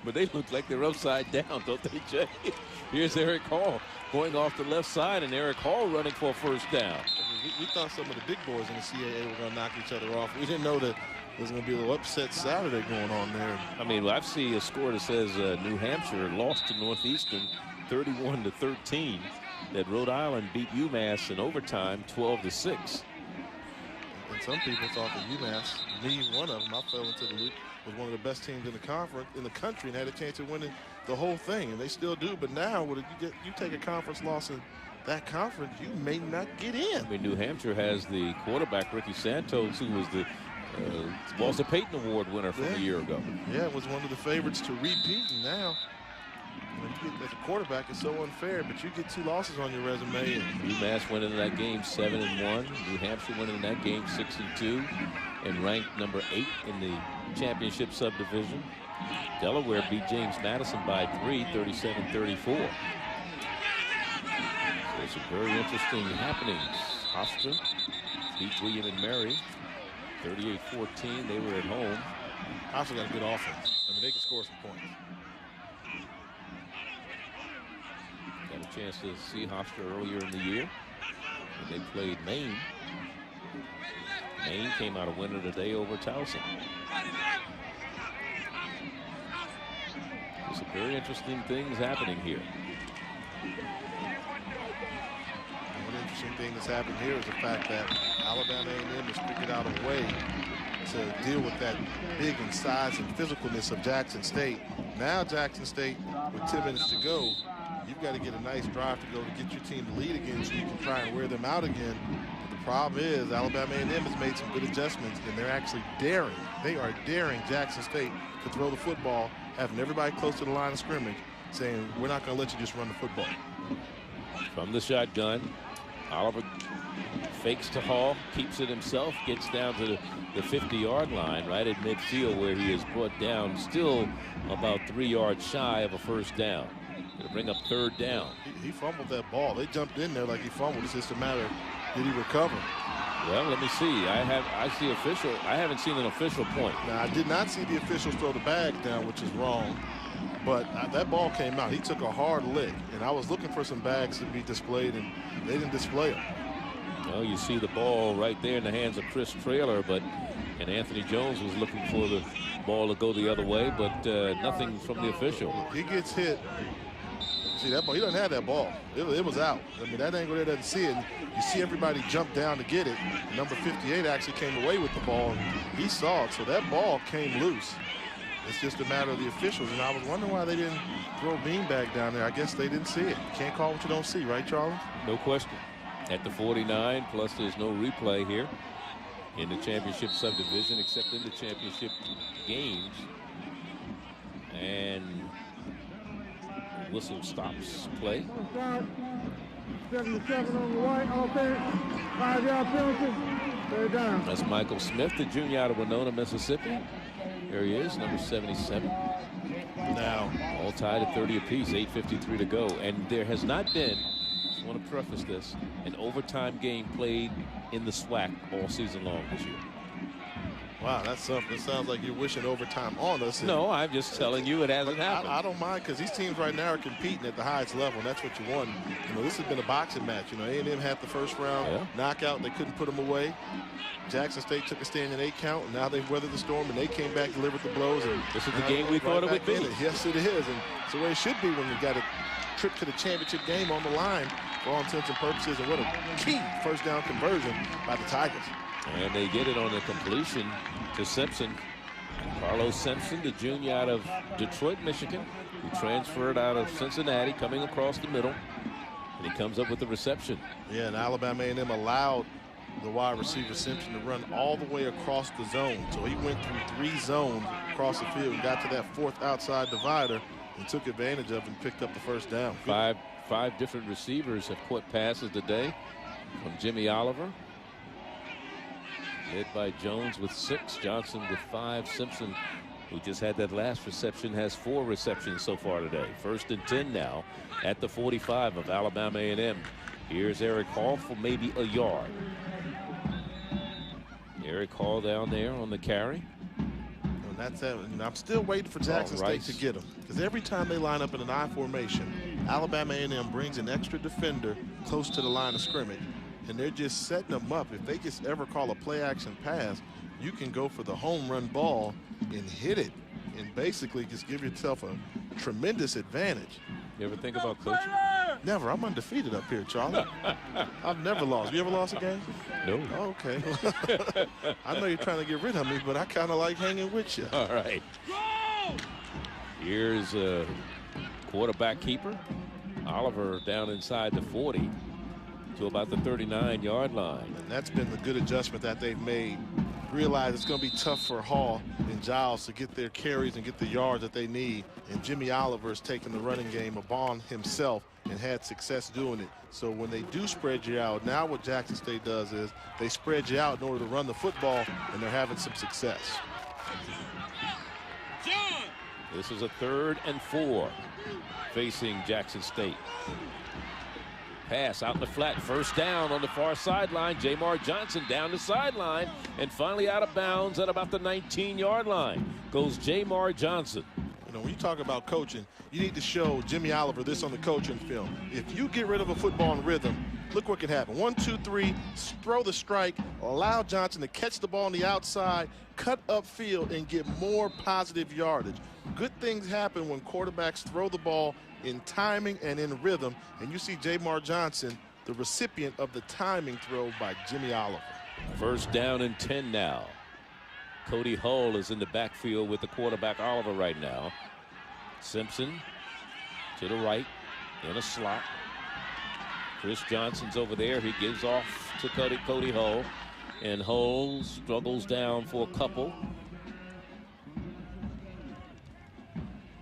but they look like they're upside down, don't they, Jay? Here's Eric Hall going off the left side, and Eric Hall running for a first down. We thought some of the big boys in the CAA were going to knock each other off. We didn't know that there's going to be a little upset Saturday going on there. I mean, I see a score that says New Hampshire lost to Northeastern 31-13. That Rhode Island beat UMass in overtime 12-6. And some people thought that UMass, me one of them, I fell into the loop, was one of the best teams in the conference, in the country, and had a chance of winning the whole thing, and they still do. But now, you take a conference loss in that conference, you may not get in. I mean, New Hampshire has the quarterback Ricky Santos, who was the Walter Payton Award winner from a year ago. Yeah, it was one of the favorites to repeat, and now, when you get as a quarterback, it's so unfair, but you get 2 losses on your resume. And UMass went into that game 7-1. New Hampshire went into that game 6-2, and ranked number 8 in the championship subdivision. Delaware beat James Madison by 3, 37-34. So it's a very interesting happenings. Hofstra beat William and Mary 38-14. They were at home. Hofstra got a good offense. I mean, they can score some points. Got a chance to see Hofstra earlier in the year when they played Maine. Maine came out a winner today over Towson. There's some very interesting things happening here. One interesting thing that's happened here is the fact that Alabama A&M has figured out a way to deal with that big in size and physicalness of Jackson State. Now Jackson State, with 10 minutes to go, you've got to get a nice drive to go to get your team to lead again so you can try and wear them out again. But the Problem is, Alabama A&M has made some good adjustments, and they're actually daring. They are daring Jackson State to throw the football, having everybody close to the line of scrimmage, saying, we're not going to let you just run the football. From the shotgun, Oliver fakes to Hall, keeps it himself, gets down to the 50-yard line right at midfield, where he is brought down still about 3 yards shy of a first down. Going to bring up third down. He fumbled that ball. They jumped in there like he fumbled. It's just a matter of, did he recover? Well, let me see. I see official. I haven't seen an official point. Now, I did not see the officials throw the bag down, which is wrong. But that ball came out. He took a hard lick, and I was looking for some bags to be displayed, and they didn't display them. Well, you see the ball right there in the hands of Chris Traylor, and Anthony Jones was looking for the ball to go the other way, but nothing from the official. He gets hit. See that ball? He doesn't have that ball. It was out. I mean, that angle there doesn't see it. You see everybody jump down to get it. Number 58 actually came away with the ball, and he saw it. So that ball came loose. It's just a matter of the officials, and I was wondering why they didn't throw a beanbag down there. I guess they didn't see it. Can't call what you don't see, right, Charlie? No question. At the 49, plus there's no replay here in the championship subdivision, except in the championship games. And whistle stops play. 77 on the white offense, 5-yard penalty. They're down. That's Michael Smith, the junior out of Winona, Mississippi. There he is, number 77. Now, all tied at 30 apiece, 8:53 to go. And there has not been, just want to preface this, an overtime game played in the SWAC all season long this year. Wow, that's something. It sounds like you're wishing overtime on us. No, I'm just telling you it hasn't happened. I don't mind, because these teams right now are competing at the highest level, and that's what you want. You know, this has been a boxing match. You know, A&M had the first round knockout. They couldn't put them away. Jackson State took a standing 8 count, and now they've weathered the storm, and they came back, delivered the blows. And this is the game we thought it would be. Yes, it is, and it's the way it should be when you got a trip to the championship game on the line for all intents and purposes. And what a key first down conversion by the Tigers. And they get it on the completion to Simpson. Carlos Simpson, the junior out of Detroit, Michigan, who transferred out of Cincinnati, coming across the middle. And he comes up with the reception. Yeah, and Alabama A&M allowed the wide receiver Simpson to run all the way across the zone. So he went through 3 zones across the field and got to that 4th outside divider and took advantage of it and picked up the first down. Five different receivers have caught passes today from Jimmy Oliver, led by Jones with 6, Johnson with 5, Simpson, who just had that last reception, has 4 receptions so far today. 1st and 10 now at the 45 of Alabama A&M. Here's Eric Hall for maybe a yard. Eric Hall down there on the carry. And that's it. And I'm still waiting for Jackson State to get them, because every time they line up in an I formation, Alabama A&M brings an extra defender close to the line of scrimmage, and they're just setting them up. If they just ever call a play action pass, you can go for the home run ball and hit it and basically just give yourself a tremendous advantage. You ever think about coaching? Never. I'm undefeated up here, Charlie. I've never lost. You ever lost a game? No. Oh, okay. I know you're trying to get rid of me, but I kind of like hanging with you. All right. Here's a quarterback keeper. Oliver down inside the 40 to about the 39-yard line. And that's been the good adjustment that they've made. Realize it's going to be tough for Hall and Giles to get their carries and get the yards that they need. And Jimmy Oliver has taken the running game upon himself and had success doing it. So when they do spread you out, now what Jackson State does is they spread you out in order to run the football, and they're having some success. This is a 3rd and 4 facing Jackson State. Pass out in the flat, 1st down on the far sideline. Jamar Johnson down the sideline, and finally out of bounds at about the 19-yard line goes Jamar Johnson. You know, when you talk about coaching, you need to show Jimmy Oliver this on the coaching film. If you get rid of a football in rhythm, look what can happen. 1, 2, 3, throw the strike, allow Johnson to catch the ball on the outside, cut upfield, and get more positive yardage. Good things happen when quarterbacks throw the ball in timing and in rhythm, and you see Jamar Johnson, the recipient of the timing throw by Jimmy Oliver. 1st down and 10 now. Cody Hull is in the backfield with the quarterback Oliver right now. Simpson to the right in a slot. Chris Johnson's over there. He gives off to Cody Hull. And Hull struggles down for a couple.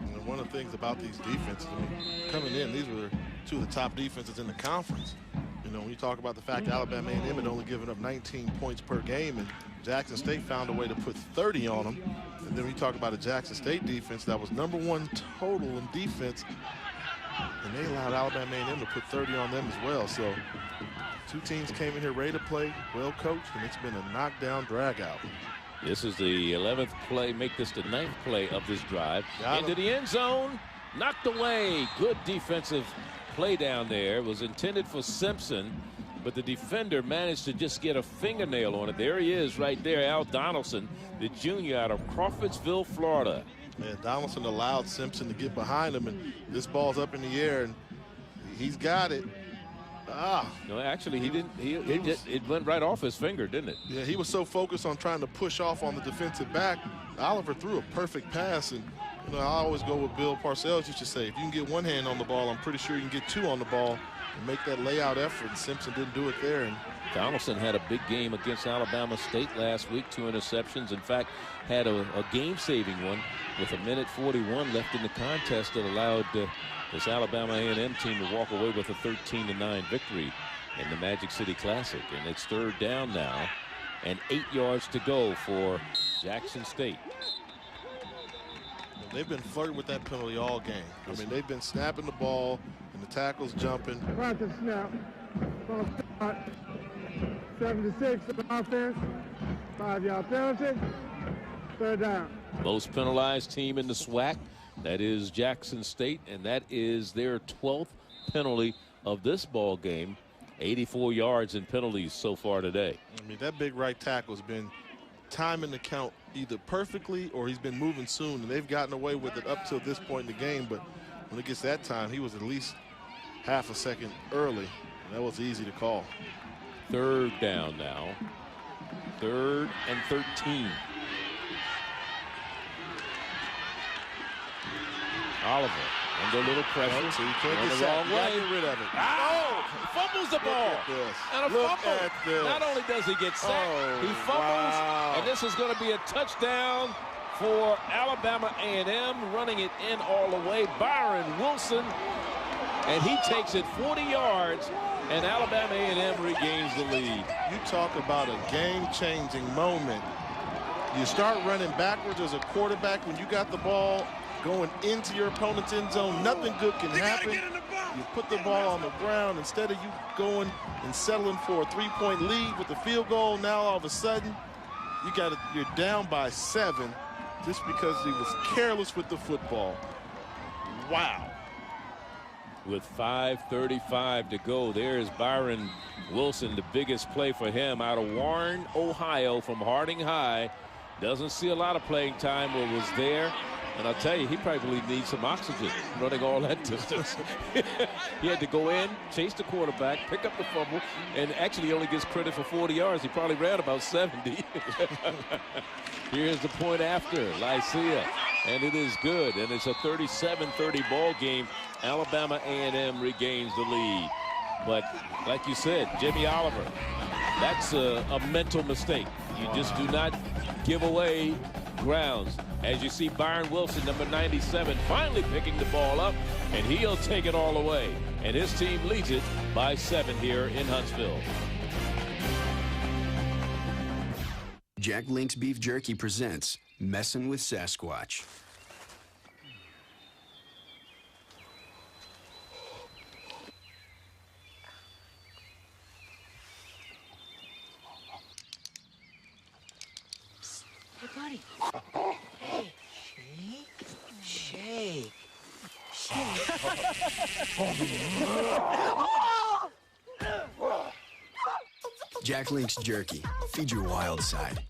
And one of the things about these defenses, I mean, coming in, these were two of the top defenses in the conference. You know, when you talk about the fact Alabama A&M had only given up 19 points per game, and Jackson State found a way to put 30 on them. And then we talk about a Jackson State defense that was #1 total in defense, and they allowed Alabama A&M to put 30 on them as well. So two teams came in here ready to play, well coached, and it's been a knockdown drag out. This is the 11th play, make this the 9th play of this drive. Into the end zone, knocked away. Good defensive play down there. It was intended for Simpson, but the defender managed to just get a fingernail on it. There he is right there, Al Donaldson, the junior out of Crawfordsville, Florida. Yeah, Donaldson allowed Simpson to get behind him, and this ball's up in the air, and he's got it. No, actually, he didn't. It went right off his finger, didn't it? Yeah, he was so focused on trying to push off on the defensive back. Oliver threw a perfect pass, and you know, I always go with Bill Parcells used to say, if you can get one hand on the ball, I'm pretty sure you can get two on the ball and make that layout effort. And Simpson didn't do it there. And Donaldson had a big game against Alabama State last week, 2 interceptions. In fact, had a game-saving one with 1:41 left in the contest that allowed this Alabama A&M team to walk away with a 13-9 victory in the Magic City Classic. And it's 3rd down now and 8 yards to go for Jackson State. They've been flirting with that penalty all game. I mean, they've been snapping the ball and the tackles jumping. Practice snap. 76 for the offense. 5-yard penalty. 3rd down. Most penalized team in the SWAC. That is Jackson State, and that is their 12th penalty of this ball game. 84 yards in penalties so far today. I mean, that big right tackle has been timing the count either perfectly or he's been moving soon, and they've gotten away with it up till this point in the game. But when it gets that time, he was at least half a second early, and that was easy to call. 3rd down now. 3rd and 13. Oliver under a little pressure. So you can't get the wrong way. Get rid of it. Oh, he fumbles the ball. And a fumble. Not only does he get sacked, he fumbles, and this is going to be a touchdown for Alabama A&M, running it in all the way. Byron Wilson, and he takes it 40 yards, and Alabama A&M regains the lead. You talk about a game-changing moment. You start running backwards as a quarterback when you got the ball going into your opponent's end zone. Nothing good can happen. You put the ball on the ground. Instead of you going and settling for a 3-point lead with the field goal, now all of a sudden you're down by 7 just because he was careless with the football. Wow. With 5:35 to go, there's Byron Wilson, the biggest play for him out of Warren, Ohio, from Harding High. Doesn't see a lot of playing time, but was there. And I'll tell you, he probably needs some oxygen running all that distance. He had to go in, chase the quarterback, pick up the fumble, and actually only gets credit for 40 yards. He probably ran about 70. Here's the point after, Lycia, and it is good. And it's a 37-30 ball game. Alabama A&M regains the lead. But like you said, Jimmy Oliver, that's a mental mistake. You just do not give away grounds. As you see, Byron Wilson, number 97, finally picking the ball up, and he'll take it all away. And his team leads it by 7 here in Huntsville. Jack Link's Beef Jerky presents Messin' with Sasquatch. Hey, buddy. Hey, shake. Jack Link's Jerky. Feed your wild side.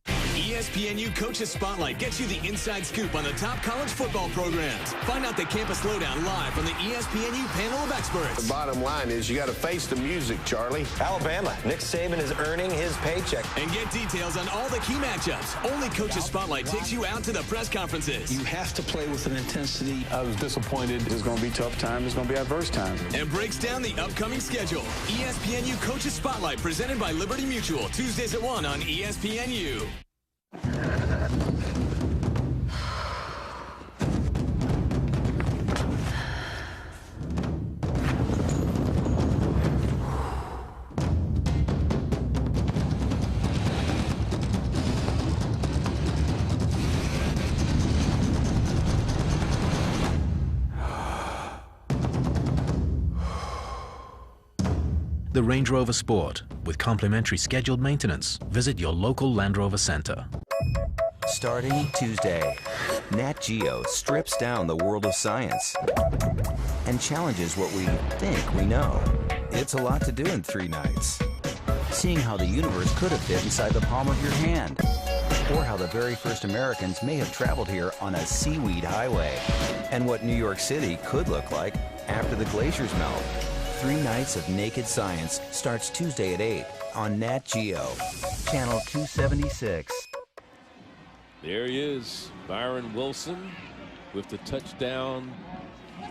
ESPNU Coaches Spotlight gets you the inside scoop on the top college football programs. Find out the campus lowdown live from the ESPNU panel of experts. The bottom line is you got to face the music, Charlie. Alabama. Nick Saban is earning his paycheck. And get details on all the key matchups. Only Coaches Spotlight takes you out to the press conferences. You have to play with an intensity. I was disappointed. There's going to be tough times. There's going to be adverse times. And breaks down the upcoming schedule. ESPNU Coaches Spotlight presented by Liberty Mutual. Tuesdays at 1 on ESPNU. The Range Rover Sport, with complimentary scheduled maintenance. Visit your local Land Rover Center. Starting Tuesday, Nat Geo strips down the world of science and challenges what we think we know. It's a lot to do in 3 nights. Seeing how the universe could have fit inside the palm of your hand, or how the very first Americans may have traveled here on a seaweed highway, and what New York City could look like after the glaciers melt. 3 nights of naked science starts Tuesday at 8 on Nat Geo, channel 276. There he is, Byron Wilson, with the touchdown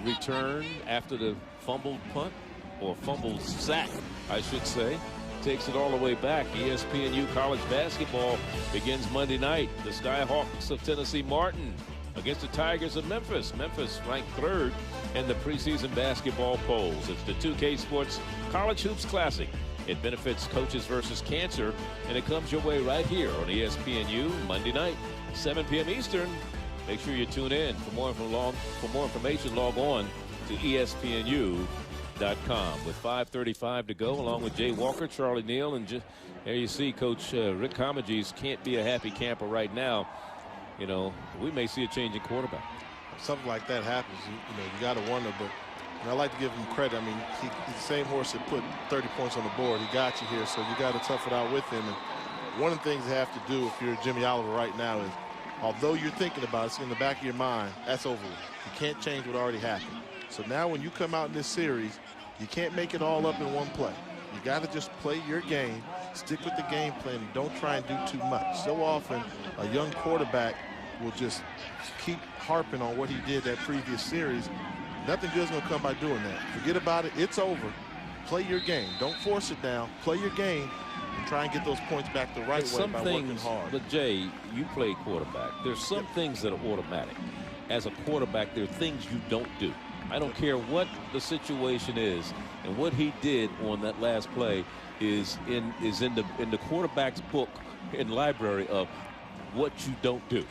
return after the fumbled punt, or fumbled sack, I should say. Takes it all the way back. ESPNU college basketball begins Monday night. The Skyhawks of Tennessee Martin against the Tigers of Memphis. Memphis ranked 3rd in the preseason basketball polls. It's the 2K Sports College Hoops Classic. It benefits Coaches versus Cancer, and it comes your way right here on ESPNU Monday night, 7 p.m. Eastern. Make sure you tune in. For more information, log on to ESPNU.com. With 5:35 to go, along with Jay Walker, Charlie Neal, and there you see Coach Rick Comegys can't be a happy camper right now. You know, we may see a change in quarterback. Something like that happens, you got to wonder, but I like to give him credit. I mean, he's the same horse that put 30 points on the board. He got you here, so you got to tough it out with him. And one of the things you have to do if you're Jimmy Oliver right now is, although you're thinking about it, it's in the back of your mind, that's over with. You can't change what already happened. So now when you come out in this series, you can't make it all up in one play. You got to just play your game, stick with the game plan, and don't try and do too much. So often, a young quarterback will just keep harping on what he did that previous series. Nothing good's going to come by doing that. Forget about it. It's over. Play your game. Don't force it down. Play your game and try and get those points back the right way by working hard. But, Jay, you play quarterback. There's some things that are automatic. As a quarterback, there are things you don't do. I don't care what the situation is, and what he did on that last play is in the quarterback's book and library of what you don't do.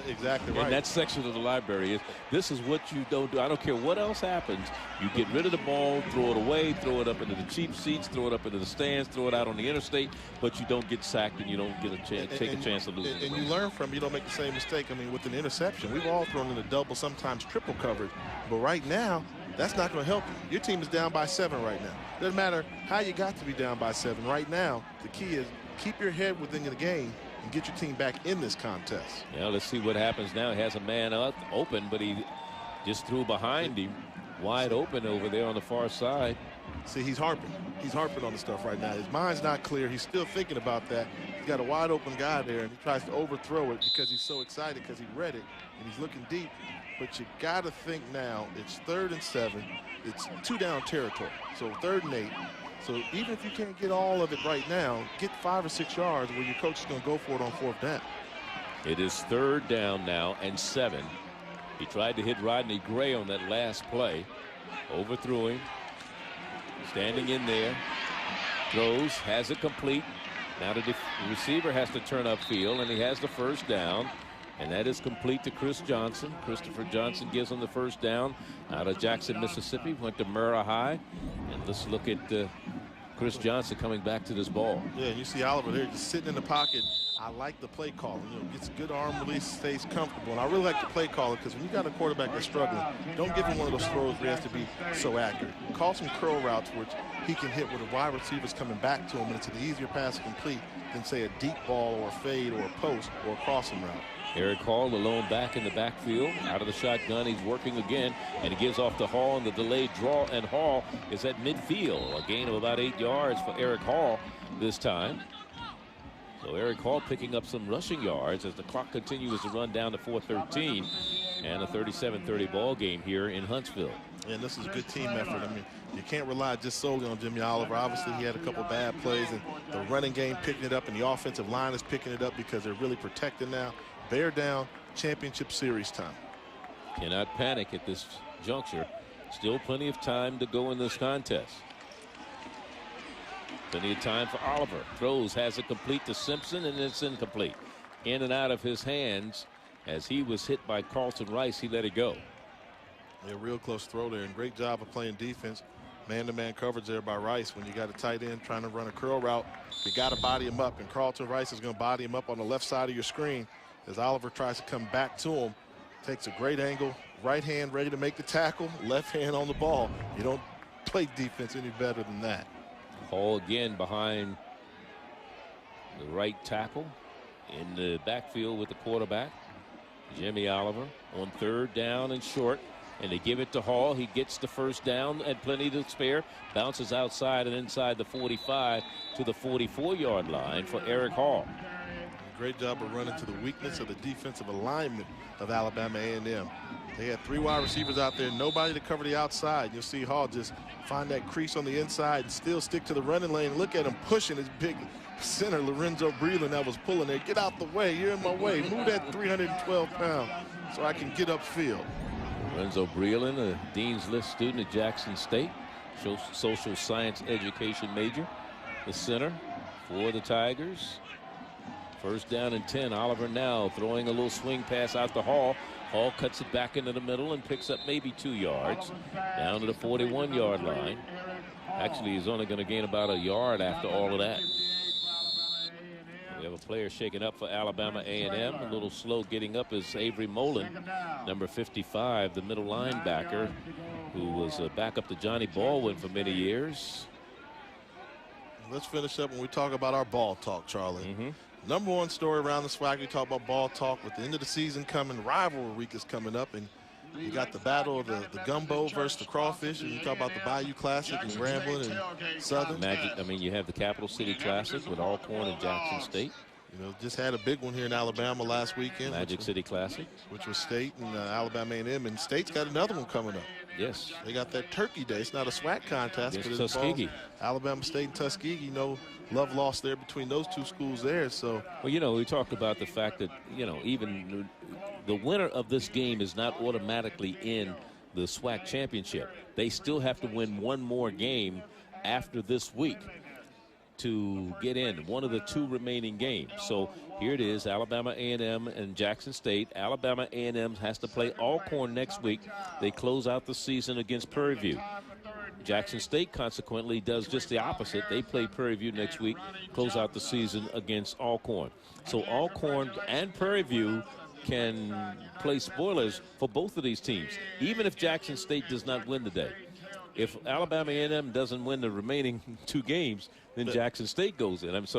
Exactly right. And that section of the library is, this is what you don't do. I don't care what else happens. You get rid of the ball, throw it away, throw it up into the cheap seats, throw it up into the stands, throw it out on the interstate, but you don't get sacked and you don't get a chance, take a chance of losing. And you learn from, you don't make the same mistake. I mean, with an interception, we've all thrown in a double, sometimes triple coverage. But right now, that's not going to help you. Your team is down by 7 right now. Doesn't matter how you got to be down by 7. Right now, the key is keep your head within the game and get your team back in this contest. Yeah, let's see what happens now. He has a man open, but he just threw behind him, wide open over there on the far side. See, he's harping. He's harping on the stuff right now. His mind's not clear. He's still thinking about that. He's got a wide open guy there, and he tries to overthrow it because he's so excited because he read it, and he's looking deep. But you got to think now, it's 3rd and 7. It's 2 down territory, so 3rd and 8. So even if you can't get all of it right now, get 5 or 6 yards where your coach is going to go for it on 4th down. It is 3rd down now and 7. He tried to hit Rodney Gray on that last play. Overthrew him. Standing in there. Throws, has it complete. Now the receiver has to turn upfield, and he has the 1st down. And that is complete to Chris Johnson. Christopher Johnson gives him the 1st down out of Jackson, Mississippi. Went to Murrah High. And let's look at Chris Johnson coming back to this ball. Yeah, you see Oliver there just sitting in the pocket, I like the play calling. You know, gets good arm release, stays comfortable. And I really like the play calling because when you got a quarterback that's struggling, don't give him one of those throws where he has to be so accurate. Call some curl routes which he can hit with a wide receiver's coming back to him, and it's an easier pass to complete than, say, a deep ball or a fade or a post or a crossing route. Eric Hall alone back in the backfield. Out of the shotgun, he's working again, and he gives off to Hall in the delayed draw, and Hall is at midfield. A gain of about 8 yards for Eric Hall this time. So Eric Hall picking up some rushing yards as the clock continues to run down to 4:13, and a 37-30 ball game here in Huntsville. And this is a good team effort. I mean, you can't rely just solely on Jimmy Oliver. Obviously, he had a couple bad plays, and the running game picking it up, and the offensive line is picking it up because they're really protected now. Bear down, championship series time. Cannot panic at this juncture. Still plenty of time to go in this contest. Plenty of time for Oliver. Throws, has it complete to Simpson, and it's incomplete. In and out of his hands as he was hit by Carlton Rice. He let it go. A real close throw there, and great job of playing defense. Man-to-man coverage there by Rice. When you got a tight end trying to run a curl route, you got to body him up, and Carlton Rice is going to body him up on the left side of your screen as Oliver tries to come back to him. Takes a great angle, right hand ready to make the tackle, left hand on the ball. You don't play defense any better than that. Hall again behind the right tackle in the backfield with the quarterback. Jimmy Oliver on 3rd down and short, and they give it to Hall. He gets the first down and plenty to spare. Bounces outside and inside the 45 to the 44-yard line for Eric Hall. Great job of running to the weakness of the defensive alignment of Alabama A&M. They had 3 wide receivers out there, nobody to cover the outside. You'll see Hall just find that crease on the inside and still stick to the running lane. Look at him pushing his big center, Lorenzo Breland, that was pulling there. Get out the way, you're in my way. Move that 312 pound so I can get upfield. Lorenzo Breland, a Dean's List student at Jackson State, social science education major. The center for the Tigers. 1st down and 10. Oliver now throwing a little swing pass out to Hall. Hall cuts it back into the middle and picks up maybe 2 yards down to the 41-yard line. Actually, he's only going to gain about a yard after all of that. We have a player shaking up for Alabama A&M. A little slow getting up is Avery Mullen, number 55, the middle linebacker, who was a backup to Johnny Baldwin for many years. Let's finish up when we talk about our ball talk, Charlie. Number 1 story around the SWAC, we talk about ball talk. With the end of the season coming, rivalry week is coming up, and you got the battle of the gumbo versus the crawfish, and you talk about the Bayou Classic and Grambling and Southern. I mean, you have the Capital City Classic with Alcorn and Jackson State. You know, just had a big one here in Alabama last weekend. Magic City Classic. Which was State and Alabama A&M, and State's got another one coming up. Yes. They got that Turkey Day. It's not a SWAC contest, but it's Tuskegee. Alabama State and Tuskegee. No love lost there between those 2 schools there. So, well, you know, we talked about the fact that, you know, even the winner of this game is not automatically in the SWAC championship. They still have to win 1 more game after this week to get in, one of the 2 remaining games. So here it is, Alabama A&M and Jackson State. Alabama A&M has to play Alcorn next week. They close out the season against Prairie View. Jackson State consequently does just the opposite. They play Prairie View next week, close out the season against Alcorn. So Alcorn and Prairie View can play spoilers for both of these teams, even if Jackson State does not win today. If Alabama A&M doesn't win the remaining 2 games, then Jackson State goes in. It's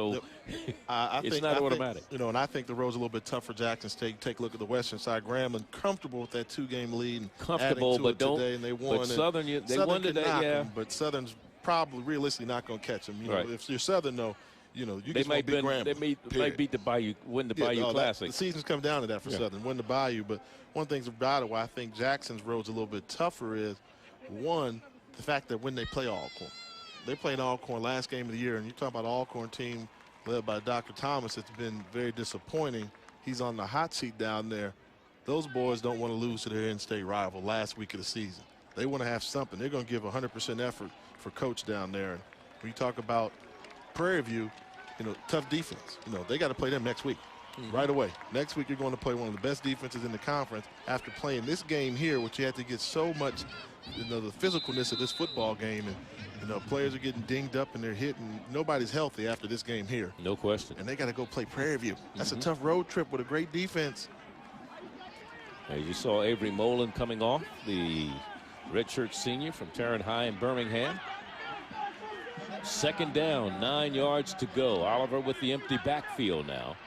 not automatic. You know, and I think the road's a little bit tough for Jackson State. Take a look at the western side. Grambling comfortable with that 2-game lead. And comfortable, but don't. Today, and they won. But Southern, they won today, yeah. But Southern's probably realistically not going to catch them. You know, if you're Southern, though, you know, you they just want to beat Grambling. They might beat the Bayou, win the Bayou Classic. The season's come down to that for Southern, win the Bayou. But one thing about it, why I think Jackson's road's a little bit tougher is, one, the fact that when they play Alcorn. They played Alcorn last game of the year, and you talk about Alcorn team led by Dr. Thomas. It's been very disappointing. He's on the hot seat down there. Those boys don't want to lose to their in-state rival last week of the season. They want to have something. They're going to give 100% effort for coach down there. And when you talk about Prairie View, you know, tough defense. You know, they got to play them next week. right away. Next week, you're going to play one of the best defenses in the conference after playing this game here, which you had to get so much, the physicalness of this football game. And, players are getting dinged up and they're hitting. Nobody's healthy after this game here. No question. And they got to go play Prairie View. That's a tough road trip with a great defense. As you saw Avery Molen coming off, the redshirt senior from Tarrant High in Birmingham. Second down, 9 yards to go. Oliver with the empty backfield now.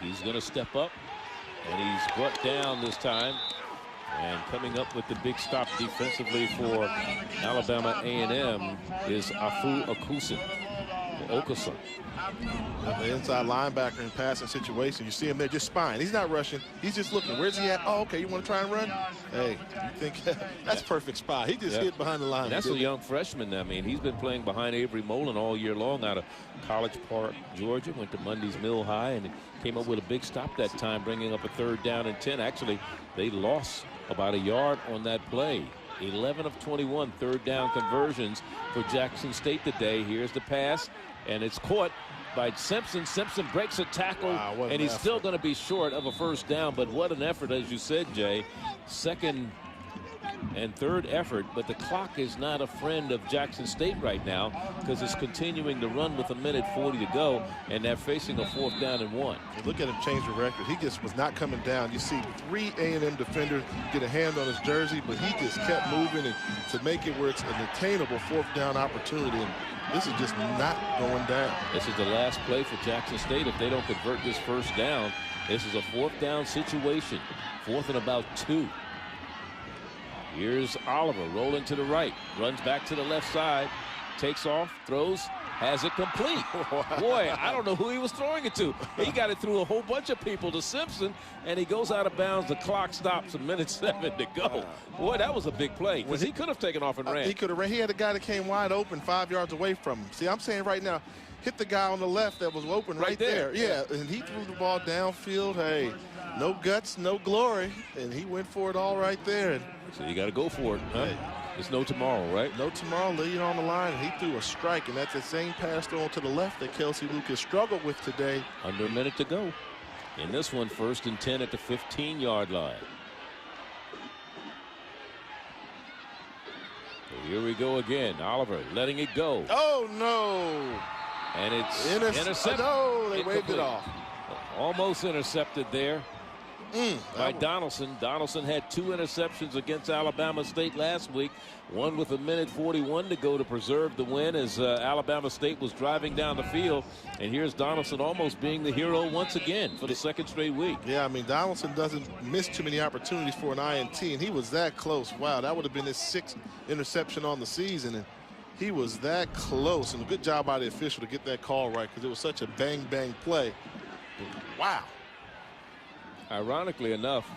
He's going to step up, and he's brought down this time. And coming up with the big stop defensively for Alabama A&M is Afu Okuson. The inside linebacker in passing situation. You see him there just spying. He's not rushing. He's just looking. Where's he at? Oh, okay. You want to try and run? Hey, you think that's perfect spy. He just hid behind the line. And that's a young freshman. I mean, he's been playing behind Avery Molen all year long out of College Park, Georgia. Went to Mundy's Mill High and came up with a big stop that time, bringing up a 3rd down and 10. Actually, they lost about a yard on that play. 11 of 21 3rd down conversions for Jackson State today. Here's the pass, and it's caught by Simpson. Simpson breaks a tackle, and he's still going to be short of a 1st down. But what an effort, as you said, Jay. 2nd and 3rd effort, but the clock is not a friend of Jackson State right now because it's continuing to run with 1:40 to go, and they're facing a 4th down and 1. Look at him change the record. He just was not coming down. You see 3 A&M defenders get a hand on his jersey, but he just kept moving and to make it where it's an attainable 4th down opportunity. And this is just not going down. This is the last play for Jackson State. If they don't convert this 1st down, this is a 4th down situation. 4th and about 2. Here's Oliver rolling to the right, runs back to the left side, takes off, throws, has it complete. Boy, I don't know who he was throwing it to. He got it through a whole bunch of people to Simpson, and he goes out of bounds. The clock stops, 1:07 to go. Boy, that was a big play because he could have taken off and ran. He could have ran. He had a guy that came wide open 5 yards away from him. See, I'm saying right now, hit the guy on the left that was open right there. Yeah, and he threw the ball downfield. Hey, no guts, no glory, and he went for it all right there. So you got to go for it, huh? Hey. There's no tomorrow, right? No tomorrow, leading on the line, and he threw a strike, and that's the same pass thrown to the left that Kelsey Lucas struggled with today. Under a minute to go. In this one, 1st and 10 at the 15-yard line. So here we go again. Oliver letting it go. Oh, no. And it's intercepted. No, they waved it off. Almost intercepted there. By Donaldson. Donaldson had 2 interceptions against Alabama State last week. One with 1:41 to go to preserve the win as Alabama State was driving down the field. And here's Donaldson almost being the hero once again for the 2nd straight week. Yeah, I mean, Donaldson doesn't miss too many opportunities for an INT, and he was that close. Wow, that would have been his 6th interception on the season, and he was that close. And a good job by the official to get that call right because it was such a bang-bang play. Wow. Ironically enough,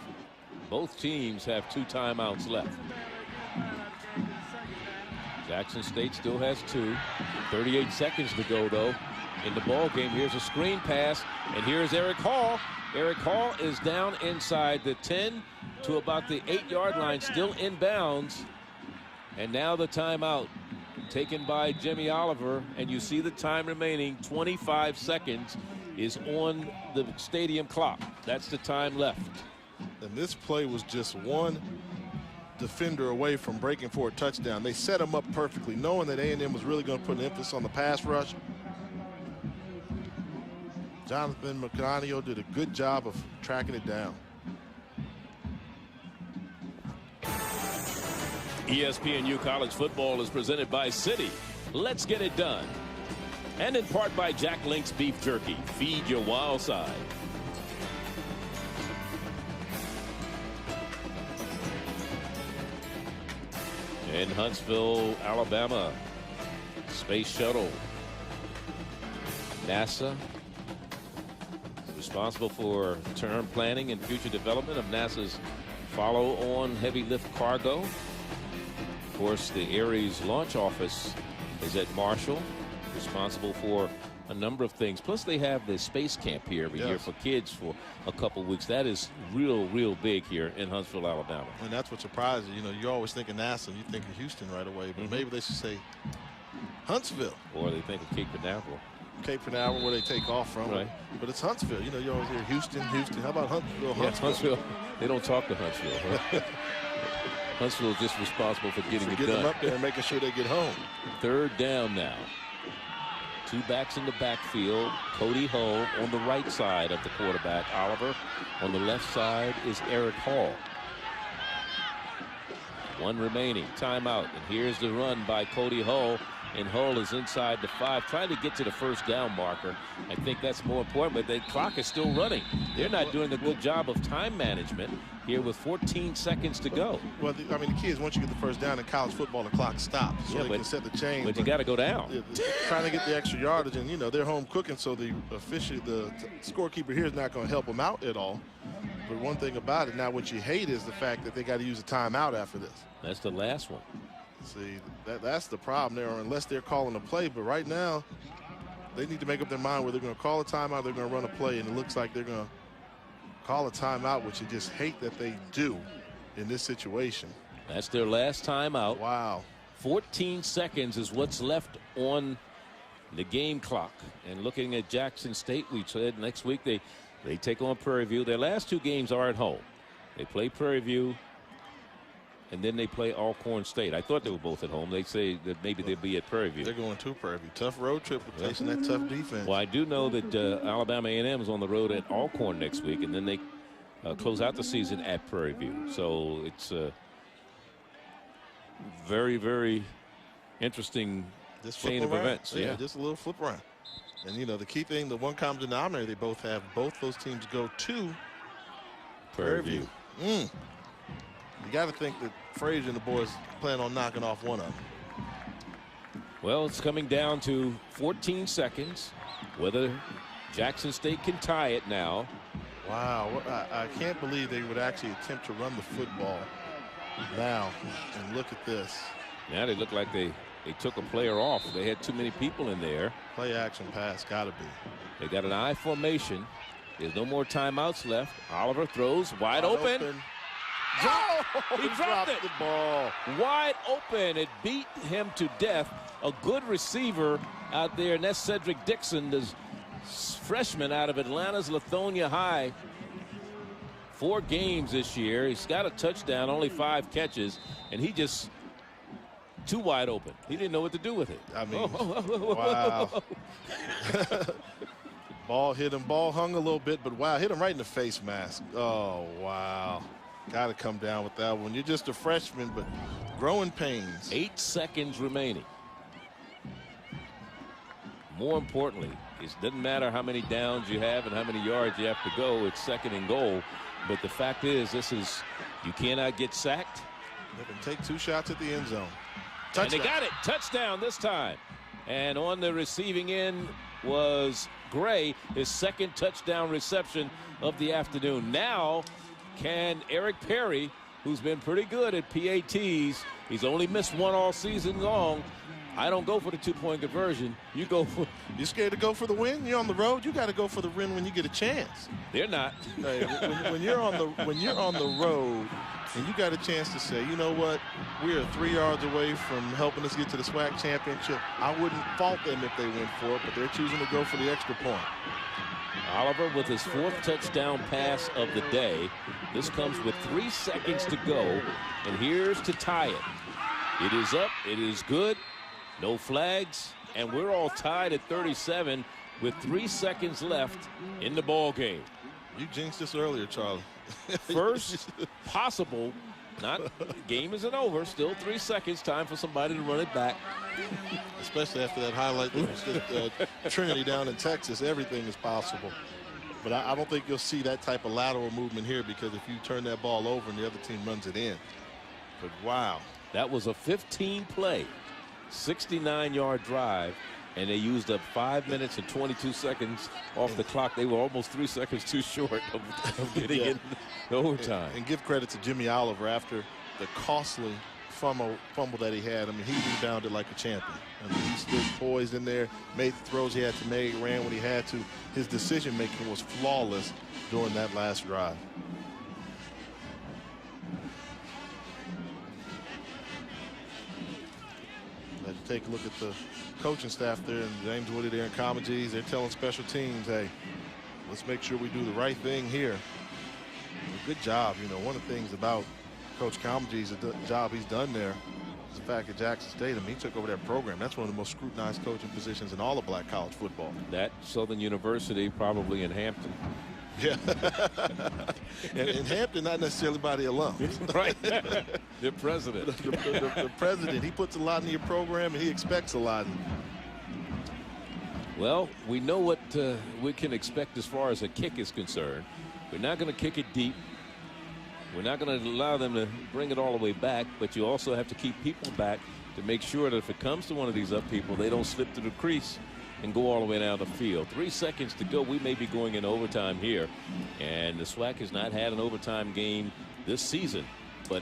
both teams have 2 timeouts left. Jackson State still has 2. 38 seconds to go, though, in the ball game. Here's a screen pass, and here's Eric Hall. Eric Hall is down inside the 10 to about the 8-yard line, still in bounds. And now the timeout taken by Jimmy Oliver, and you see the time remaining, 25 seconds. Is on the stadium clock. That's the time left. And this play was just one defender away from breaking for a touchdown. They set him up perfectly, knowing that A&M was really going to put an emphasis on the pass rush. Jonathan McConaughey did a good job of tracking it down. ESPNU College Football is presented by Citi. Let's get it done. And in part by Jack Link's Beef Jerky. Feed your wild side. In Huntsville, Alabama, Space Shuttle. NASA responsible for term planning and future development of NASA's follow-on heavy lift cargo. Of course, the Ares launch office is at Marshall, responsible for a number of things. Plus, they have the space camp here every year for kids for a couple weeks. That is real big here in Huntsville, Alabama. And that's what surprises you. You know, you're always thinking NASA, you think of Houston right away, but maybe they should say Huntsville. Or they think of Cape Canaveral. Cape Canaveral where they take off from. Right. But it's Huntsville. You know, you always hear Houston. How about Huntsville? Yeah, Huntsville. They don't talk to Huntsville. Huh? Huntsville is just responsible for getting it done. Them up there and making sure they get home. 3rd down now. 2 backs in the backfield. Cody Hull on the right side of the quarterback. Oliver on the left side is Eric Hall. 1 remaining. Timeout. And here's the run by Cody Hull. And Hull is inside the 5, trying to get to the 1st down marker. I think that's more important, but the clock is still running. They're not doing a good job of time management here with 14 seconds to go. Well, I mean, the key is once you get the 1st down in college football, the clock stops. So they can set the chain. But you got to go down. Trying to get the extra yardage, and, you know, they're home cooking, so the scorekeeper here is not going to help them out at all. But one thing about it, now what you hate is the fact that they got to use a timeout after this. That's the last one. See, that's the problem there, unless they're calling a play. But right now, they need to make up their mind whether they're going to call a timeout, they're going to run a play, and it looks like they're going to call a timeout, which you just hate that they do in this situation. That's their last timeout. Wow. 14 seconds is what's left on the game clock. And looking at Jackson State, we said next week they take on Prairie View. Their last 2 games are at home. They play Prairie View, and then they play Alcorn State. I thought they were both at home. They say that maybe they'll be at Prairie View. They're going to Prairie View. Tough road trip with facing that tough defense. Well, I do know that Alabama A&M is on the road at Alcorn next week, and then they close out the season at Prairie View. So it's a very, very interesting chain of events. Yeah, just a little flip around. And, you know, the key thing, the one common denominator they both have, both those teams go to Prairie View. You got to think that Frazier and the boys plan on knocking off one of them. Well, it's coming down to 14 seconds. Whether Jackson State can tie it now. Wow, I can't believe they would actually attempt to run the football now. And look at this. Now they look like they took a player off. They had too many people in there. Play action pass, got to be. They got an I formation. There's no more timeouts left. Oliver throws wide open. He dropped it. The ball. Wide open. It beat him to death. A good receiver out there, and that's Cedric Dixon, the freshman out of Atlanta's Lithonia High. 4 games this year. He's got a touchdown, only 5 catches, and he just too wide open. He didn't know what to do with it. I mean, wow. Ball hit him. Ball hung a little bit, but wow, hit him right in the face mask. Oh, wow. Got to come down with that one. You're just a freshman, but growing pains. 8 seconds remaining. More importantly, it doesn't matter how many downs you have and how many yards you have to go. It's 2nd and goal. But the fact is, you cannot get sacked. They can take 2 shots at the end zone. Touchdown. And they got it. Touchdown this time. And on the receiving end was Gray, his 2nd touchdown reception of the afternoon. Now, can Eric Perry, who's been pretty good at PATs, he's only missed 1 all season long. I don't go for the 2-point conversion. You go for. You scared to go for the win? You're on the road. You got to go for the win when you get a chance. They're not. Hey, when you're on the road and you got a chance to say, you know what, we are 3 yards away from helping us get to the SWAC championship. I wouldn't fault them if they went for it, but they're choosing to go for the extra point. Oliver with his 4th touchdown pass of the day. This comes with 3 seconds to go, and here's to tie it. It is up. It is good. No flags, and we're all tied at 37 with 3 seconds left in the ball game. You jinxed this earlier, Charlie. First possible. Game isn't over. Still 3 seconds. Time for somebody to run it back. Especially after that highlight that was Trinity down in Texas. Everything is possible. But I don't think you'll see that type of lateral movement here, because if you turn that ball over and the other team runs it in. But wow. That was a 15-play. 69-yard drive, and they used up 5 minutes and 22 seconds off the clock. They were almost 3 seconds too short of getting in the overtime. And give credit to Jimmy Oliver after the costly fumble that he had. I mean, he rebounded like a champion. I mean, he stood poised in there, made the throws he had to make, ran when he had to. His decision-making was flawless during that last drive. take a look at the coaching staff there, and James Woody there in Comegys. They're telling special teams, hey, let's make sure we do the right thing here. Good job. You know, one of the things about Coach Comegys, the job he's done there, is the fact that Jackson State, he took over that program. That's one of the most scrutinized coaching positions in all of black college football. That Southern University, probably in Hampton. Yeah. and Hampton, not necessarily by the alums. Right. The president. The president, he puts a lot in your program, and he expects a lot. Well, we know what we can expect as far as a kick is concerned. We're not going to kick it deep. We're not going to allow them to bring it all the way back, but you also have to keep people back to make sure that if it comes to one of these up people, they don't slip through the crease and go all the way down the field. 3 seconds to go. We may be going in overtime here, and the SWAC has not had an overtime game this season, but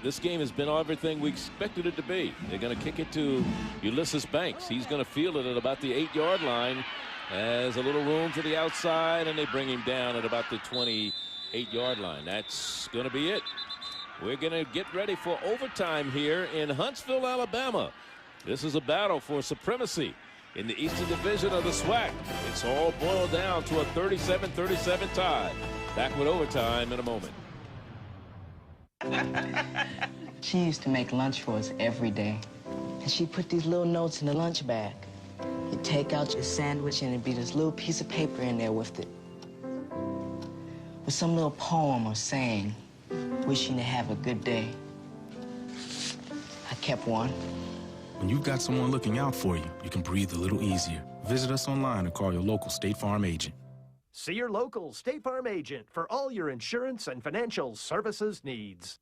this game has been everything we expected it to be. They're going to kick it to Ulysses Banks. He's going to field it at about the 8-yard line. Has a little room to the outside, and they bring him down at about the 28-yard line. That's going to be it. We're going to get ready for overtime here in Huntsville, Alabama. This is a battle for supremacy in the Eastern Division of the SWAC. It's all boiled down to a 37-37 tie. Back with overtime in a moment. She used to make lunch for us every day. And she put these little notes in the lunch bag. You take out your sandwich and it'd be this little piece of paper in there with it. With some little poem or saying, wishing to have a good day. I kept one. When you've got someone looking out for you, you can breathe a little easier. Visit us online or call your local State Farm agent. See your local State Farm agent for all your insurance and financial services needs.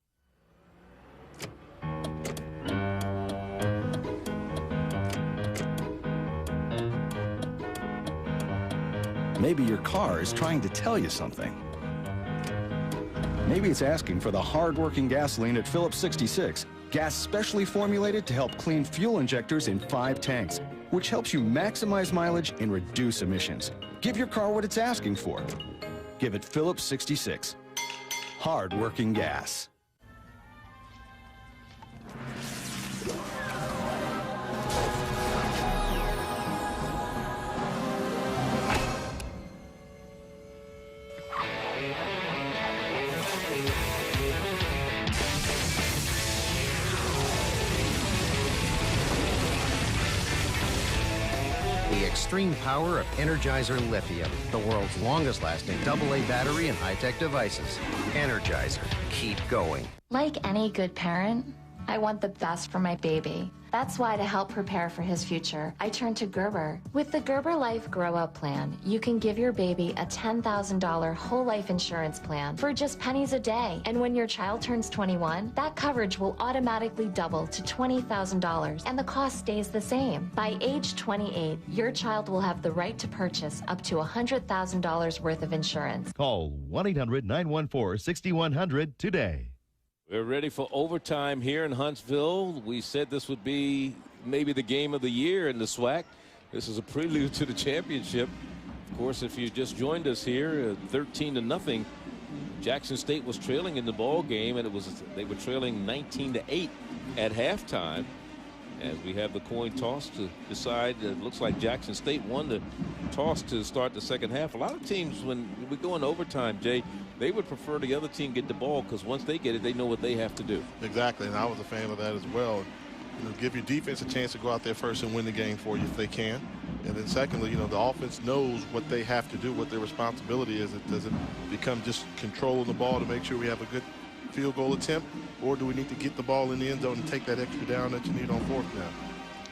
Maybe your car is trying to tell you something. Maybe it's asking for the hard-working gasoline at Phillips 66. Gas specially formulated to help clean fuel injectors in 5 tanks, which helps you maximize mileage and reduce emissions. Give your car what it's asking for. Give it Phillips 66. Hard-working gas. Extreme power of Energizer Lithium, the world's longest lasting AA battery and high-tech devices. Energizer, keep going. Like any good parent, I want the best for my baby. That's why, to help prepare for his future, I turned to Gerber. With the Gerber Life Grow Up Plan, you can give your baby a $10,000 whole life insurance plan for just pennies a day. And when your child turns 21, that coverage will automatically double to $20,000, and the cost stays the same. By age 28, your child will have the right to purchase up to $100,000 worth of insurance. Call 1-800-914-6100 today. We're ready for overtime here in Huntsville. We said this would be maybe the game of the year in the SWAC. This is a prelude to the championship. Of course, if you just joined us here, 13-0, Jackson State was trailing in the ball game, and they were trailing 19-8 at halftime. As we have the coin toss to decide, it looks like Jackson State won the toss to start the second half. A lot of teams, when we go in overtime, Jay, they would prefer the other team get the ball, because once they get it, they know what they have to do. Exactly, and I was a fan of that as well. Give your defense a chance to go out there first and win the game for you if they can. And then secondly, the offense knows what they have to do, what their responsibility is. It doesn't become just controlling the ball to make sure we have a good field goal attempt, or do we need to get the ball in the end zone and take that extra down that you need on 4th down?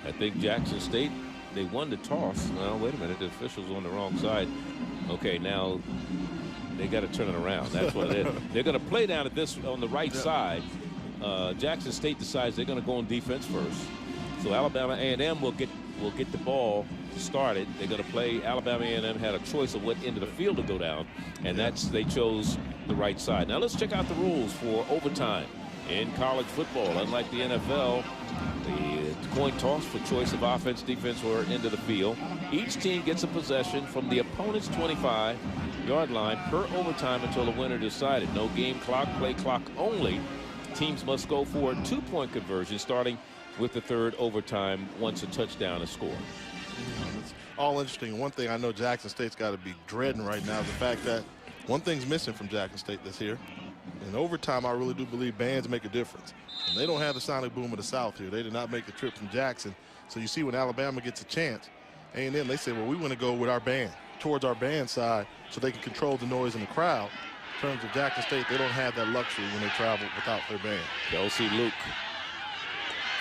I think Jackson State, they won the toss. Well, wait a minute, the official's on the wrong side. Okay, now they got to turn it around. That's what it is. They're going to play down at this on the right side. Jackson State decides they're going to go on defense first. So Alabama A&M will get the ball started. They're going to play. Alabama A&M had a choice of what end of the field to go down, and they chose the right side. Now let's check out the rules for overtime in college football. Unlike the NFL, the coin toss for choice of offense, defense, or end of the field. Each team gets a possession from the opponent's 25-yard line per overtime until the winner decided. No game clock, play clock only. Teams must go for a 2-point conversion starting with the third overtime once a touchdown is scored. It's all interesting. One thing I know Jackson State's got to be dreading right now is the fact that one thing's missing from Jackson State this year. In overtime, I really do believe bands make a difference. And they don't have the sonic boom of the South here. They did not make the trip from Jackson. So you see when Alabama gets a chance, A&M, they say, well, we want to go with our band, towards our band side, so they can control the noise in the crowd. In terms of Jackson State, they don't have that luxury when they travel without their band. Kelsey Luke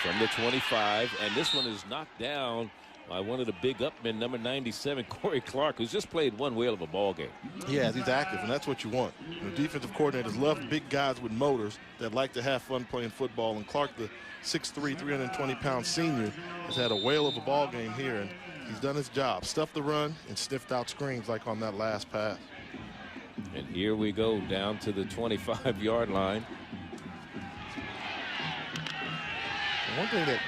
from the 25, and this one is knocked down by one of the big upmen, number 97, Corey Clark, who's just played one whale of a ball game. Yeah, he's active, and that's what you want. The defensive coordinators love big guys with motors that like to have fun playing football, and Clark, the 6'3", 320-pound senior, has had a whale of a ball game here, and he's done his job. Stuffed the run and sniffed out screens like on that last pass. And here we go down to the 25-yard line. And one thing that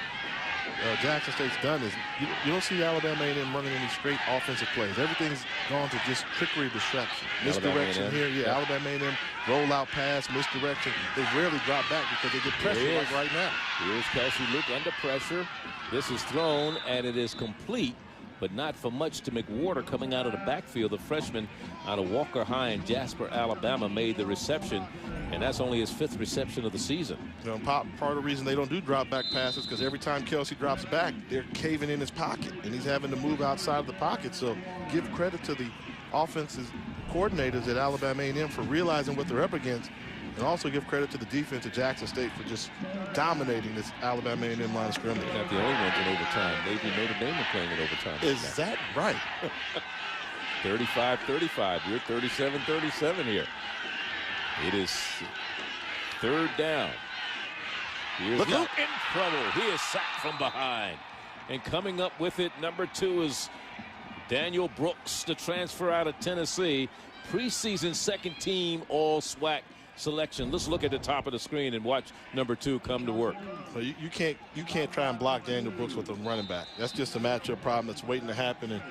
Jackson State's done is you don't see Alabama A&M running any straight offensive plays. Everything's gone to just trickery distraction. Misdirection here. Yeah, Alabama A&M rollout pass, misdirection. They rarely drop back because they get pressure like right now. Here's Kelsey Luke under pressure. This is thrown, and it is complete, but not for much to McWhorter coming out of the backfield. The freshman out of Walker High in Jasper, Alabama, made the reception, and that's only his 5th reception of the season. You know, part of the reason they don't do drop back passes because every time Kelsey drops back, they're caving in his pocket, and he's having to move outside of the pocket. So give credit to the offensive coordinators at Alabama A&M for realizing what they're up against, and also give credit to the defense at Jackson State for just dominating this Alabama A&M line of scrimmage. They're not the only ones in overtime. Maybe Notre Dame are playing in overtime. Is that right? 35-35. You're 37-37 here. It is third down. Here's Luke in trouble. He is sacked from behind. And coming up with it, number 2 is Daniel Brooks, the transfer out of Tennessee. Preseason second-team All-SWAC selection. Let's look at the top of the screen and watch number 2 come to work. Well, you can't try and block Daniel Brooks with a running back. That's just a matchup problem that's waiting to happen. And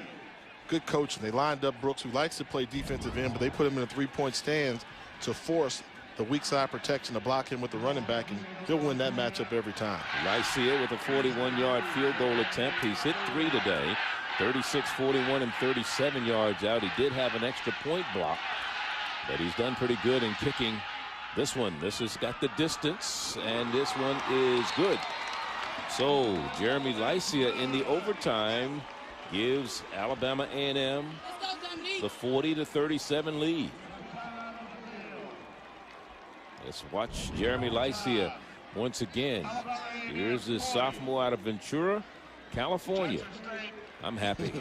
good coaching. They lined up Brooks, who likes to play defensive end, but they put him in a 3-point stance to force the weak side protection to block him with the running back, and he'll win that matchup every time. Lycia with a 41-yard field goal attempt. He's hit 3 today. 36, 41, and 37 yards out. He did have an extra point block, but he's done pretty good in kicking this one. This has got the distance, and this one is good. So Jeremy Lycia in the overtime gives Alabama A&M the 40-37 lead. Let's watch Jeremy Lycia once again. Here's his sophomore out of Ventura, California. I'm happy.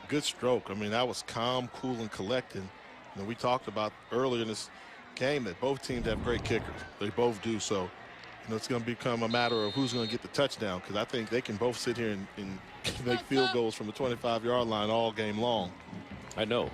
Good stroke. I mean, that was calm, cool, and collected. And we talked about earlier in this game that both teams have great kickers. They both do. So, you know, it's going to become a matter of who's going to get the touchdown, because I think they can both sit here and make field goals from the 25-yard line all game long. I know,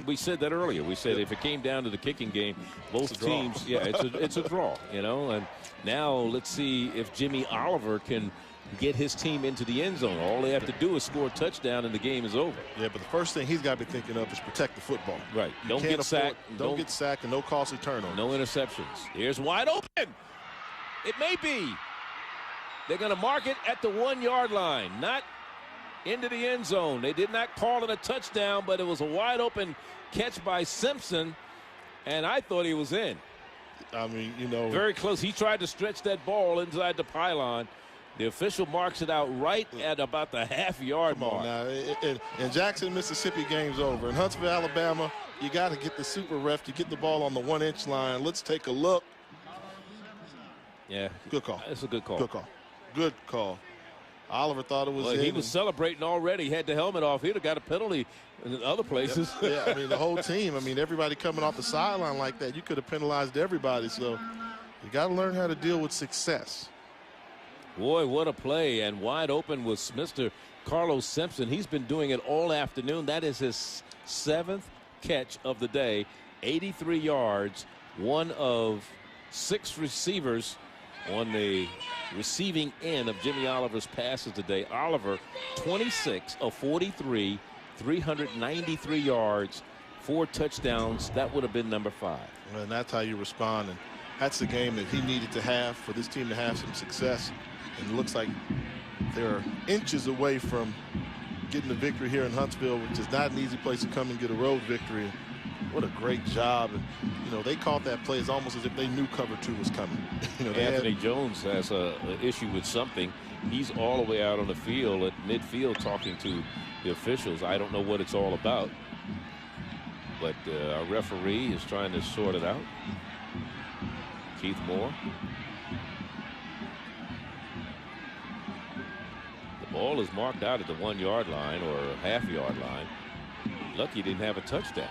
we said that earlier. We said if it came down to the kicking game, both teams, it's a draw, you know. And now let's see if Jimmy Oliver can get his team into the end zone. All they have to do is score a touchdown, and the game is over. Yeah, but the first thing he's got to be thinking of is protect the football. Right. Don't get sacked. Don't get sacked, and no costly turnovers. No interceptions. Here's wide open. It may be. They're going to mark it at the 1-yard line, not into the end zone. They did not call it a touchdown, but it was a wide open catch by Simpson, and I thought he was in. I mean, you know, very close. He tried to stretch that ball inside the pylon. The official marks it out right at about the half-yard mark. Now, in Jackson, Mississippi, game's over. In Huntsville, Alabama, you got to get the super ref to get the ball on the 1-inch line. Let's take a look. Yeah. Good call. It's a good call. Good call. Good call. Oliver thought it was in. He was celebrating already. He had the helmet off. He'd have got a penalty in other places. Yeah, I mean, the whole team. I mean, everybody coming off the sideline like that, you could have penalized everybody. So you got to learn how to deal with success. Boy, what a play. And wide open was Mr. Carlos Simpson. He's been doing it all afternoon. That is his 7th catch of the day. 83 yards, one of 6 receivers on the receiving end of Jimmy Oliver's passes today. Oliver, 26 of 43, 393 yards, 4 touchdowns. That would have been number 5. And that's how you respond. And That's the game that he needed to have for this team to have some success. And it looks like they're inches away from getting the victory here in Huntsville, which is not an easy place to come and get a road victory. What a great job. And, you know, they called that play as almost as if they knew cover 2 was coming. You know, Anthony Jones has an issue with something. He's all the way out on the field at midfield talking to the officials. I don't know what it's all about, but our referee is trying to sort it out. Keith Moore. The ball is marked out at the 1-yard line or half-yard line. Lucky he didn't have a touchdown.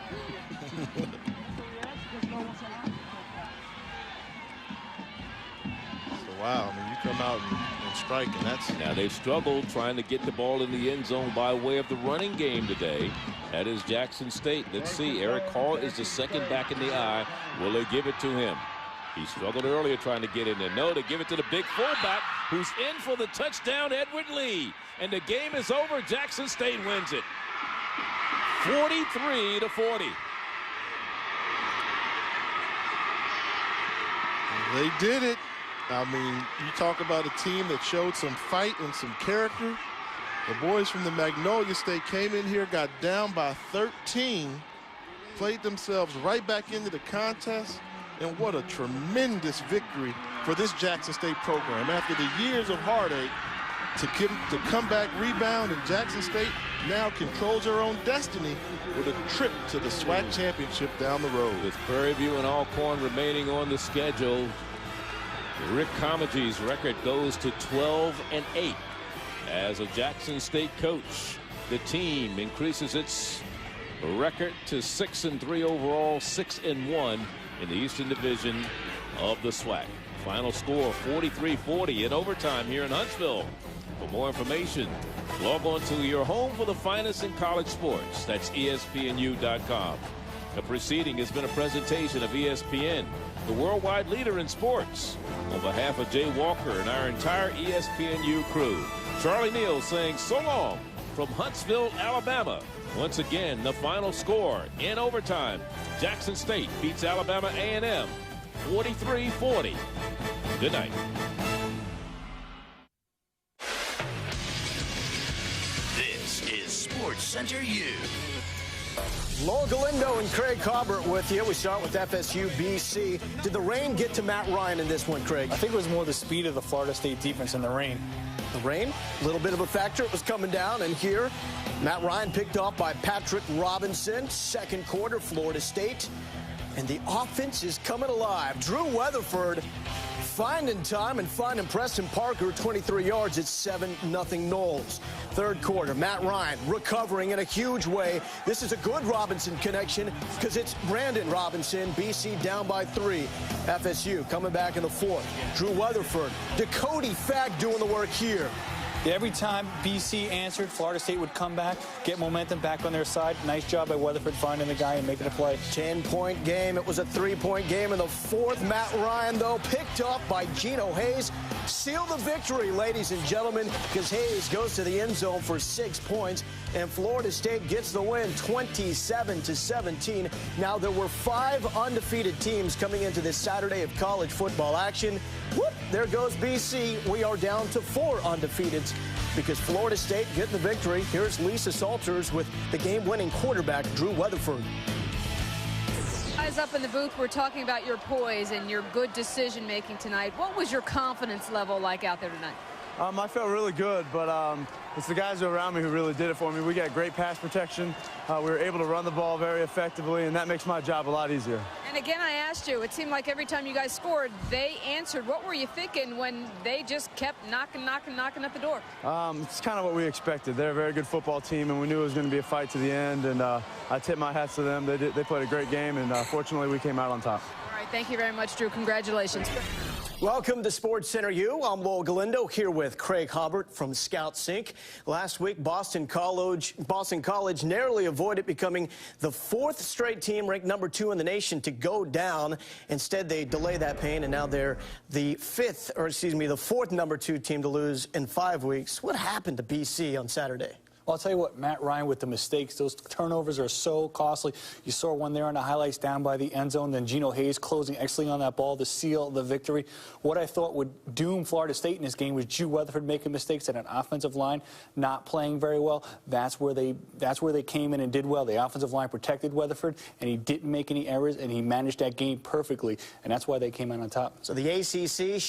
Wow, I mean, you come out and strike, and that's... Now, they've struggled trying to get the ball in the end zone by way of the running game today. That is Jackson State. Let's see. Eric Hall is the second back in the eye. Will they give it to him? He struggled earlier trying to get in there. No, they give it to the big fullback, who's in for the touchdown, Edward Lee. And the game is over. Jackson State wins it. 43-40. They did it. I mean, you talk about a team that showed some fight and some character. The boys from the Magnolia State came in here, got down by 13, played themselves right back into the contest, and what a tremendous victory for this Jackson State program. After the years of heartache, to come back, rebound, and Jackson State now controls their own destiny with a trip to the SWAC Championship down the road. With Prairie View and Alcorn remaining on the schedule, Rick Comegye's record goes to 12-8 as a Jackson State coach. The team increases its record to 6-3 overall, 6-1 in the Eastern Division of the SWAC. Final score 43-40 in overtime here in Huntsville. For more information, log on to your home for the finest in college sports. That's ESPNU.com. The proceeding has been a presentation of ESPN, the worldwide leader in sports. On behalf of Jay Walker and our entire ESPNU crew, Charlie Neal saying so long from Huntsville, Alabama. Once again, the final score in overtime. Jackson State beats Alabama A&M 43-40. Good night. This is Sports Center U. Lowell Galindo and Craig Cobbert with you. We start with FSU BC. Did the rain get to Matt Ryan in this one, Craig? I think it was more the speed of the Florida State defense and the rain. The rain, a little bit of a factor. It was coming down, and here, Matt Ryan picked off by Patrick Robinson. Second quarter, Florida State. And the offense is coming alive. Drew Weatherford finding time and finding Preston Parker 23 yards. It's 7-0 Noles. Third quarter, Matt Ryan recovering in a huge way. This is a good Robinson connection because it's Brandon Robinson. BC down by 3. FSU coming back in the fourth. Drew Weatherford, Dakota Fag doing the work here. Every time BC answered, Florida State would come back, get momentum back on their side. Nice job by Weatherford finding the guy and making a play. 10-point game. It was a 3-point game in the fourth. Matt Ryan, though, picked up by Gino Hayes. Seal the victory, ladies and gentlemen, because Hayes goes to the end zone for 6 points, and Florida State gets the win 27-17. Now, there were 5 undefeated teams coming into this Saturday of college football action. Whoop, there goes BC. We are down to 4 undefeateds because Florida State getting the victory. Here's Lisa Salters with the game-winning quarterback, Drew Weatherford. Guys up in the booth, we're talking about your poise and your good decision-making tonight. What was your confidence level like out there tonight? I felt really good, but it's the guys around me who really did it for me. We got great pass protection. We were able to run the ball very effectively, and that makes my job a lot easier. And again, I asked you, it seemed like every time you guys scored, they answered. What were you thinking when they just kept knocking at the door? It's kind of what we expected. They're a very good football team, and we knew it was going to be a fight to the end, and I tip my hats to them. They played a great game, and fortunately, we came out on top. All right, thank you very much, Drew. Congratulations. Welcome to Sports Center U. I'm Lowell Galindo here with Craig Cobbert from Scout Sync. Last week, Boston College narrowly avoided becoming the 4th straight team ranked number 2 in the nation to go down. Instead, they delay that pain, and now they're the 4th number 2 team to lose in 5 weeks. What happened to BC on Saturday? Well, I'll tell you what, Matt Ryan with the mistakes, those turnovers are so costly. You saw one there on the highlights down by the end zone, then Geno Hayes closing excellently on that ball to seal the victory. What I thought would doom Florida State in this game was Jew Weatherford making mistakes at an offensive line, not playing very well. That's where they came in and did well. The offensive line protected Weatherford, and he didn't make any errors, and he managed that game perfectly, and that's why they came out on top. So the ACC